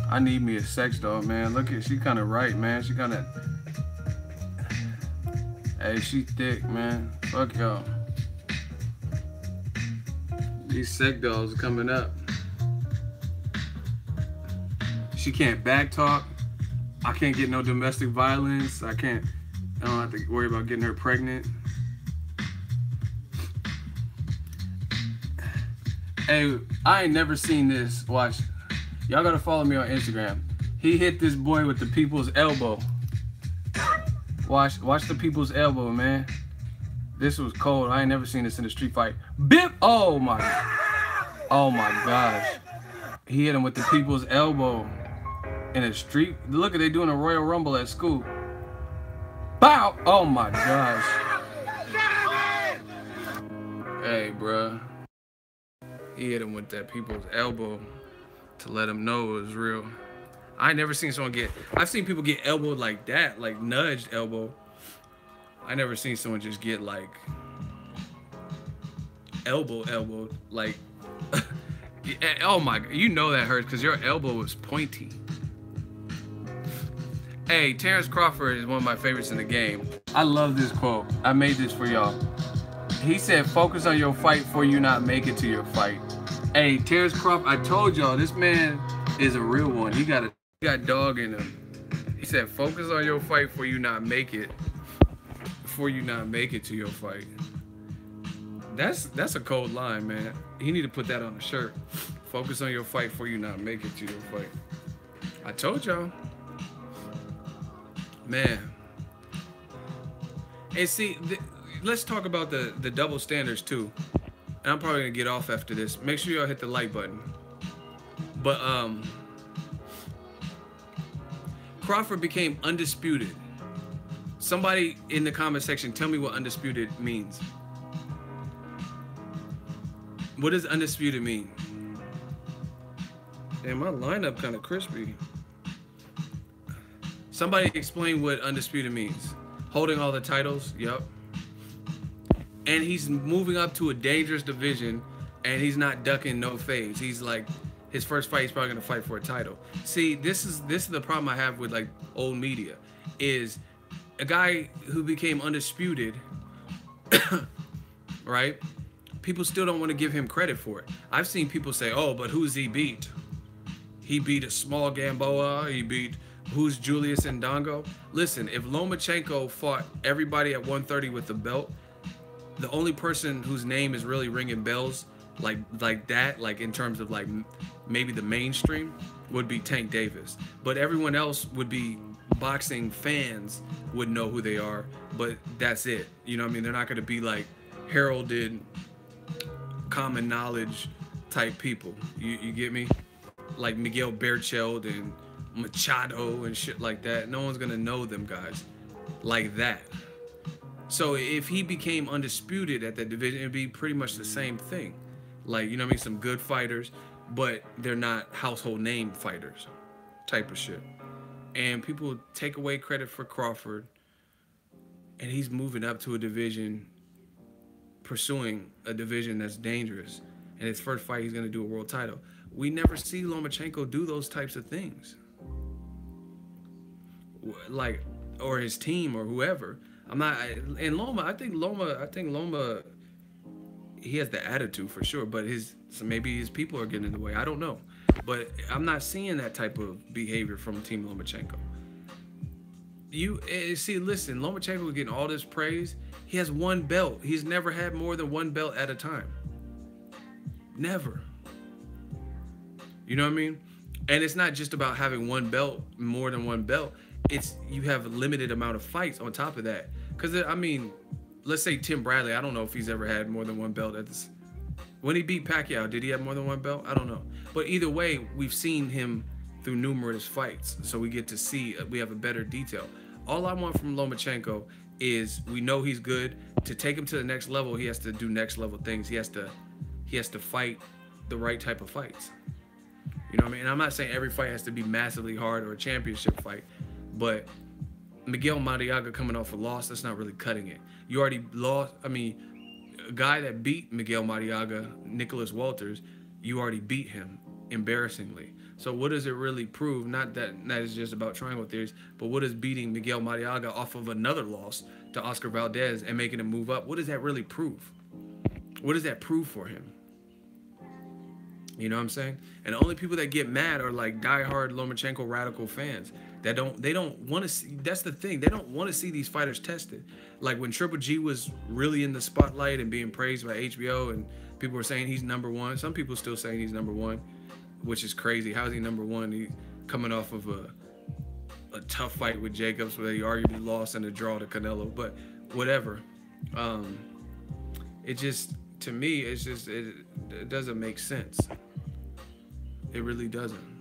[SPEAKER 1] I need me a sex doll, man. Look at, she kind of right, man. She kind of, hey, she thick, man. Fuck y'all. These sex dolls are coming up. She can't back talk. I can't get no domestic violence. I don't have to worry about getting her pregnant. Hey, I ain't never seen this. Watch. Y'all gotta follow me on Instagram. He hit this boy with the people's elbow. Watch the people's elbow, man. This was cold. I ain't never seen this in a street fight. Bip! Oh my gosh. He hit him with the people's elbow in a street. Look at they doing a Royal Rumble at school. Bow! Oh my gosh. Hey, bruh. He hit him with that people's elbow to let him know it was real. I ain't never seen someone get, I've seen people get elbowed like that, like nudged elbow. I never seen someone just get like elbowed, like, oh my, you know that hurts because your elbow was pointy. Hey, Terrence Crawford is one of my favorites in the game. I love this quote. I made this for y'all. He said, focus on your fight before you not make it to your fight. Hey, Terrence Crawford, I told y'all, this man is a real one. He got dog in him. He said, focus on your fight before you not make it to your fight. That's a cold line, man. He need to put that on a shirt. Focus on your fight before you not make it to your fight. I told y'all. Man. And see, let's talk about the double standards too. And I'm probably gonna get off after this. Make sure y'all hit the like button. But Crawford became undisputed. Somebody in the comment section tell me what undisputed means. What does undisputed mean? Damn, my lineup kind of crispy. Somebody explain what undisputed means. Holding all the titles, yep. And he's moving up to a dangerous division, and he's not ducking no fades. He's like, his first fight, he's probably gonna fight for a title. See, this is the problem I have with like old media, is a guy who became undisputed, right? People still don't want to give him credit for it. I've seen people say, oh, but who's he beat? He beat a small Gamboa, he beat, who's Julius Ndongo? Listen, if Lomachenko fought everybody at 130 with the belt, the only person whose name is really ringing bells like that, like in terms of like maybe the mainstream, would be Tank Davis. But everyone else would be boxing fans would know who they are, but that's it. You know what I mean? They're not going to be like heralded, common knowledge type people. You get me? Like Miguel Berchelt and Machado and shit like that. No one's going to know them guys like that. So if he became undisputed at that division, it'd be pretty much the same thing. Like, you know what I mean? Some good fighters, but they're not household name fighters type of shit. And people take away credit for Crawford, and he's moving up to a division, pursuing a division that's dangerous. And his first fight, he's going to do a world title. We never see Lomachenko do those types of things. Like, or his team or whoever. I'm not. And Loma, I think Loma, he has the attitude for sure, but so maybe his people are getting in the way. I don't know, but I'm not seeing that type of behavior from Team Lomachenko. See, listen, Lomachenko is getting all this praise. He has one belt. He's never had more than one belt at a time. Never. You know what I mean? And it's not just about having one belt, more than one belt. It's you have a limited amount of fights on top of that. Because, I mean, let's say Tim Bradley. I don't know if he's ever had more than one belt at this. When he beat Pacquiao, did he have more than one belt? I don't know. But either way, we've seen him through numerous fights. So we get to see, we have a better detail. All I want from Lomachenko is we know he's good. To take him to the next level, he has to do next level things. He has to fight the right type of fights. You know what I mean? And I'm not saying every fight has to be massively hard or a championship fight, but Miguel Mariaga coming off a loss, that's not really cutting it. You already lost. I mean, a guy that beat Miguel Mariaga, Nicholas Walters, you already beat him embarrassingly. So what does it really prove? Not that is just about triangle theories, but what is beating Miguel Mariaga off of another loss to Oscar Valdez and making him move up? What does that really prove? What does that prove for him? You know what I'm saying? And the only people that get mad are like diehard Lomachenko radical fans. They don't want to see. That's the thing. They don't want to see these fighters tested. Like when Triple G was really in the spotlight and being praised by HBO, and people were saying he's #1. Some people still saying he's #1, which is crazy. How is he #1? He's coming off of a tough fight with Jacobs where he arguably lost in a draw to Canelo. But whatever. It just, to me, it doesn't make sense. It really doesn't.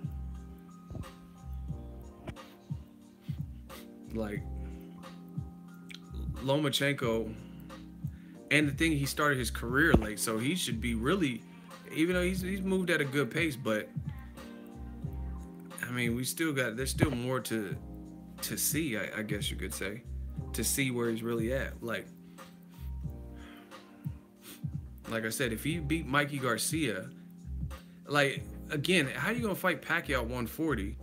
[SPEAKER 1] Like Lomachenko, and the thing, he started his career late, so he should be really, even though he's moved at a good pace, but I mean, there's still more to see, I guess you could say, to see where he's really at. Like I said, if he beat Mikey Garcia, like, again, how are you gonna fight Pacquiao at 140?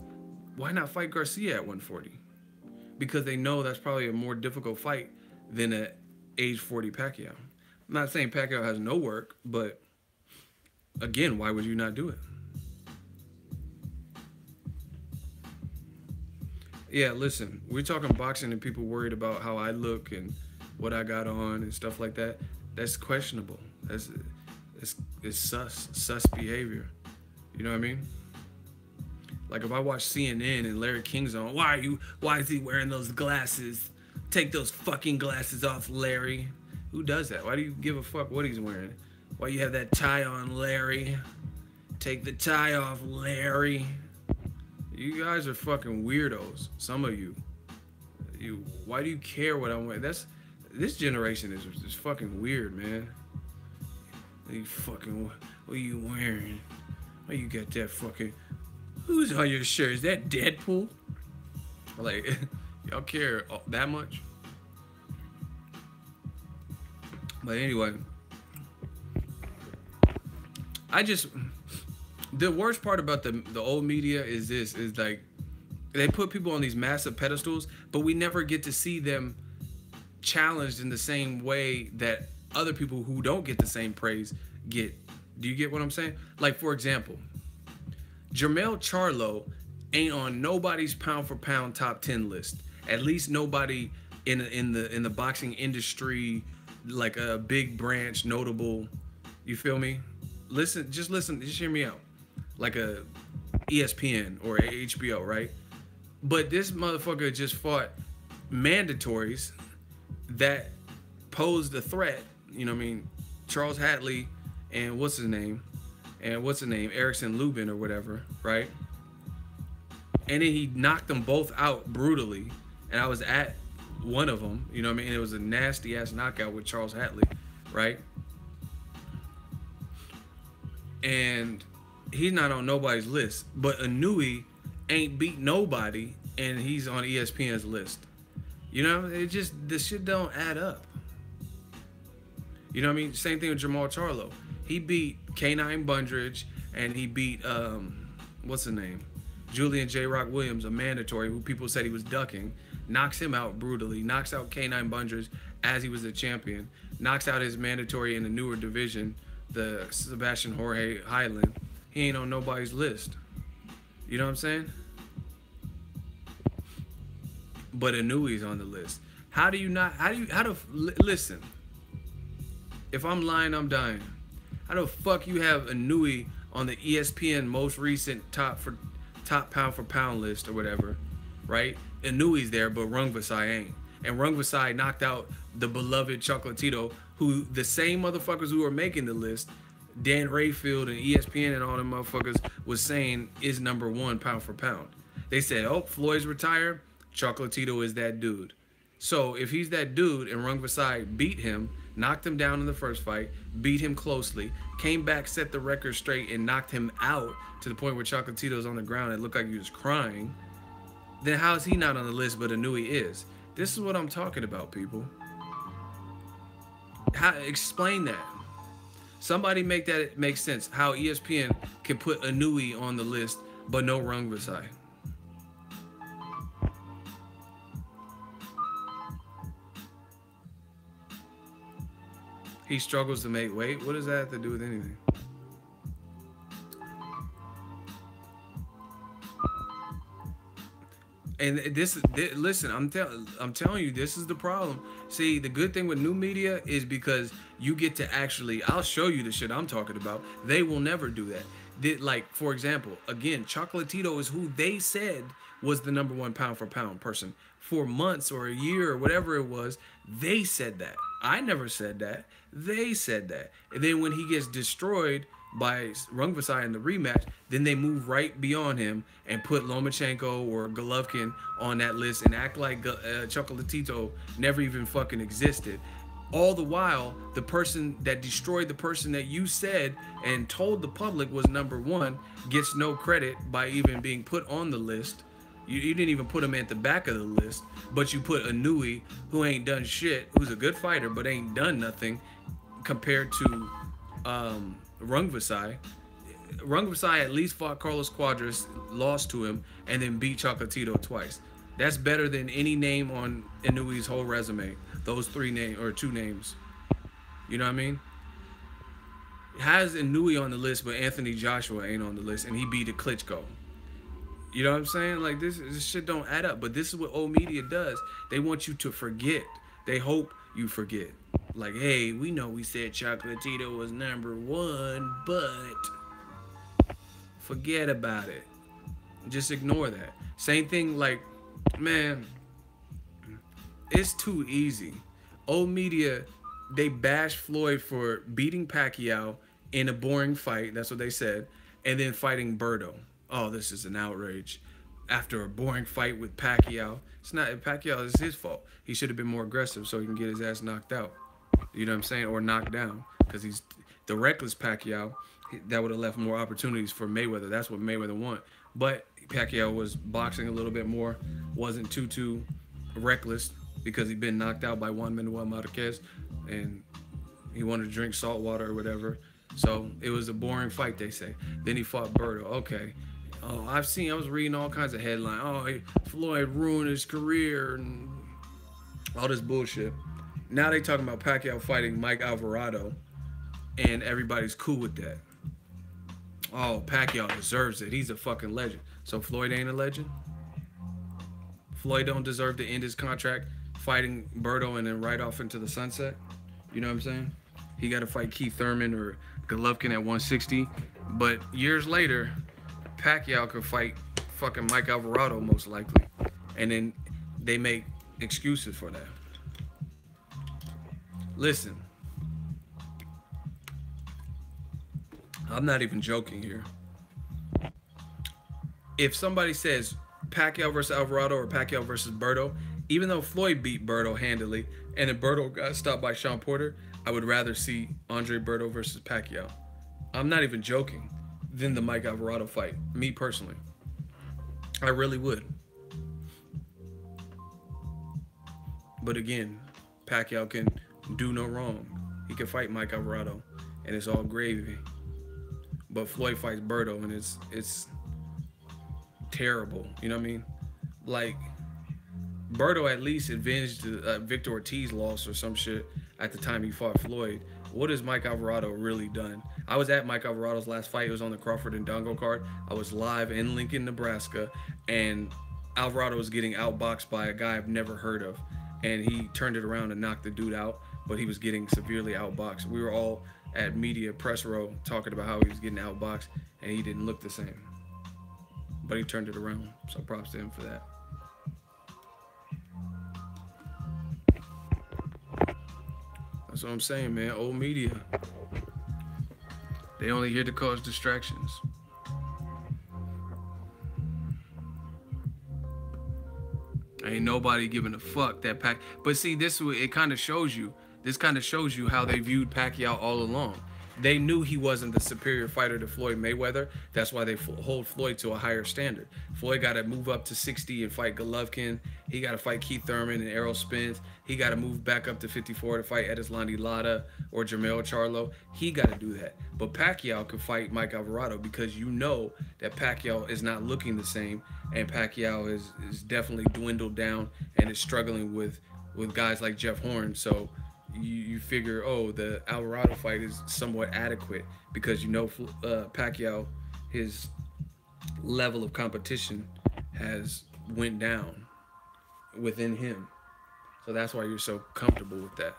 [SPEAKER 1] Why not fight Garcia at 140? Because they know that's probably a more difficult fight than at age 40 Pacquiao. I'm not saying Pacquiao has no work, but again, why would you not do it? Yeah, listen, we're talking boxing and people worried about how I look and what I got on and stuff like that. That's questionable. It's sus behavior. You know what I mean? Like if I watch CNN and Larry King's on, why is he wearing those glasses? Take those fucking glasses off, Larry. Who does that? Why do you give a fuck what he's wearing? Why you have that tie on, Larry? Take the tie off, Larry. You guys are fucking weirdos. Some of you. Why do you care what I'm wearing? This generation is fucking weird, man. You fucking, what are you wearing? Why you got that fucking, who's on your shirt? Is that Deadpool? Like, y'all care that much? But anyway, the worst part about the old media is like, they put people on these massive pedestals, but we never get to see them challenged in the same way that other people who don't get the same praise get. Do you get what I'm saying? Like, for example, Jermell Charlo ain't on nobody's pound for pound top 10 list. At least nobody in the boxing industry, like a big branch, notable. You feel me? Just hear me out. Like a ESPN or a HBO, right? But this motherfucker just fought mandatories that posed a threat. You know what I mean? Charles Hatley and what's his name? Erickson Lubin or whatever, right? And then he knocked them both out brutally. And I was at one of them, you know what I mean? And it was a nasty ass knockout with Charles Hatley, right? And he's not on nobody's list. But Inouye ain't beat nobody, and he's on ESPN's list. You know, this shit don't add up. You know what I mean? Same thing with Jermall Charlo. He beat K9 Bundridge, and he beat, what's the name? Julian J. Rock Williams, a mandatory, who people said he was ducking. knocks him out brutally, knocks out K9 Bunders as he was the champion, knocks out his mandatory in the newer division, the Sebastian Jorge Highland. He ain't on nobody's list. You know what I'm saying? But Inouye's on the list. How do you not? Listen? If I'm lying, I'm dying. How the fuck you have Inoue on the ESPN most recent top pound for pound list or whatever, right? Inouye's there, but Rungvisai ain't. And Rungvisai knocked out the beloved Chocolatito, who the same motherfuckers who are making the list, Dan Rayfield and ESPN and all them motherfuckers, was saying is #1 pound for pound. They said, oh, Floyd's retired, Chocolatito is that dude. So if he's that dude and Rungvisai beat him, knocked him down in the first fight, beat him closely, came back, set the record straight, and knocked him out to the point where Chocolatito's on the ground and it looked like he was crying, then how is he not on the list but Inoue is? This is what I'm talking about, people. Explain that. Somebody make that make sense. How ESPN can put Inoue on the list but no Rungvisai. He struggles to make weight. What does that have to do with anything? And listen, I'm telling you, this is the problem. See, the good thing with new media is because you get to actually, I'll show you the shit I'm talking about. They will never do that. Like, for example, again, Chocolatito is who they said was the #1 pound for pound person for months or a year or whatever it was. They said that. I never said that. They said that. And then when he gets destroyed by Rungvisai in the rematch, then they move right beyond him and put Lomachenko or Golovkin on that list and act like Chocolatito never even fucking existed. All the while, the person that destroyed the person that you said and told the public was #1 gets no credit by even being put on the list. You didn't even put him at the back of the list, but you put Inoue, who ain't done shit, who's a good fighter, but ain't done nothing compared to Rungvisai. Rungvisai at least fought Carlos Cuadras, lost to him, and then beat Chocolatito twice. That's better than any name on Inouye's whole resume. Those 3 names or 2 names. You know what I mean? Has Inoue on the list, but Anthony Joshua ain't on the list, and he beat a Klitschko. You know what I'm saying? Like, this shit don't add up. But this is what old media does. They want you to forget. They hope you forget. Like, hey, we know we said Chocolatito was #1, but forget about it. Just ignore that. Same thing, like, man, it's too easy. Old media, they bash Floyd for beating Pacquiao in a boring fight. That's what they said. And then fighting Berto. Oh, this is an outrage. After a boring fight with Pacquiao. It's not, Pacquiao is his fault. He should have been more aggressive so he can get his ass knocked out. You know what I'm saying? Or knocked down. Because he's the reckless Pacquiao. That would have left more opportunities for Mayweather. That's what Mayweather want. But Pacquiao was boxing a little bit more. Wasn't too reckless because he'd been knocked out by Juan Manuel Marquez. And he wanted to drink salt water or whatever. So it was a boring fight, they say. Then he fought Berto. Okay. Oh, I was reading all kinds of headlines. Oh, Floyd ruined his career and all this bullshit. Now they talking about Pacquiao fighting Mike Alvarado, and everybody's cool with that. Oh, Pacquiao deserves it. He's a fucking legend. So Floyd ain't a legend? Floyd don't deserve to end his contract fighting Berto and then right off into the sunset? You know what I'm saying? He got to fight Keith Thurman or Golovkin at 160. But years later, Pacquiao could fight fucking Mike Alvarado most likely. And then they make excuses for that. Listen. I'm not even joking here. If somebody says Pacquiao versus Alvarado or Pacquiao versus Berto, even though Floyd beat Berto handily and then Berto got stopped by Sean Porter, I would rather see Andre Berto versus Pacquiao. I'm not even joking. Than the Mike Alvarado fight. Me personally. I really would. But again, Pacquiao can do no wrong. He can fight Mike Alvarado and it's all gravy. But Floyd fights Berto and it's terrible. You know what I mean? Like, Berto at least avenged Victor Ortiz loss or some shit at the time he fought Floyd. What has Mike Alvarado really done? I was at Mike Alvarado's last fight. It was on the Crawford and Dongo card. I was live in Lincoln, Nebraska, and Alvarado was getting outboxed by a guy I've never heard of, and he turned it around and knocked the dude out, but he was getting severely outboxed. We were all at media press row talking about how he was getting outboxed, and he didn't look the same. But he turned it around, so props to him for that. That's what I'm saying, man. Old media. They only here to cause distractions. Ain't nobody giving a fuck that Pac. But see, it kind of shows you. This kind of shows you how they viewed Pacquiao all along. They knew he wasn't the superior fighter to Floyd Mayweather. That's why they hold Floyd to a higher standard. Floyd got to move up to 60 and fight Golovkin. He got to fight Keith Thurman and Errol Spence. He got to move back up to 54 to fight Edislandi Lara or Jermell Charlo. He got to do that. But Pacquiao could fight Mike Alvarado because you know that Pacquiao is not looking the same, and Pacquiao is definitely dwindled down and is struggling with guys like Jeff Horn. So you figure, oh, the Alvarado fight is somewhat adequate because you know Pacquiao, his level of competition has went down within him. So that's why you're so comfortable with that.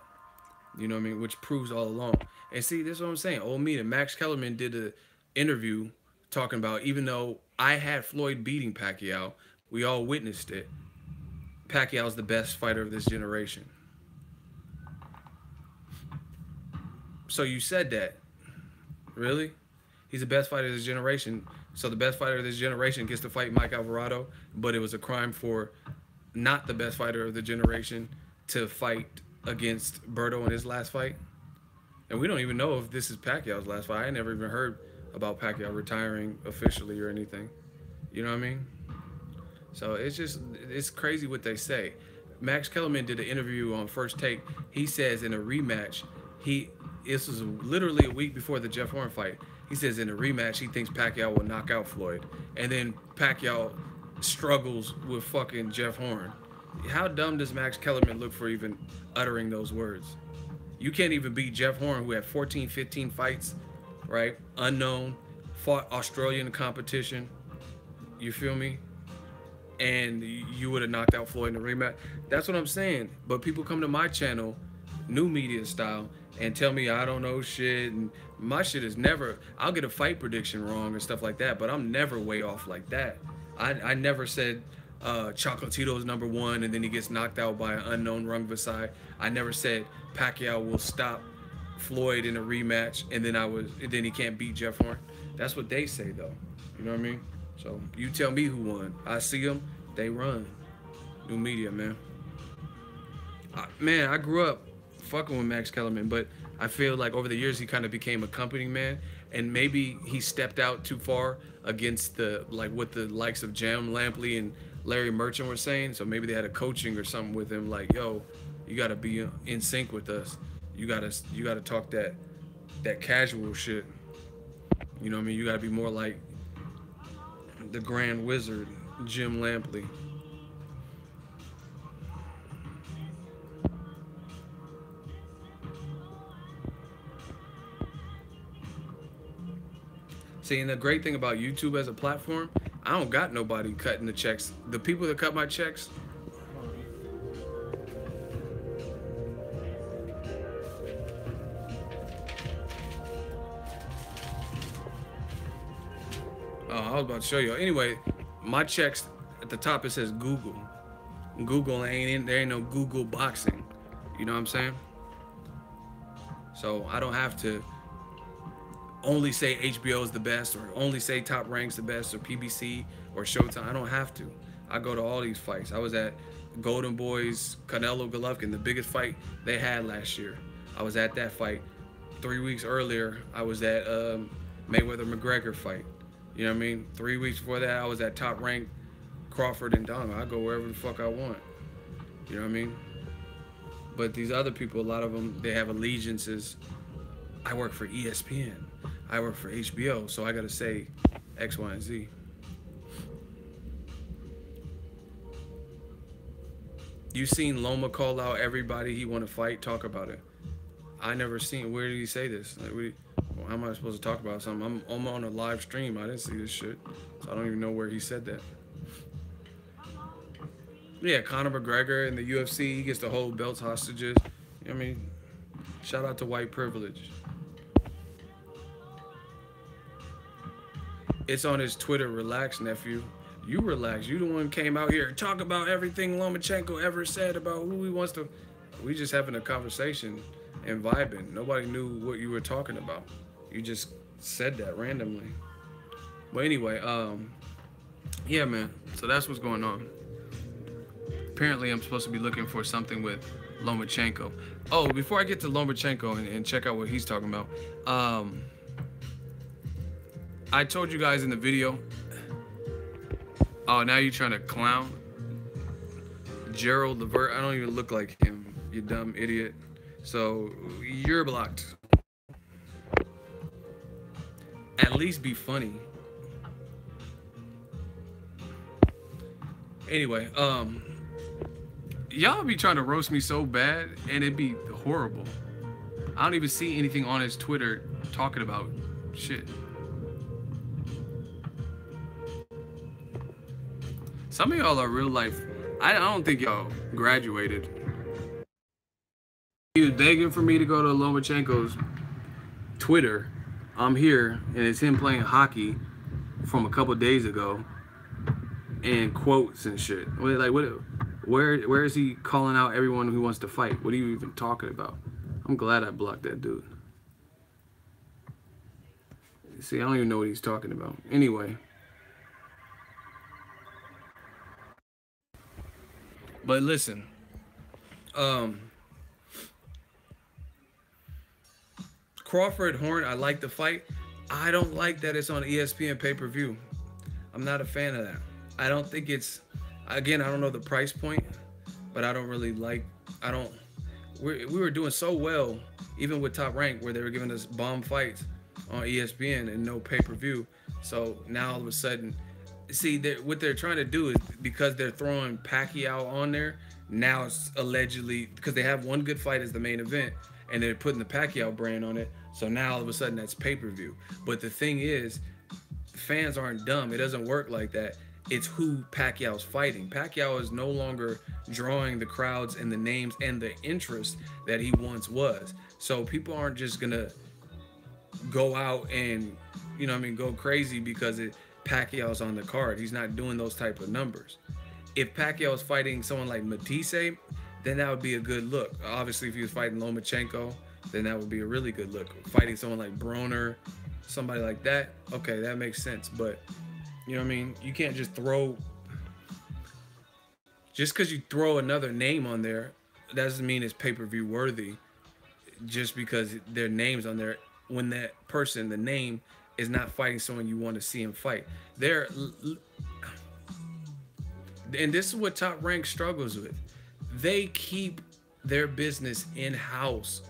[SPEAKER 1] You know what I mean? Which proves all along. And see, this is what I'm saying. Old media. Max Kellerman did an interview talking about, even though I had Floyd beating Pacquiao, we all witnessed it, Pacquiao's the best fighter of this generation. So you said that. Really? He's the best fighter of this generation. So the best fighter of this generation gets to fight Mike Alvarado, but it was a crime for not the best fighter of the generation to fight against Berto in his last fight? And we don't even know if this is Pacquiao's last fight. I never even heard about Pacquiao retiring officially or anything. You know what I mean? So it's crazy what they say. Max Kellerman did an interview on First Take. He says in a rematch, this was literally a week before the Jeff Horn fight. He says in a rematch, he thinks Pacquiao will knock out Floyd. And then Pacquiao struggles with fucking Jeff Horn. How dumb does Max Kellerman look for even uttering those words? You can't even beat Jeff Horn, who had 14, 15 fights, right? Unknown, fought Australian competition. You feel me? And you would have knocked out Floyd in the rematch. That's what I'm saying. But people come to my channel, new media style, and tell me I don't know shit. And my shit is never, I'll get a fight prediction wrong and stuff like that, but I'm never way off like that. I never said Chocolatito's #1 and then he gets knocked out by an unknown Rung Vasai. I never said Pacquiao will stop Floyd in a rematch and then he can't beat Jeff Horn. That's what they say though. You know what I mean? So you tell me who won. I see them, they run. New media, man. Man, I grew up fucking with Max Kellerman, but I feel like over the years he kind of became a company man, and maybe he stepped out too far against what the likes of Jam Lampley and Larry Merchant were saying. So maybe they had a coaching or something with him, like, yo, you gotta be in sync with us. You gotta talk that casual shit. You know what I mean? You gotta be more like the Grand Wizard, Jim Lampley. See, and the great thing about YouTube as a platform, I don't got nobody cutting the checks. The people that cut my checks, I was about to show you. Anyway, my checks, at the top it says Google. Google ain't in, there ain't no Google boxing. You know what I'm saying? So I don't have to only say HBO is the best, or only say Top Rank's the best, or PBC or Showtime. I don't have to. I go to all these fights. I was at Golden Boy's Canelo Golovkin, the biggest fight they had last year. I was at that fight. 3 weeks earlier, I was at Mayweather McGregor fight. You know what I mean? 3 weeks before that, I was at Top Rank Crawford and Dongo. I go wherever the fuck I want. You know what I mean? But these other people, a lot of them, they have allegiances. I work for ESPN. I work for HBO, so I gotta say X, Y, and Z. You seen Loma call out everybody he want to fight? Talk about it. I never seen. Where did he say this? Like, well, how am I supposed to talk about something? I'm on a live stream. I didn't see this shit, so I don't even know where he said that. Yeah, Conor McGregor in the UFC, he gets to hold belts hostages. I mean, shout out to white privilege. It's on his Twitter. Relax, nephew. You relax. You the one came out here and talk about everything Lomachenko ever said about who he wants to. We just having a conversation and vibing. Nobody knew what you were talking about. You just said that randomly. But anyway, yeah, man. So that's what's going on. Apparently, I'm supposed to be looking for something with Lomachenko. Oh, before I get to Lomachenko and check out what he's talking about, I told you guys in the video. Oh, now you're trying to clown? Gerald Levert, I don't even look like him, you dumb idiot. So, you're blocked. At least be funny. Anyway, y'all be trying to roast me so bad, and it'd be horrible. I don't even see anything on his Twitter talking about shit. Some of y'all are real life. I don't think y'all graduated. He was begging for me to go to Lomachenko's Twitter. I'm here, and it's him playing hockey from a couple days ago, and quotes and shit. Like, where is he calling out everyone who wants to fight? What are you even talking about? I'm glad I blocked that dude. See, I don't even know what he's talking about. Anyway. But listen, Crawford-Horn, I like the fight. I don't like that it's on ESPN pay-per-view. I'm not a fan of that. I don't think it's, again, I don't know the price point, but I don't really like, we were doing so well, even with Top Rank, where they were giving us bomb fights on ESPN and no pay-per-view. So now all of a sudden, see, what they're trying to do is, because they're throwing Pacquiao on there, now it's allegedly, because they have one good fight as the main event, and they're putting the Pacquiao brand on it, so now all of a sudden that's pay-per-view. But the thing is, fans aren't dumb. It doesn't work like that. It's who Pacquiao's fighting. Pacquiao is no longer drawing the crowds and the names and the interest that he once was. So people aren't just gonna go out and, you know what I mean, go crazy because Pacquiao's on the card. He's not doing those type of numbers. If Pacquiao's fighting someone like Matisse, then that would be a good look. Obviously, if he was fighting Lomachenko, then that would be a really good look. Fighting someone like Broner, somebody like that, okay, that makes sense. But, you know what I mean? You can't just throw... Just because you throw another name on there, doesn't mean it's pay-per-view worthy. Just because their name's on there, when that person, the name, is not fighting someone you want to see him fight. And this is what Top Rank struggles with. They keep their business in-house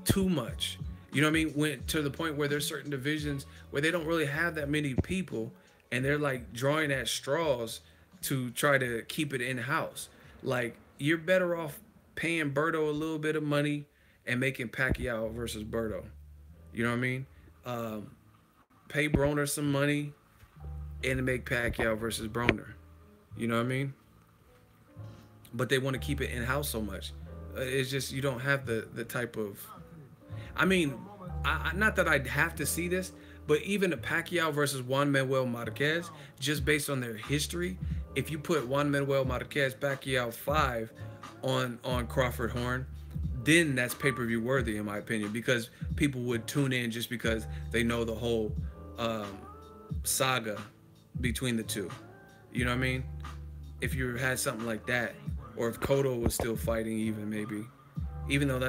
[SPEAKER 1] too much. You know what I mean? To the point where there's certain divisions where they don't really have that many people, and they're like drawing at straws to try to keep it in-house. Like, you're better off paying Berto a little bit of money and making Pacquiao versus Berto. You know what I mean? Pay Broner some money and make Pacquiao versus Broner. You know what I mean? But they want to keep it in-house so much. It's just, you don't have the type of... I mean, not that I'd have to see this, but even a Pacquiao versus Juan Manuel Marquez, just based on their history, if you put Juan Manuel Marquez Pacquiao 5 on Crawford-Horn, then that's pay-per-view worthy, in my opinion, because people would tune in just because they know the whole saga between the two. You know what I mean? If you had something like that, or if Cotto was still fighting, even maybe, even though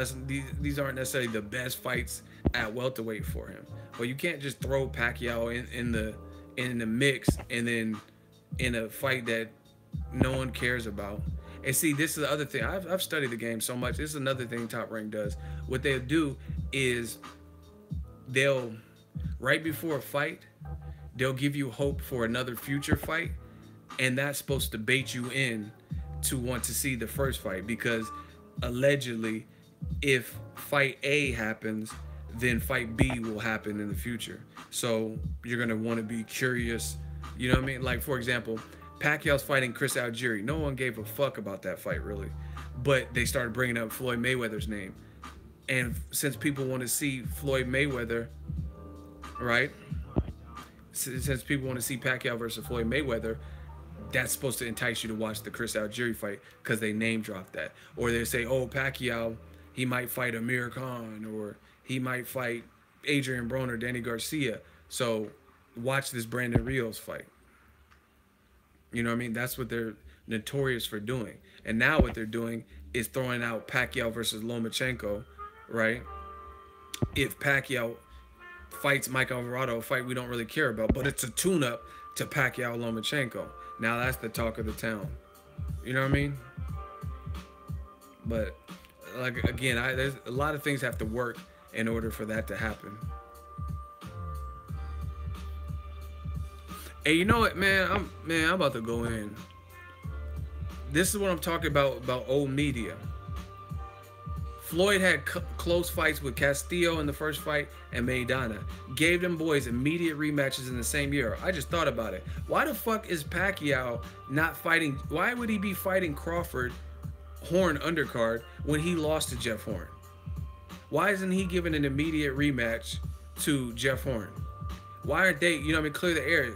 [SPEAKER 1] these aren't necessarily the best fights at welterweight for him. But you can't just throw Pacquiao in the mix and then in a fight that no one cares about. And see, this is the other thing. I've studied the game so much. This is another thing Top Rank does. What they'll do is they'll, right before a fight, they'll give you hope for another future fight, and that's supposed to bait you in to want to see the first fight, because allegedly, if fight A happens, then fight B will happen in the future. So you're gonna want to be curious. You know what I mean? Like, for example, Pacquiao's fighting Chris Algieri. No one gave a fuck about that fight, really, but they started bringing up Floyd Mayweather's name. And since people want to see Floyd Mayweather, right? Since people want to see Pacquiao versus Floyd Mayweather, that's supposed to entice you to watch the Chris Algieri fight, because they name drop that. Or they say, oh, Pacquiao, he might fight Amir Khan, or he might fight Adrian Broner, Danny Garcia. So watch this Brandon Rios fight. You know what I mean? That's what they're notorious for doing. And now what they're doing is throwing out Pacquiao versus Lomachenko, right? If Pacquiao fights Mike Alvarado, a fight we don't really care about, but it's a tune-up to Pacquiao Lomachenko. Now that's the talk of the town. You know what I mean? But like, again, there's a lot of things have to work in order for that to happen. Hey, you know what, man? I'm about to go in. This is what I'm talking about old media. Floyd had close fights with Castillo in the first fight and Maidana. Gave them boys immediate rematches in the same year. I just thought about it. Why the fuck is Pacquiao not fighting? Why would he be fighting Crawford-Horn undercard when he lost to Jeff Horn? Why isn't he giving an immediate rematch to Jeff Horn? Why aren't they, you know what I mean, clear the air?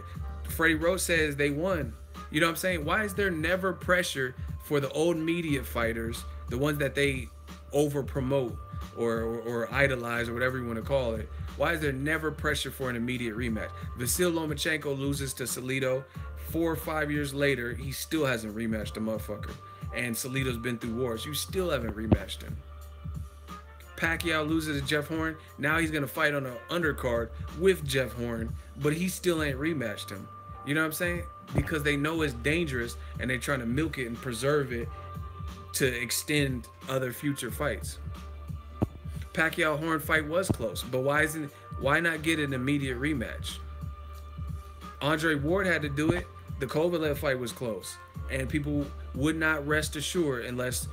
[SPEAKER 1] Freddie Roach says they won. You know what I'm saying? Why is there never pressure for the old media fighters, the ones that they over promote or idolize or whatever you want to call it? Why is there never pressure for an immediate rematch? Vasil Lomachenko loses to Salido. 4 or 5 years later, he still hasn't rematched the motherfucker. And Salido's been through wars. You still haven't rematched him. Pacquiao loses to Jeff Horn. Now he's going to fight on an undercard with Jeff Horn, but he still ain't rematched him. You know what I'm saying? Because they know it's dangerous and they're trying to milk it and preserve it to extend other future fights. Pacquiao Horn fight was close, but why not get an immediate rematch? Andre Ward had to do it. The Kovalev fight was close, and people would not rest assured unless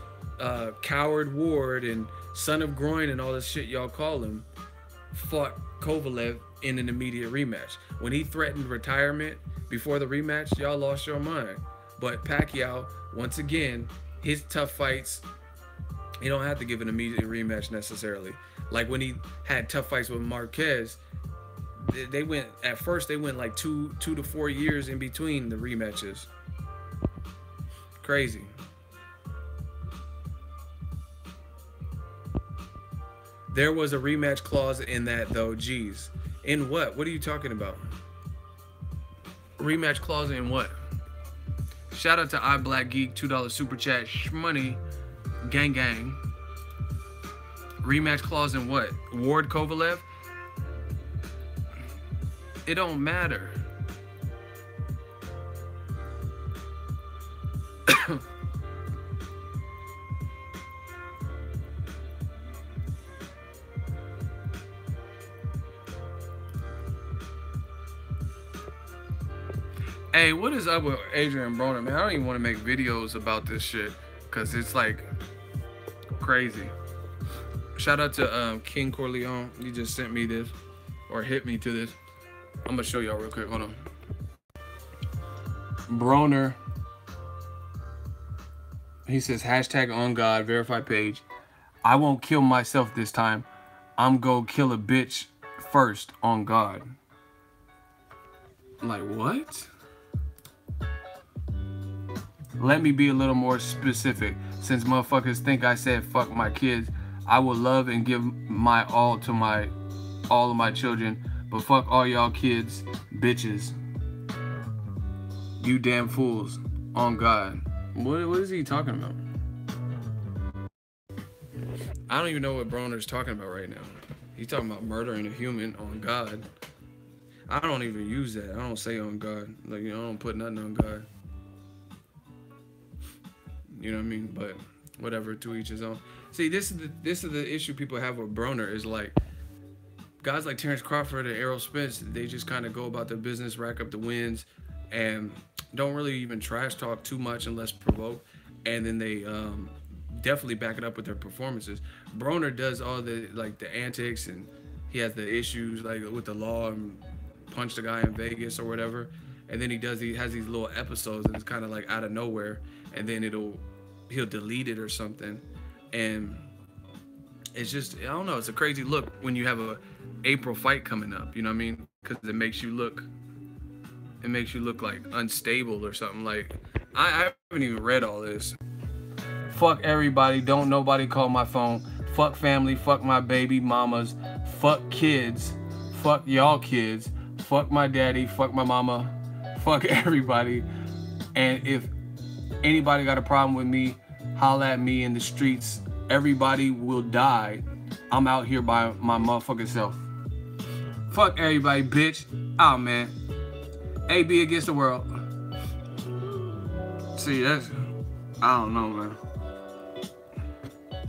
[SPEAKER 1] Coward Ward and Son of Groin and all this shit y'all call him fought Kovalev in an immediate rematch. When he threatened retirement before the rematch, y'all lost your mind. But Pacquiao, once again, his tough fights, he don't have to give an immediate rematch necessarily. Like when he had tough fights with Marquez, they went, at first they went like 2 to 4 years in between the rematches. Crazy. There was a rematch clause in that though, geez. In what? What are you talking about? Rematch clause in what? Shout out to iBlackGeek, $2 super chat, shmoney, gang gang. Rematch clause in what? Ward Kovalev? It don't matter. Hey, what is up with Adrian Broner, man? I don't even want to make videos about this shit because it's like crazy. Shout out to King Corleone. He just sent me this, or hit me to this. I'm gonna show y'all real quick. Hold on. Broner. He says hashtag on God verified page. I won't kill myself this time. I'm gonna kill a bitch first on God. I'm like, what? Let me be a little more specific. Since motherfuckers think I said fuck my kids, I will love and give my all to all of my children, but fuck all y'all kids, bitches. You damn fools. On God. What is he talking about? I don't even know what Broner's talking about right now. He's talking about murdering a human on God. I don't even use that. I don't say on God. Like, you know, I don't put nothing on God. You know what I mean? But whatever, to each his own. See, this is the issue people have with Broner is like guys like Terrence Crawford and Errol Spence, they just kind of go about their business, rack up the wins, and don't really even trash talk too much unless provoked. and then they definitely back it up with their performances. Broner does all the like the antics, and he has the issues like with the law and punched a guy in Vegas or whatever, and then he has these little episodes, and it's kind of like out of nowhere, and then he'll delete it or something, and it's just, I don't know, it's a crazy look when you have a April fight coming up, you know what I mean? Because it makes you look like unstable or something. Like I haven't even read all this. Fuck everybody, don't nobody call my phone. Fuck family, fuck my baby mamas, fuck kids, fuck y'all kids, fuck my daddy, fuck my mama, fuck everybody. And if anybody got a problem with me, holla at me in the streets. Everybody will die. I'm out here by my motherfucking self. Fuck everybody, bitch. Oh, man. AB against the world. See, that's, I don't know, man.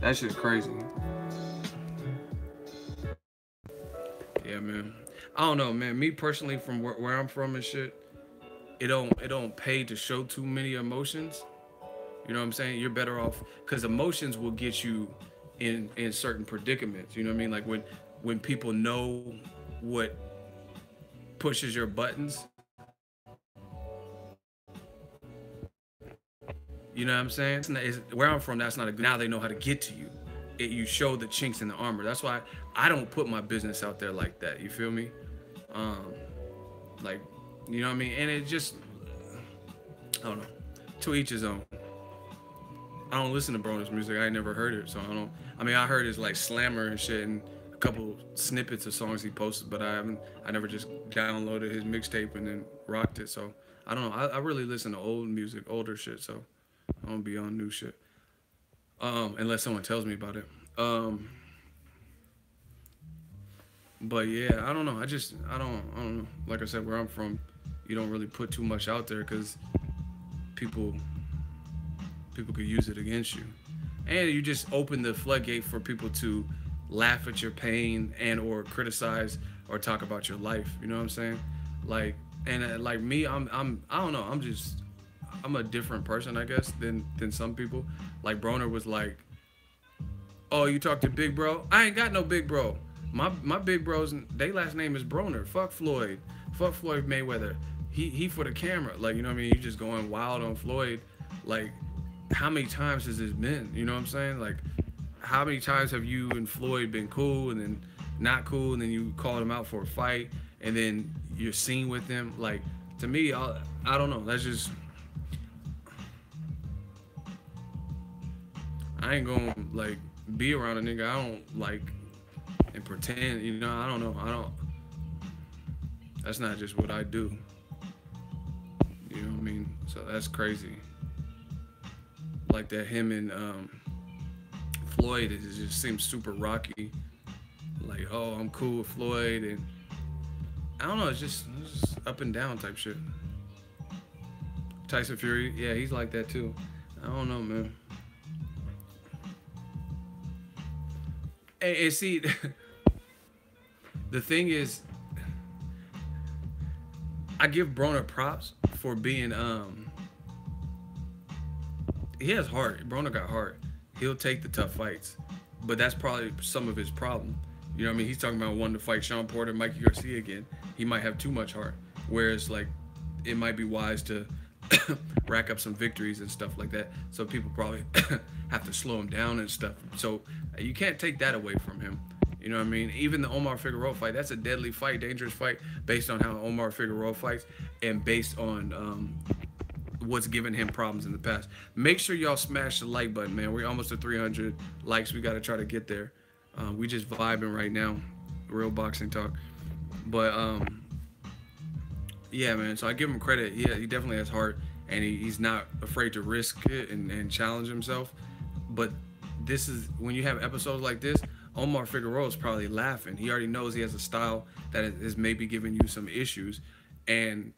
[SPEAKER 1] That shit's crazy. Yeah, man. I don't know, man. Me personally, from where I'm from and shit, it don't pay to show too many emotions. You know what I'm saying? You're better off, because emotions will get you in certain predicaments. You know what I mean? Like when people know what pushes your buttons. You know what I'm saying? Where I'm from, that's not a good. Now they know how to get to you. You show the chinks in the armor. That's why I don't put my business out there like that. You feel me? Like, you know what I mean? And it just, I don't know. To each his own. I don't listen to Broner's music. I ain't never heard it, so I don't. I mean, I heard his like Slammer and shit, and a couple snippets of songs he posted, but I never just downloaded his mixtape and then rocked it. So I don't know. I really listen to old music, older shit. So I don't be on new shit, unless someone tells me about it. But yeah, I don't know. I don't know. Like I said, where I'm from, you don't really put too much out there because people could use it against you, and you just open the floodgate for people to laugh at your pain and or criticize or talk about your life. You know what I'm saying? Like, and like me, I don't know. I'm a different person, I guess, than some people. Like Broner was like, "Oh, you talk to Big Bro? I ain't got no Big Bro. My big bros, they last name is Broner. Fuck Floyd. Fuck Floyd Mayweather. He for the camera. Like, you know what I mean? You just going wild on Floyd. Like, how many times has this been? You know what I'm saying? Like, how many times have you and Floyd been cool and then not cool, and then you called him out for a fight, and then you're seen with him? Like, to me, I don't know. That's just, I ain't gonna like be around a nigga I don't like and pretend. You know, I don't know. That's not just what I do. You know what I mean? So that's crazy. Like that, him and Floyd, it just seems super rocky. Like, oh, I'm cool with Floyd, and I don't know, it's just up and down type shit. Tyson Fury, yeah, he's like that too. I don't know, man. And see, the thing is, I give Broner props for being he has heart. Broner got heart. He'll take the tough fights, but that's probably some of his problem. You know what I mean? He's talking about wanting to fight Sean Porter, Mikey Garcia again. He might have too much heart, whereas like it might be wise to rack up some victories and stuff like that. So people probably have to slow him down and stuff. So you can't take that away from him. You know what I mean? Even the Omar Figueroa fight, that's a deadly fight, dangerous fight, based on how Omar Figueroa fights and based on what's given him problems in the past. Make sure y'all smash the like button, man. We're almost at 300 likes. We got to try to get there. We just vibing right now. Real boxing talk. But yeah, man. So I give him credit. Yeah, he definitely has heart, and he's not afraid to risk it and challenge himself. But this is, when you have episodes like this, Omar Figueroa is probably laughing. He already knows he has a style that is maybe giving you some issues, and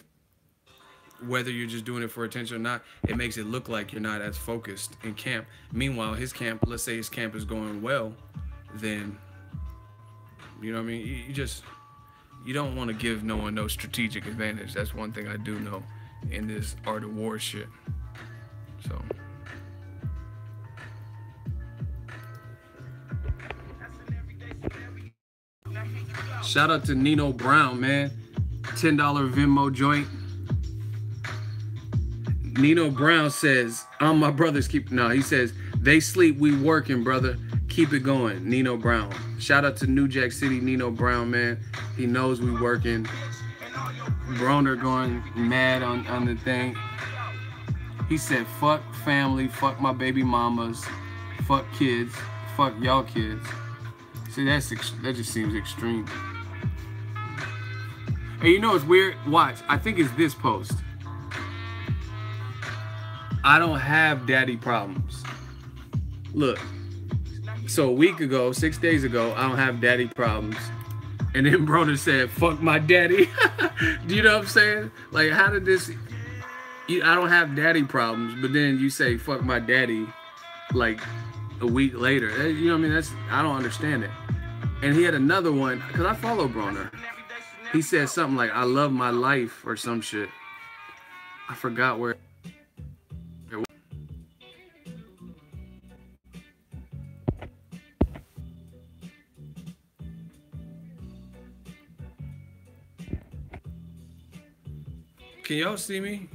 [SPEAKER 1] whether you're just doing it for attention or not, it makes it look like you're not as focused in camp. Meanwhile, his camp, let's say his camp is going well, then, you know what I mean? You don't want to give no one no strategic advantage. That's one thing I do know in this art of war shit. So, Shout out to Nino Brown, man. $10 Venmo joint. Nino Brown says, "I'm my brother's keep." No, he says, "They sleep, we working, brother. Keep it going." Nino Brown. Shout out to New Jack City, Nino Brown, man. He knows we working. Broner going mad on the thing. He said, "Fuck family, fuck my baby mamas, fuck kids, fuck y'all kids." See, that just seems extreme. Hey, you know what's weird? Watch. I think it's this post. I don't have daddy problems. Look. So a week ago, 6 days ago, I don't have daddy problems. And then Broner said, "Fuck my daddy." Do you know what I'm saying? Like, how did this... I don't have daddy problems, but then you say, "Fuck my daddy," like a week later. You know what I mean? I don't understand it. And he had another one, because I follow Broner. He said something like, "I love my life," or some shit. I forgot where... Can y'all see me?